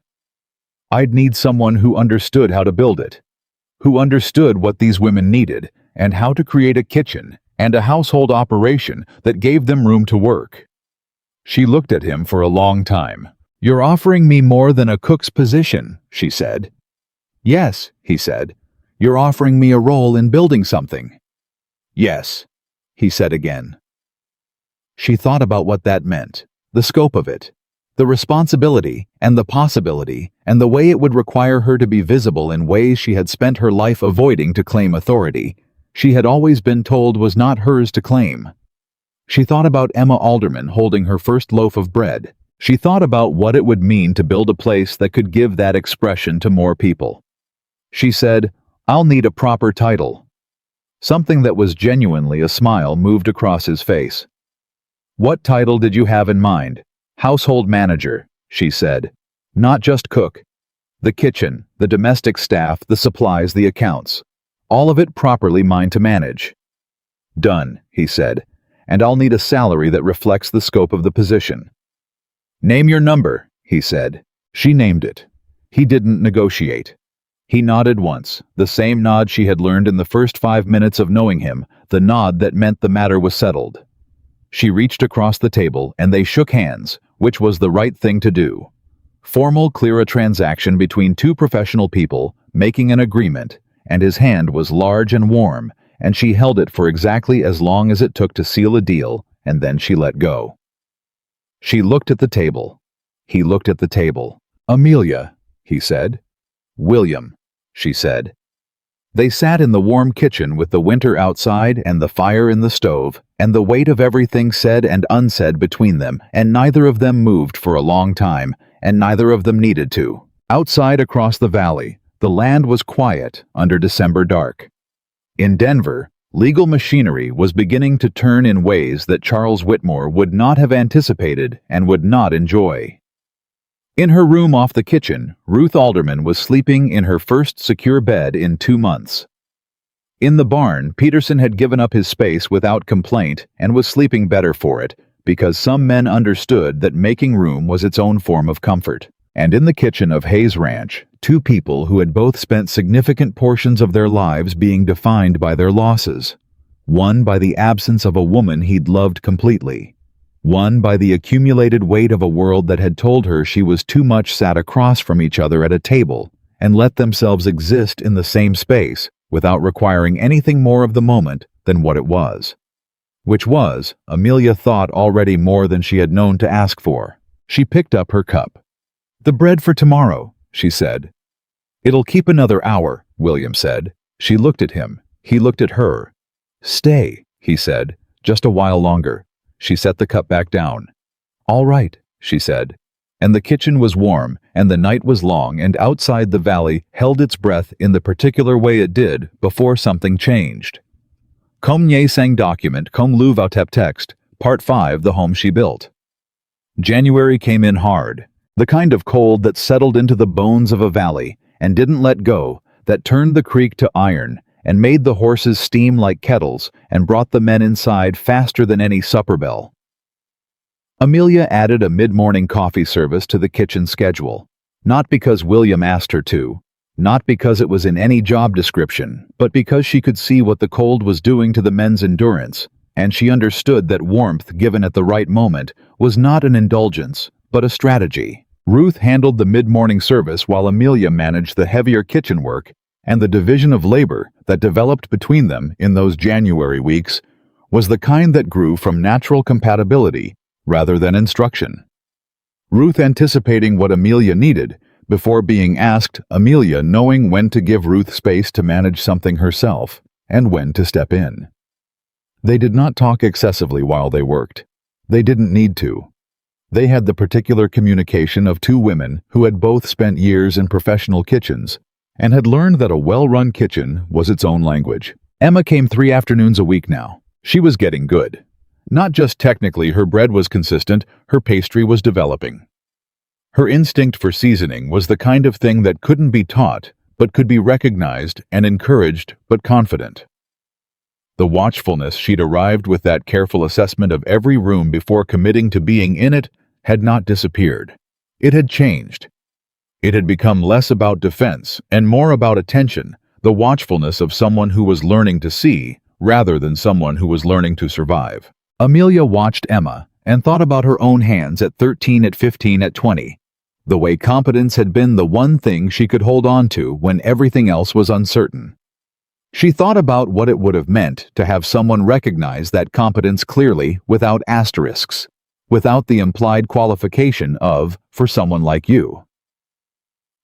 "I'd need someone who understood how to build it, who understood what these women needed, and how to create a kitchen and a household operation that gave them room to work." She looked at him for a long time. "You're offering me more than a cook's position," she said. "Yes," he said. "You're offering me a role in building something." "Yes," he said again. She thought about what that meant, the scope of it, the responsibility and the possibility, and the way it would require her to be visible in ways she had spent her life avoiding to claim authority, she had always been told was not hers to claim. She thought about Emma Alderman holding her first loaf of bread. She thought about what it would mean to build a place that could give that expression to more people. She said, "I'll need a proper title." Something that was genuinely a smile moved across his face. "What title did you have in mind?" "Household manager," she said. "Not just cook. The kitchen, the domestic staff, the supplies, the accounts. All of it properly mine to manage." "Done," he said. "And I'll need a salary that reflects the scope of the position." "Name your number," he said. She named it. He didn't negotiate. He nodded once, the same nod she had learned in the first 5 minutes of knowing him, the nod that meant the matter was settled. She reached across the table and they shook hands, which was the right thing to do. Formal, clear a transaction between two professional people, making an agreement, and his hand was large and warm, and she held it for exactly as long as it took to seal a deal, and then she let go. She looked at the table. He looked at the table. "Amelia," he said. "William," she said. They sat in the warm kitchen with the winter outside and the fire in the stove, and the weight of everything said and unsaid between them, and neither of them moved for a long time, and neither of them needed to. Outside across the valley, the land was quiet under December dark. In Denver, legal machinery was beginning to turn in ways that Charles Whitmore would not have anticipated and would not enjoy. In her room off the kitchen, Ruth Alderman was sleeping in her first secure bed in 2 months. In the barn, Peterson had given up his space without complaint and was sleeping better for it, because some men understood that making room was its own form of comfort. And in the kitchen of Hayes Ranch, two people who had both spent significant portions of their lives being defined by their losses. One by the absence of a woman he'd loved completely. One by the accumulated weight of a world that had told her she was too much sat across from each other at a table and let themselves exist in the same space without requiring anything more of the moment than what it was. Which was, Amelia thought, already more than she had known to ask for. She picked up her cup. "The bread for tomorrow," she said. "It'll keep another hour," William said. She looked at him. He looked at her. "Stay," he said, "just a while longer." She set the cup back down. "All right," she said. And the kitchen was warm, and the night was long, and outside the valley held its breath in the particular way it did before something changed. Comme Nye Sang document, comme Lu Vautep text, Part 5, The Home She Built. January came in hard, the kind of cold that settled into the bones of a valley and didn't let go, that turned the creek to iron, and made the horses steam like kettles, and brought the men inside faster than any supper bell. Amelia added a mid-morning coffee service to the kitchen schedule, not because William asked her to, not because it was in any job description, but because she could see what the cold was doing to the men's endurance, and she understood that warmth given at the right moment was not an indulgence, but a strategy. Ruth handled the mid-morning service while Amelia managed the heavier kitchen work, and the division of labor that developed between them in those January weeks was the kind that grew from natural compatibility rather than instruction. Ruth anticipating what Amelia needed before being asked, Amelia knowing when to give Ruth space to manage something herself and when to step in. They did not talk excessively while they worked. They didn't need to. They had the particular communication of two women who had both spent years in professional kitchens and had learned that a well-run kitchen was its own language. Emma came 3 afternoons a week now. She was getting good. Not just technically her bread was consistent, her pastry was developing. Her instinct for seasoning was the kind of thing that couldn't be taught, but could be recognized and encouraged, but confident. The watchfulness she'd arrived with that careful assessment of every room before committing to being in it had not disappeared. It had changed. It had become less about defense and more about attention, the watchfulness of someone who was learning to see rather than someone who was learning to survive. Amelia watched Emma and thought about her own hands at 13, at 15, at 20, the way competence had been the one thing she could hold on to when everything else was uncertain. She thought about what it would have meant to have someone recognize that competence clearly without asterisks, without the implied qualification of, for someone like you.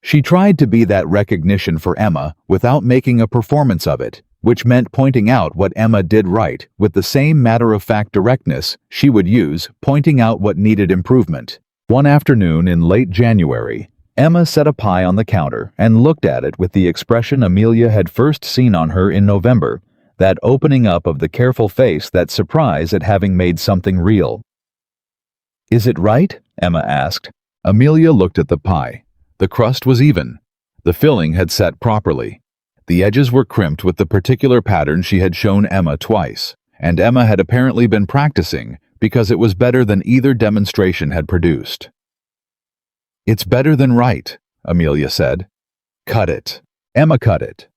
She tried to be that recognition for Emma without making a performance of it, which meant pointing out what Emma did right with the same matter-of-fact directness she would use pointing out what needed improvement. One afternoon in late January, Emma set a pie on the counter and looked at it with the expression Amelia had first seen on her in November, that opening up of the careful face, that surprise at having made something real. "Is it right?" Emma asked. Amelia looked at the pie. The crust was even. The filling had set properly. The edges were crimped with the particular pattern she had shown Emma twice, and Emma had apparently been practicing because it was better than either demonstration had produced. "It's better than right," Amelia said. Cut it. Emma cut it.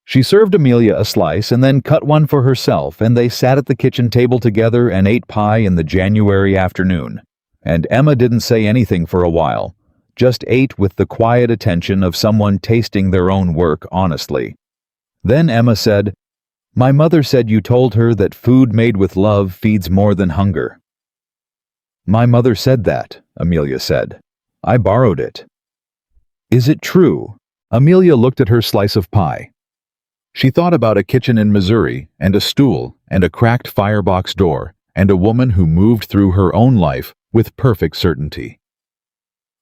She served Amelia a slice and then cut one for herself, and they sat at the kitchen table together and ate pie in the January afternoon. And Emma didn't say anything for a while, just ate with the quiet attention of someone tasting their own work honestly. Then Emma said, "My mother said you told her that food made with love feeds more than hunger." "My mother said that," Amelia said. "I borrowed it." "Is it true?" Amelia looked at her slice of pie. She thought about a kitchen in Missouri, and a stool, and a cracked firebox door, and a woman who moved through her own life with perfect certainty.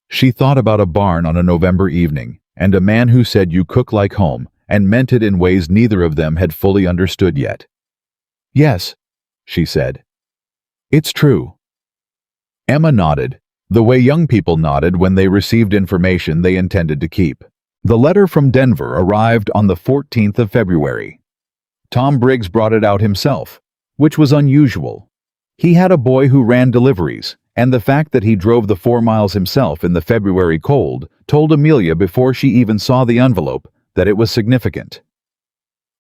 She thought about a barn on a November evening, and a man who said you cook like home, and meant it in ways neither of them had fully understood yet. "Yes," she said. "It's true." Emma nodded, the way young people nodded when they received information they intended to keep. The letter from Denver arrived on the 14th of February. Tom Briggs brought it out himself, which was unusual. He had a boy who ran deliveries, and the fact that he drove the 4 miles himself in the February cold told Amelia before she even saw the envelope that it was significant.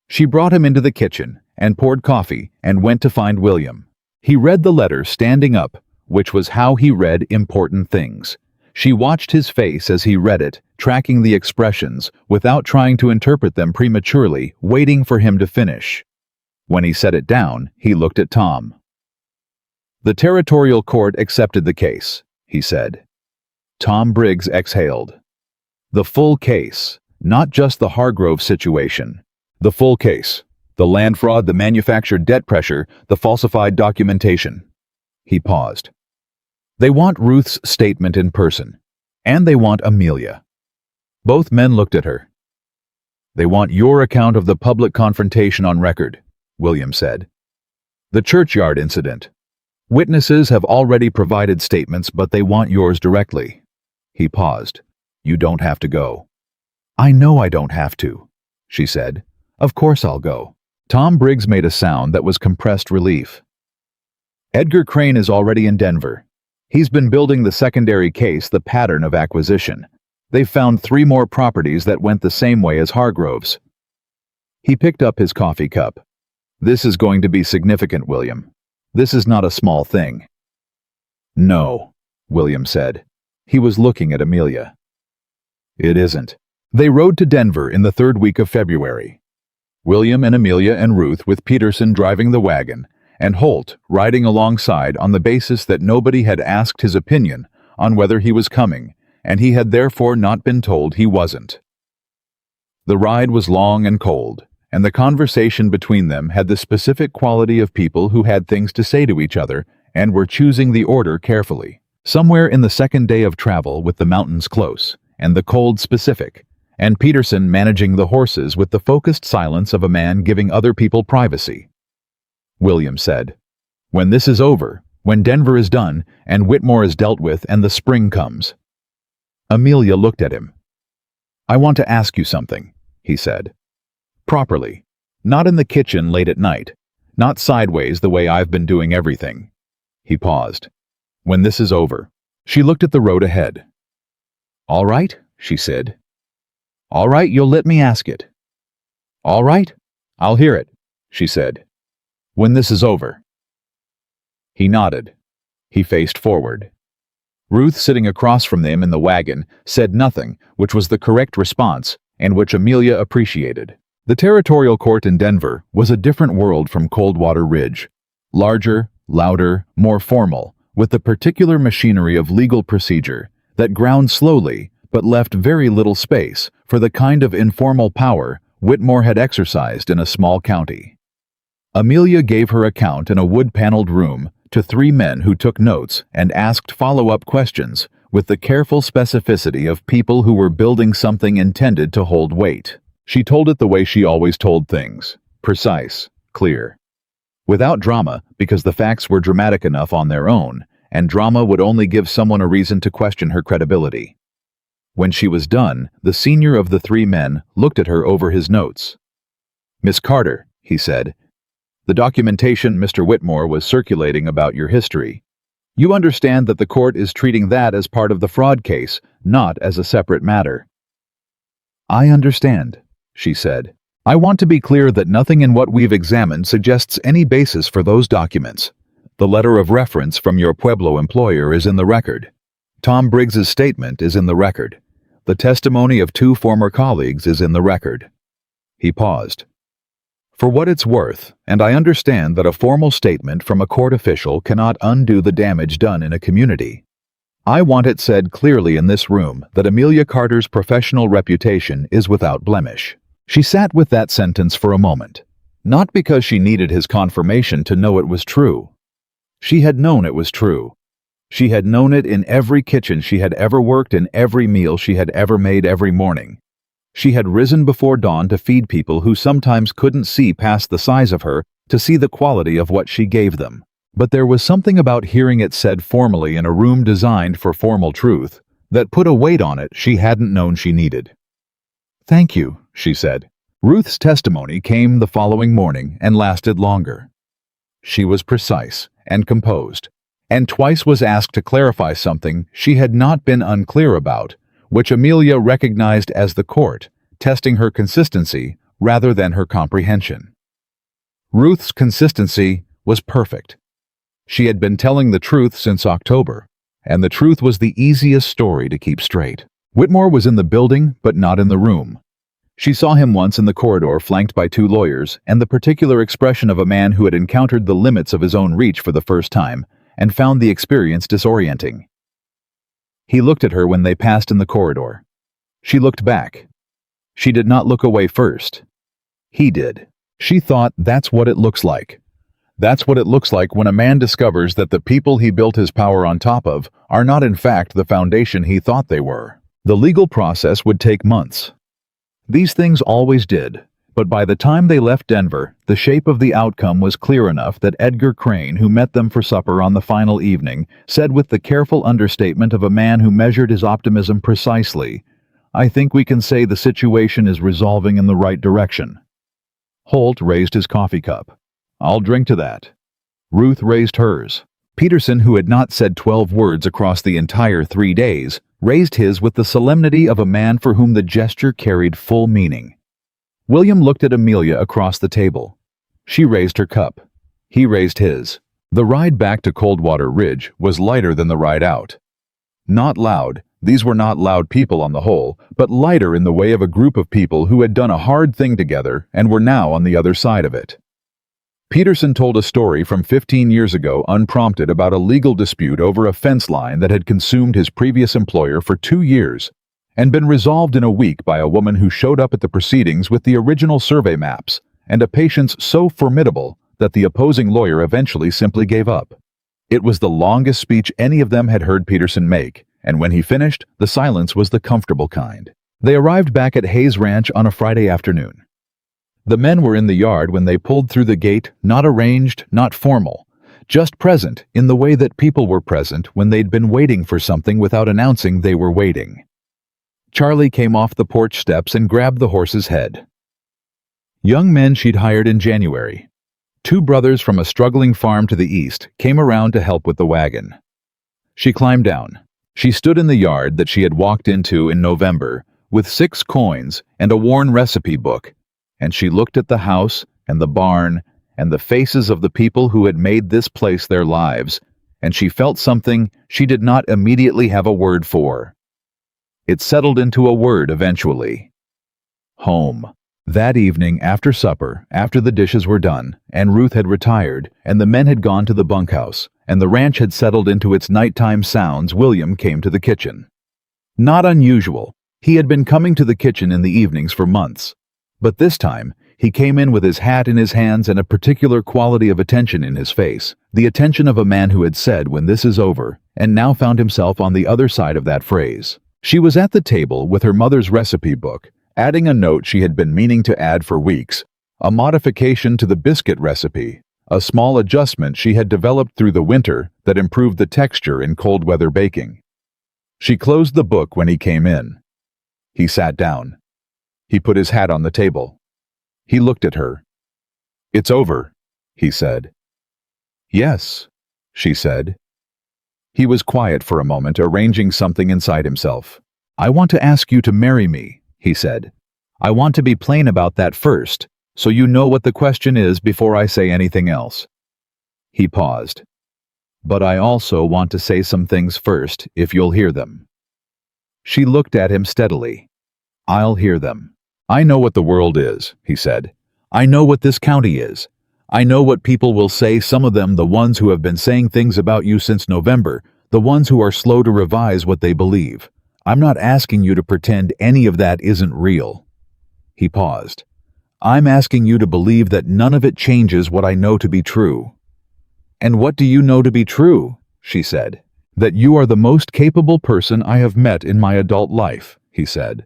She brought him into the kitchen and poured coffee and went to find William. He read the letter standing up, which was how he read important things. She watched his face as he read it, tracking the expressions, without trying to interpret them prematurely, waiting for him to finish. When he set it down, he looked at Tom. "The territorial court accepted the case," he said. Tom Briggs exhaled. "The full case, not just the Hargrove situation. The full case. The land fraud, the manufactured debt pressure, the falsified documentation." He paused. "They want Ruth's statement in person, and they want Amelia." Both men looked at her. "They want your account of the public confrontation on record," William said. "The churchyard incident. Witnesses have already provided statements, but they want yours directly." He paused. "You don't have to go." "I know I don't have to," she said. "Of course I'll go." Tom Briggs made a sound that was compressed relief. "Edgar Crane is already in Denver. He's been building the secondary case, the pattern of acquisition. They've found 3 more properties that went the same way as Hargrove's." He picked up his coffee cup. "This is going to be significant, William. This is not a small thing." "No," William said. He was looking at Amelia. "It isn't." They rode to Denver in the 3rd week of February. William and Amelia and Ruth, with Peterson driving the wagon, and Holt riding alongside on the basis that nobody had asked his opinion on whether he was coming, and he had therefore not been told he wasn't. The ride was long and cold, and the conversation between them had the specific quality of people who had things to say to each other and were choosing the order carefully. Somewhere in the 2nd day of travel, with the mountains close, and the cold specific, and Peterson managing the horses with the focused silence of a man giving other people privacy. William said, "When this is over, when Denver is done, and Whitmore is dealt with, and the spring comes." Amelia looked at him. "I want to ask you something," he said. "Properly. Not in the kitchen late at night. Not sideways the way I've been doing everything." He paused. "When this is over." She looked at the road ahead. "All right," she said. "All right, you'll let me ask it." "All right, I'll hear it," she said. "When this is over." He nodded. He faced forward. Ruth, sitting across from them in the wagon, said nothing, which was the correct response, and which Amelia appreciated. The territorial court in Denver was a different world from Coldwater Ridge. Larger, louder, more formal, with the particular machinery of legal procedure that ground slowly but left very little space for the kind of informal power Whitmore had exercised in a small county. Amelia gave her account in a wood-paneled room to 3 men who took notes and asked follow-up questions with the careful specificity of people who were building something intended to hold weight. She told it the way she always told things, precise, clear. Without drama, because the facts were dramatic enough on their own, and drama would only give someone a reason to question her credibility. When she was done, the senior of the 3 men looked at her over his notes. "Miss Carter," he said, "the documentation Mr. Whitmore was circulating about your history. You understand that the court is treating that as part of the fraud case, not as a separate matter. I understand, she said. I want to be clear that nothing in what we've examined suggests any basis for those documents. The letter of reference from your Pueblo employer is in the record. Tom Briggs's statement is in the record. The testimony of 2 former colleagues is in the record. He paused. For what it's worth, and I understand that a formal statement from a court official cannot undo the damage done in a community, I want it said clearly in this room that Amelia Carter's professional reputation is without blemish. She sat with that sentence for a moment, not because she needed his confirmation to know it was true. She had known it was true. She had known it in every kitchen she had ever worked, in every meal she had ever made every morning. She had risen before dawn to feed people who sometimes couldn't see past the size of her to see the quality of what she gave them. But there was something about hearing it said formally in a room designed for formal truth that put a weight on it she hadn't known she needed. Thank you, she said. Ruth's testimony came the following morning and lasted longer. She was precise and composed, and twice was asked to clarify something she had not been unclear about, which Amelia recognized as the court, testing her consistency rather than her comprehension. Ruth's consistency was perfect. She had been telling the truth since October, and the truth was the easiest story to keep straight. Whitmore was in the building, but not in the room. She saw him once in the corridor flanked by 2 lawyers, and the particular expression of a man who had encountered the limits of his own reach for the first time and found the experience disorienting. He looked at her when they passed in the corridor. She looked back. She did not look away first. He did. She thought, that's what it looks like. That's what it looks like when a man discovers that the people he built his power on top of are not in fact the foundation he thought they were. The legal process would take months. These things always did, but by the time they left Denver, the shape of the outcome was clear enough that Edgar Crane, who met them for supper on the final evening, said with the careful understatement of a man who measured his optimism precisely, I think we can say the situation is resolving in the right direction. Holt raised his coffee cup. I'll drink to that. Ruth raised hers. Peterson, who had not said 12 words across the entire 3 days, raised his with the solemnity of a man for whom the gesture carried full meaning. William looked at Amelia across the table. She raised her cup. He raised his. The ride back to Coldwater Ridge was lighter than the ride out. Not loud, these were not loud people on the whole, but lighter in the way of a group of people who had done a hard thing together and were now on the other side of it. Peterson told a story from 15 years ago unprompted about a legal dispute over a fence line that had consumed his previous employer for 2 years and been resolved in a week by a woman who showed up at the proceedings with the original survey maps and a patience so formidable that the opposing lawyer eventually simply gave up. It was the longest speech any of them had heard Peterson make, and when he finished, the silence was the comfortable kind. They arrived back at Hayes Ranch on a Friday afternoon. The men were in the yard when they pulled through the gate, not arranged, not formal, just present in the way that people were present when they'd been waiting for something without announcing they were waiting. Charlie came off the porch steps and grabbed the horse's head. Young men she'd hired in January. 2 brothers from a struggling farm to the east came around to help with the wagon. She climbed down. She stood in the yard that she had walked into in November with 6 coins and a worn recipe book, and she looked at the house and the barn and the faces of the people who had made this place their lives, and she felt something she did not immediately have a word for. It settled into a word eventually. Home. That evening after supper, after the dishes were done, and Ruth had retired, and the men had gone to the bunkhouse, and the ranch had settled into its nighttime sounds, William came to the kitchen. Not unusual. He had been coming to the kitchen in the evenings for months. But this time, he came in with his hat in his hands and a particular quality of attention in his face, the attention of a man who had said, when this is over, and now found himself on the other side of that phrase. She was at the table with her mother's recipe book, adding a note she had been meaning to add for weeks, a modification to the biscuit recipe, a small adjustment she had developed through the winter that improved the texture in cold weather baking. She closed the book when he came in. He sat down. He put his hat on the table. He looked at her. It's over, he said. Yes, she said. He was quiet for a moment, arranging something inside himself. "I want to ask you to marry me," he said. "I want to be plain about that first, so you know what the question is before I say anything else." He paused. "But I also want to say some things first, if you'll hear them." She looked at him steadily. "I'll hear them. I know what the world is," he said. "I know what this county is. I know what people will say, some of them the ones who have been saying things about you since November, the ones who are slow to revise what they believe. I'm not asking you to pretend any of that isn't real." He paused. "I'm asking you to believe that none of it changes what I know to be true." "And what do you know to be true?" she said. "That you are the most capable person I have met in my adult life," he said.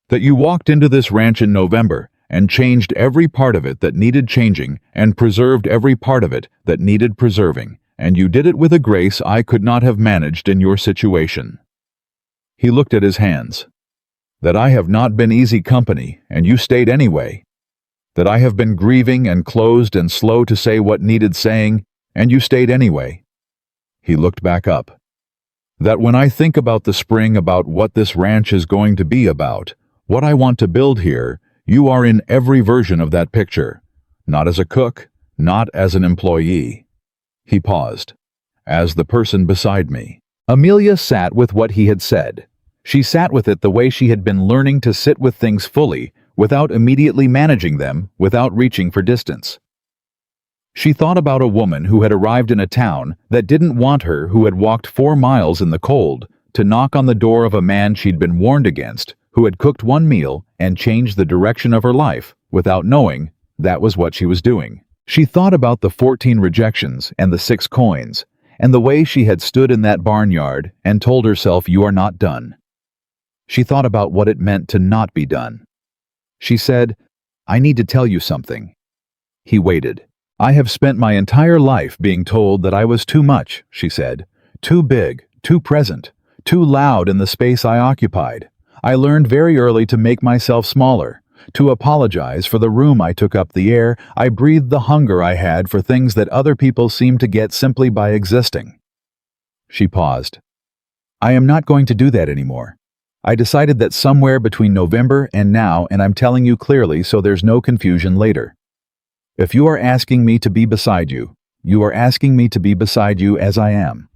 "That you walked into this ranch in November and changed every part of it that needed changing and preserved every part of it that needed preserving, and you did it with a grace I could not have managed in your situation." He looked at his hands. "That I have not been easy company, and you stayed anyway. That I have been grieving and closed and slow to say what needed saying, and you stayed anyway." He looked back up. "That when I think about the spring, about what this ranch is going to be about, what I want to build here, you are in every version of that picture. Not as a cook, not as an employee." He paused. "As the person beside me." Amelia sat with what he had said. She sat with it the way she had been learning to sit with things fully, without immediately managing them, without reaching for distance. She thought about a woman who had arrived in a town that didn't want her, who had walked 4 miles in the cold to knock on the door of a man she'd been warned against, who had cooked one meal and changed the direction of her life without knowing that was what she was doing. She thought about the 14 rejections and the 6 coins, and the way she had stood in that barnyard and told herself, "You are not done." She thought about what it meant to not be done. She said, "I need to tell you something." He waited. "I have spent my entire life being told that I was too much," she said. "Too big, too present, too loud in the space I occupied. I learned very early to make myself smaller, to apologize for the room I took up, the air I breathed, the hunger I had for things that other people seemed to get simply by existing." She paused. "I am not going to do that anymore. I decided that somewhere between November and now, and I'm telling you clearly so there's no confusion later. If you are asking me to be beside you, you are asking me to be beside you as I am.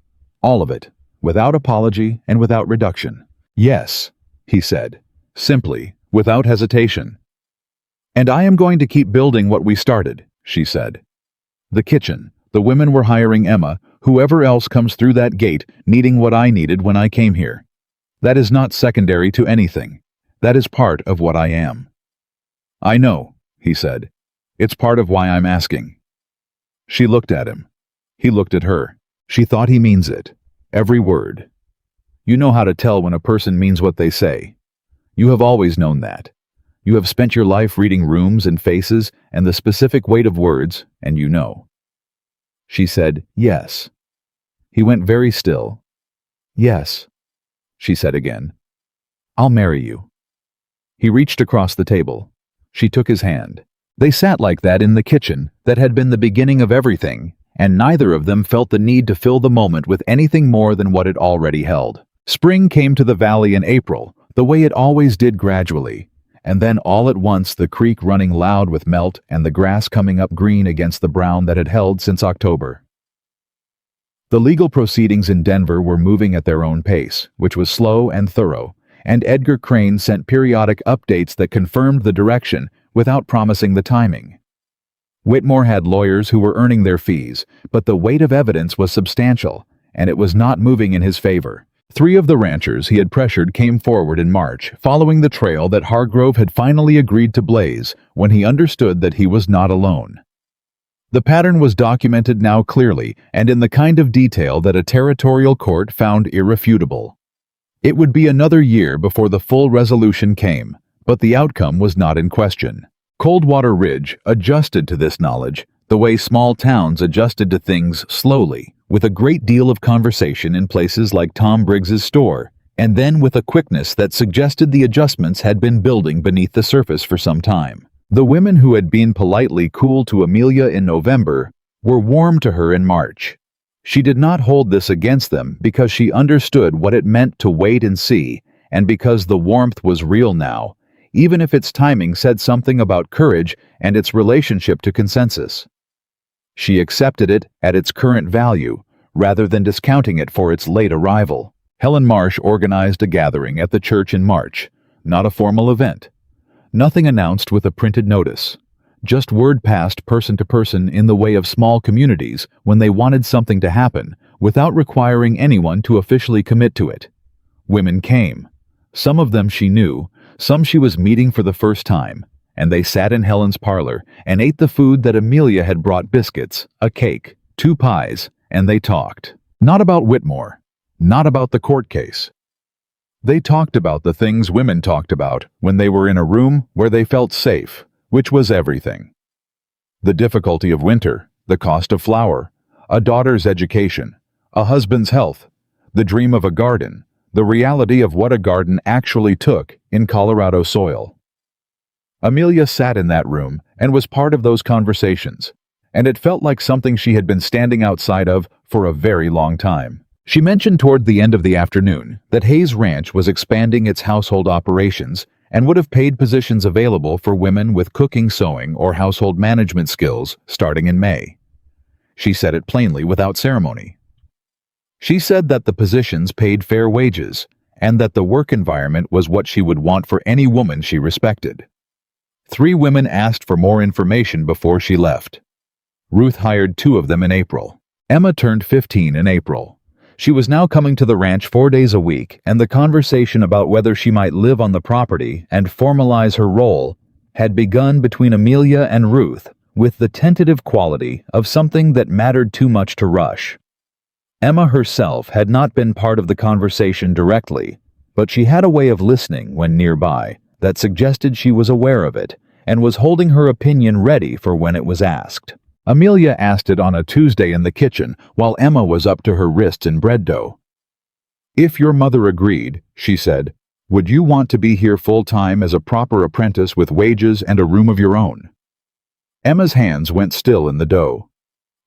All of it, without apology and without reduction." "Yes," he said, simply, without hesitation. "And I am going to keep building what we started," she said. "The kitchen, the women were hiring, Emma, whoever else comes through that gate, needing what I needed when I came here. That is not secondary to anything. That is part of what I am." "I know," he said. "It's part of why I'm asking." She looked at him. He looked at her. She thought he means it. Every word. You know how to tell when a person means what they say. You have always known that. You have spent your life reading rooms and faces and the specific weight of words, and you know. She said, "Yes." He went very still. "Yes," she said again. "I'll marry you." He reached across the table. She took his hand. They sat like that in the kitchen that had been the beginning of everything, and neither of them felt the need to fill the moment with anything more than what it already held. Spring came to the valley in April, the way it always did, gradually, and then all at once the creek running loud with melt and the grass coming up green against the brown that had held since October. The legal proceedings in Denver were moving at their own pace, which was slow and thorough, and Edgar Crane sent periodic updates that confirmed the direction without promising the timing. Whitmore had lawyers who were earning their fees, but the weight of evidence was substantial, and it was not moving in his favor. 3 of the ranchers he had pressured came forward in March, following the trail that Hargrove had finally agreed to blaze when he understood that he was not alone. The pattern was documented now clearly and in the kind of detail that a territorial court found irrefutable. It would be another year before the full resolution came, but the outcome was not in question. Coldwater Ridge adjusted to this knowledge the way small towns adjusted to things slowly, with a great deal of conversation in places like Tom Briggs's store, and then with a quickness that suggested the adjustments had been building beneath the surface for some time. The women who had been politely cool to Amelia in November were warm to her in March. She did not hold this against them because she understood what it meant to wait and see, and because the warmth was real now, even if its timing said something about courage and its relationship to consensus. She accepted it at its current value, rather than discounting it for its late arrival. Helen Marsh organized a gathering at the church in March, not a formal event. Nothing announced with a printed notice. Just word passed person to person in the way of small communities when they wanted something to happen, without requiring anyone to officially commit to it. Women came. Some of them she knew, some she was meeting for the first time, and they sat in Helen's parlor and ate the food that Amelia had brought: biscuits, a cake, 2 pies, and they talked. Not about Whitmore, not about the court case. They talked about the things women talked about when they were in a room where they felt safe, which was everything. The difficulty of winter, the cost of flour, a daughter's education, a husband's health, the dream of a garden, the reality of what a garden actually took in Colorado soil. Amelia sat in that room and was part of those conversations, and it felt like something she had been standing outside of for a very long time. She mentioned toward the end of the afternoon that Hayes Ranch was expanding its household operations and would have paid positions available for women with cooking, sewing, or household management skills starting in May. She said it plainly, without ceremony. She said that the positions paid fair wages and that the work environment was what she would want for any woman she respected. 3 women asked for more information before she left. Ruth hired 2 of them in April. Emma turned 15 in April. She was now coming to the ranch 4 days a week, and the conversation about whether she might live on the property and formalize her role had begun between Amelia and Ruth, with the tentative quality of something that mattered too much to rush. Emma herself had not been part of the conversation directly, but she had a way of listening when nearby that suggested she was aware of it and was holding her opinion ready for when it was asked. Amelia asked it on a Tuesday in the kitchen while Emma was up to her wrists in bread dough. "If your mother agreed," she said, "would you want to be here full-time as a proper apprentice with wages and a room of your own?" Emma's hands went still in the dough.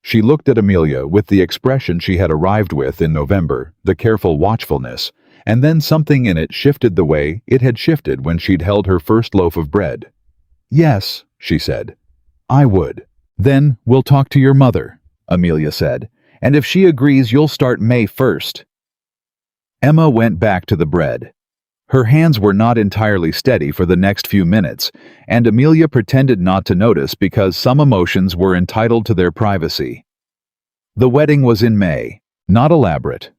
She looked at Amelia with the expression she had arrived with in November, the careful watchfulness, and then something in it shifted the way it had shifted when she'd held her first loaf of bread. "Yes," she said, "I would." "Then we'll talk to your mother," Amelia said, "and if she agrees you'll start May 1st. Emma went back to the bread. Her hands were not entirely steady for the next few minutes, and Amelia pretended not to notice because some emotions were entitled to their privacy. The wedding was in May, not elaborate.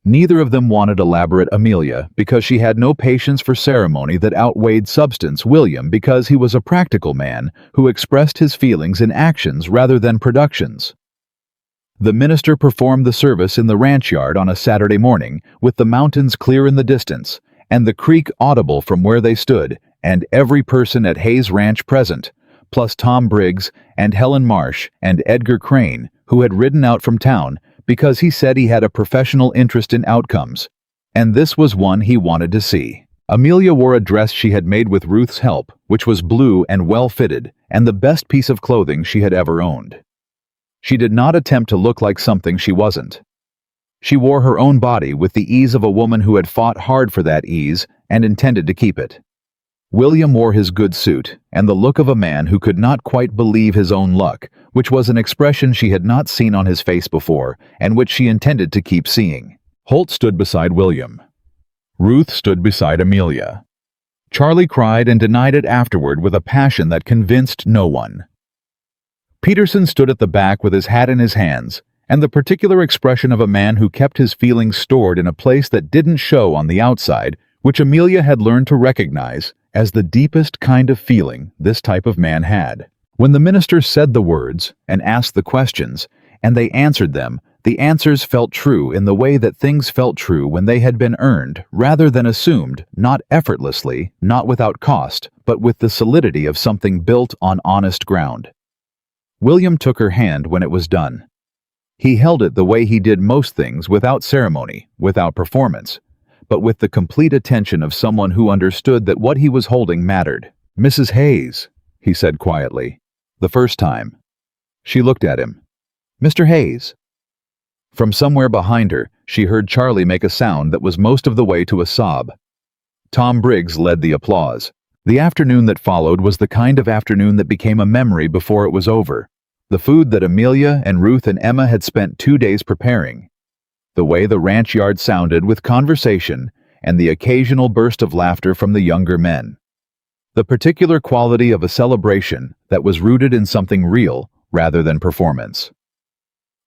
Neither of them wanted elaborate Amelia because she had no patience for ceremony that outweighed substance, William because he was a practical man who expressed his feelings in actions rather than productions. The minister performed the service in the ranch yard on a Saturday morning, with the mountains clear in the distance, and the creek audible from where they stood, and every person at Hayes Ranch present, plus Tom Briggs and Helen Marsh and Edgar Crane, who had ridden out from town, because he said he had a professional interest in outcomes, and this was one he wanted to see. Amelia wore a dress she had made with Ruth's help, which was blue and well-fitted, and the best piece of clothing she had ever owned. She did not attempt to look like something she wasn't. She wore her own body with the ease of a woman who had fought hard for that ease and intended to keep it. William wore his good suit and the look of a man who could not quite believe his own luck, which was an expression she had not seen on his face before and which she intended to keep seeing. Holt stood beside William. Ruth stood beside Amelia. Charlie cried and denied it afterward with a passion that convinced no one. Peterson stood at the back with his hat in his hands, and the particular expression of a man who kept his feelings stored in a place that didn't show on the outside, which Amelia had learned to recognize as the deepest kind of feeling this type of man had. When the minister said the words and asked the questions, and they answered them, the answers felt true in the way that things felt true when they had been earned rather than assumed, not effortlessly, not without cost, but with the solidity of something built on honest ground. William took her hand when it was done. He held it the way he did most things, without ceremony, without performance, but with the complete attention of someone who understood that what he was holding mattered. "Mrs. Hayes," he said quietly, the first time. She looked at him. "Mr. Hayes." From somewhere behind her, she heard Charlie make a sound that was most of the way to a sob. Tom Briggs led the applause. The afternoon that followed was the kind of afternoon that became a memory before it was over. The food that Amelia and Ruth and Emma had spent 2 days preparing. The way the ranch yard sounded with conversation and the occasional burst of laughter from the younger men. The particular quality of a celebration that was rooted in something real rather than performance.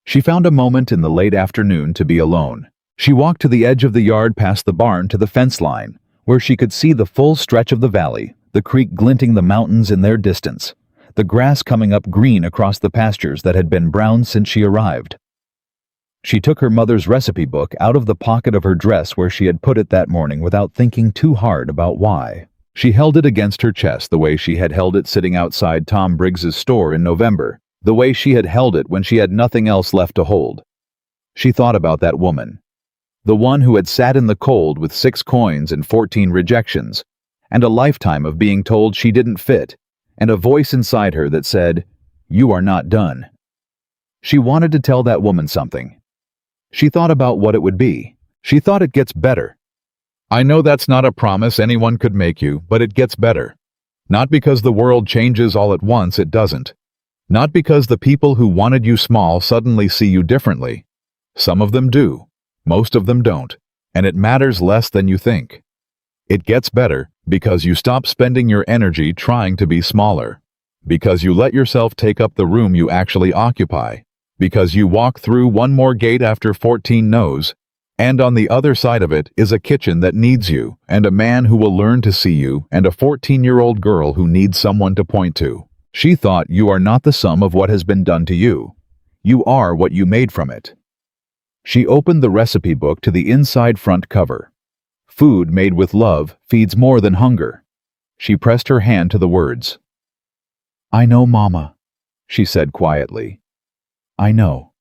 She found a moment in the late afternoon to be alone. She walked to the edge of the yard past the barn to the fence line, where she could see the full stretch of the valley, the creek glinting the mountains in their distance, the grass coming up green across the pastures that had been brown since she arrived. She took her mother's recipe book out of the pocket of her dress where she had put it that morning without thinking too hard about why. She held it against her chest the way she had held it sitting outside Tom Briggs's store in November, the way she had held it when she had nothing else left to hold. She thought about that woman. The one who had sat in the cold with 6 coins and 14 rejections, and a lifetime of being told she didn't fit, and a voice inside her that said, "You are not done." She wanted to tell that woman something. She thought about what it would be. She thought it gets better. I know that's not a promise anyone could make you, but it gets better. Not because the world changes all at once, it doesn't. Not because the people who wanted you small suddenly see you differently. Some of them do. Most of them don't. And it matters less than you think. It gets better because you stop spending your energy trying to be smaller. Because you let yourself take up the room you actually occupy. Because you walk through one more gate after 14 no's, and on the other side of it is a kitchen that needs you, and a man who will learn to see you, and a 14-year-old girl who needs someone to point to. She thought you are not the sum of what has been done to you. You are what you made from it. She opened the recipe book to the inside front cover. Food made with love feeds more than hunger. She pressed her hand to the words. I know, Mama, she said quietly. I know.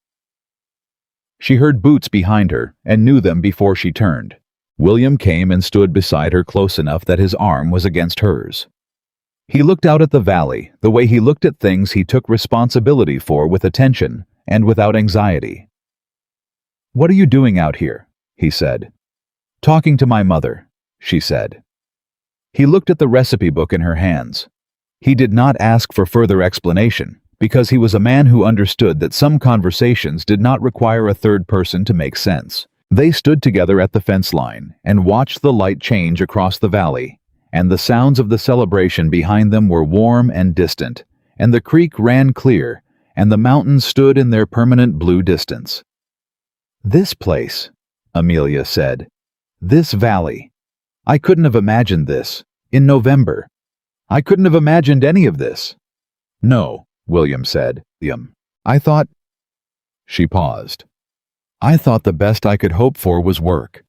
She heard boots behind her and knew them before she turned. William came and stood beside her close enough that his arm was against hers. He looked out at the valley, the way he looked at things he took responsibility for with attention and without anxiety. What are you doing out here? He said. Talking to my mother, she said. He looked at the recipe book in her hands. He did not ask for further explanation, because he was a man who understood that some conversations did not require a third person to make sense. They stood together at the fence line and watched the light change across the valley, and the sounds of the celebration behind them were warm and distant, and the creek ran clear, and the mountains stood in their permanent blue distance. This place, Amelia said. This valley. I couldn't have imagined this, in November. I couldn't have imagined any of this. No, William said. I thought... She paused. I thought the best I could hope for was work.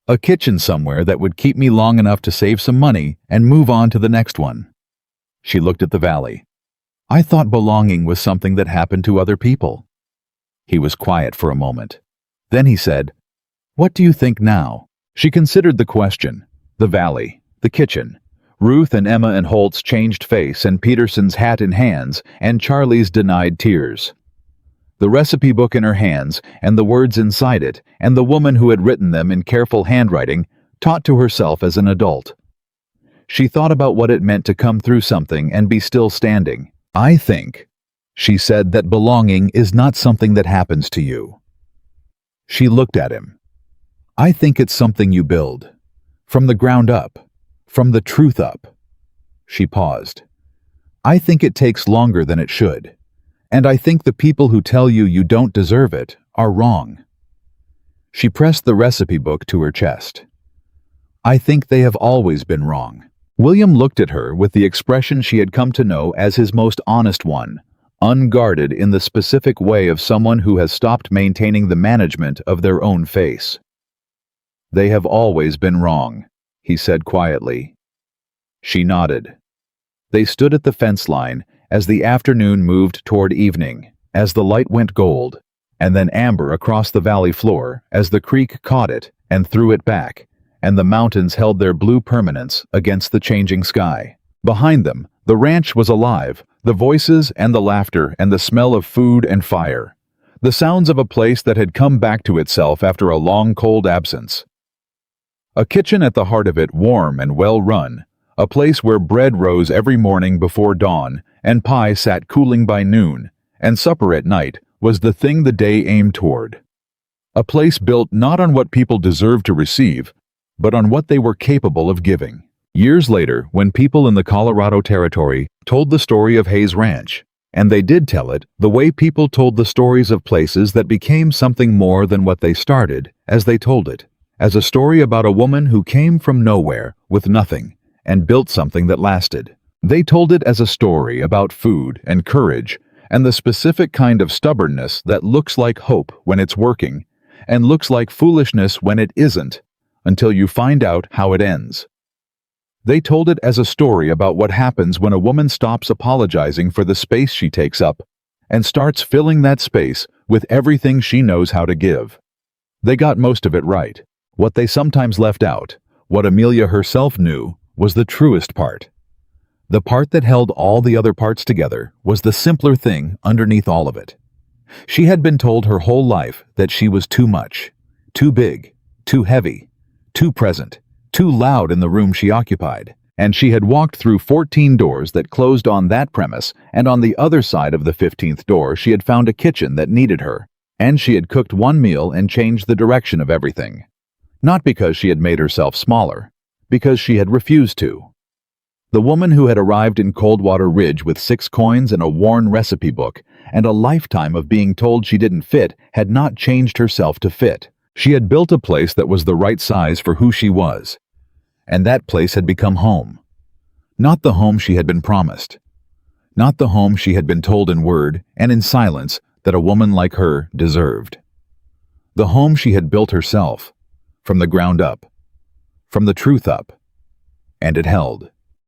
A kitchen somewhere that would keep me long enough to save some money and move on to the next one. She looked at the valley. I thought belonging was something that happened to other people. He was quiet for a moment. Then he said, What do you think now? She considered the question, the valley, the kitchen, Ruth and Emma and Holt's changed face and Peterson's hat in hands and Charlie's denied tears. The recipe book in her hands and the words inside it and the woman who had written them in careful handwriting, taught to herself as an adult. She thought about what it meant to come through something and be still standing. I think, she said, that belonging is not something that happens to you. She looked at him. I think it's something you build. From the ground up. From the truth up. She paused. I think it takes longer than it should. And I think the people who tell you you don't deserve it are wrong. She pressed the recipe book to her chest. I think they have always been wrong. William looked at her with the expression she had come to know as his most honest one, unguarded in the specific way of someone who has stopped maintaining the management of their own face. They have always been wrong, he said quietly. She nodded. They stood at the fence line as the afternoon moved toward evening, as the light went gold, and then amber across the valley floor as the creek caught it and threw it back, and the mountains held their blue permanence against the changing sky. Behind them, the ranch was alive, the voices and the laughter and the smell of food and fire. The sounds of a place that had come back to itself after a long cold absence. A kitchen at the heart of it, warm and well run, a place where bread rose every morning before dawn and pie sat cooling by noon, and supper at night was the thing the day aimed toward. A place built not on what people deserved to receive, but on what they were capable of giving. Years later, when people in the Colorado Territory told the story of Hayes Ranch, and they did tell it the way people told the stories of places that became something more than what they started as they told it, as a story about a woman who came from nowhere with nothing and built something that lasted. They told it as a story about food and courage and the specific kind of stubbornness that looks like hope when it's working and looks like foolishness when it isn't, until you find out how it ends. They told it as a story about what happens when a woman stops apologizing for the space she takes up and starts filling that space with everything she knows how to give. They got most of it right. What they sometimes left out, what Amelia herself knew, was the truest part. The part that held all the other parts together was the simpler thing underneath all of it. She had been told her whole life that she was too much, too big, too heavy, too present, too loud in the room she occupied, and she had walked through 14 doors that closed on that premise, and on the other side of the 15th door she had found a kitchen that needed her, and she had cooked one meal and changed the direction of everything. Not because she had made herself smaller, because she had refused to. The woman who had arrived in Coldwater Ridge with 6 coins and a worn recipe book and a lifetime of being told she didn't fit had not changed herself to fit. She had built a place that was the right size for who she was, and that place had become home. Not the home she had been promised. Not the home she had been told in word and in silence that a woman like her deserved. The home she had built herself, from the ground up, from the truth up, and it held.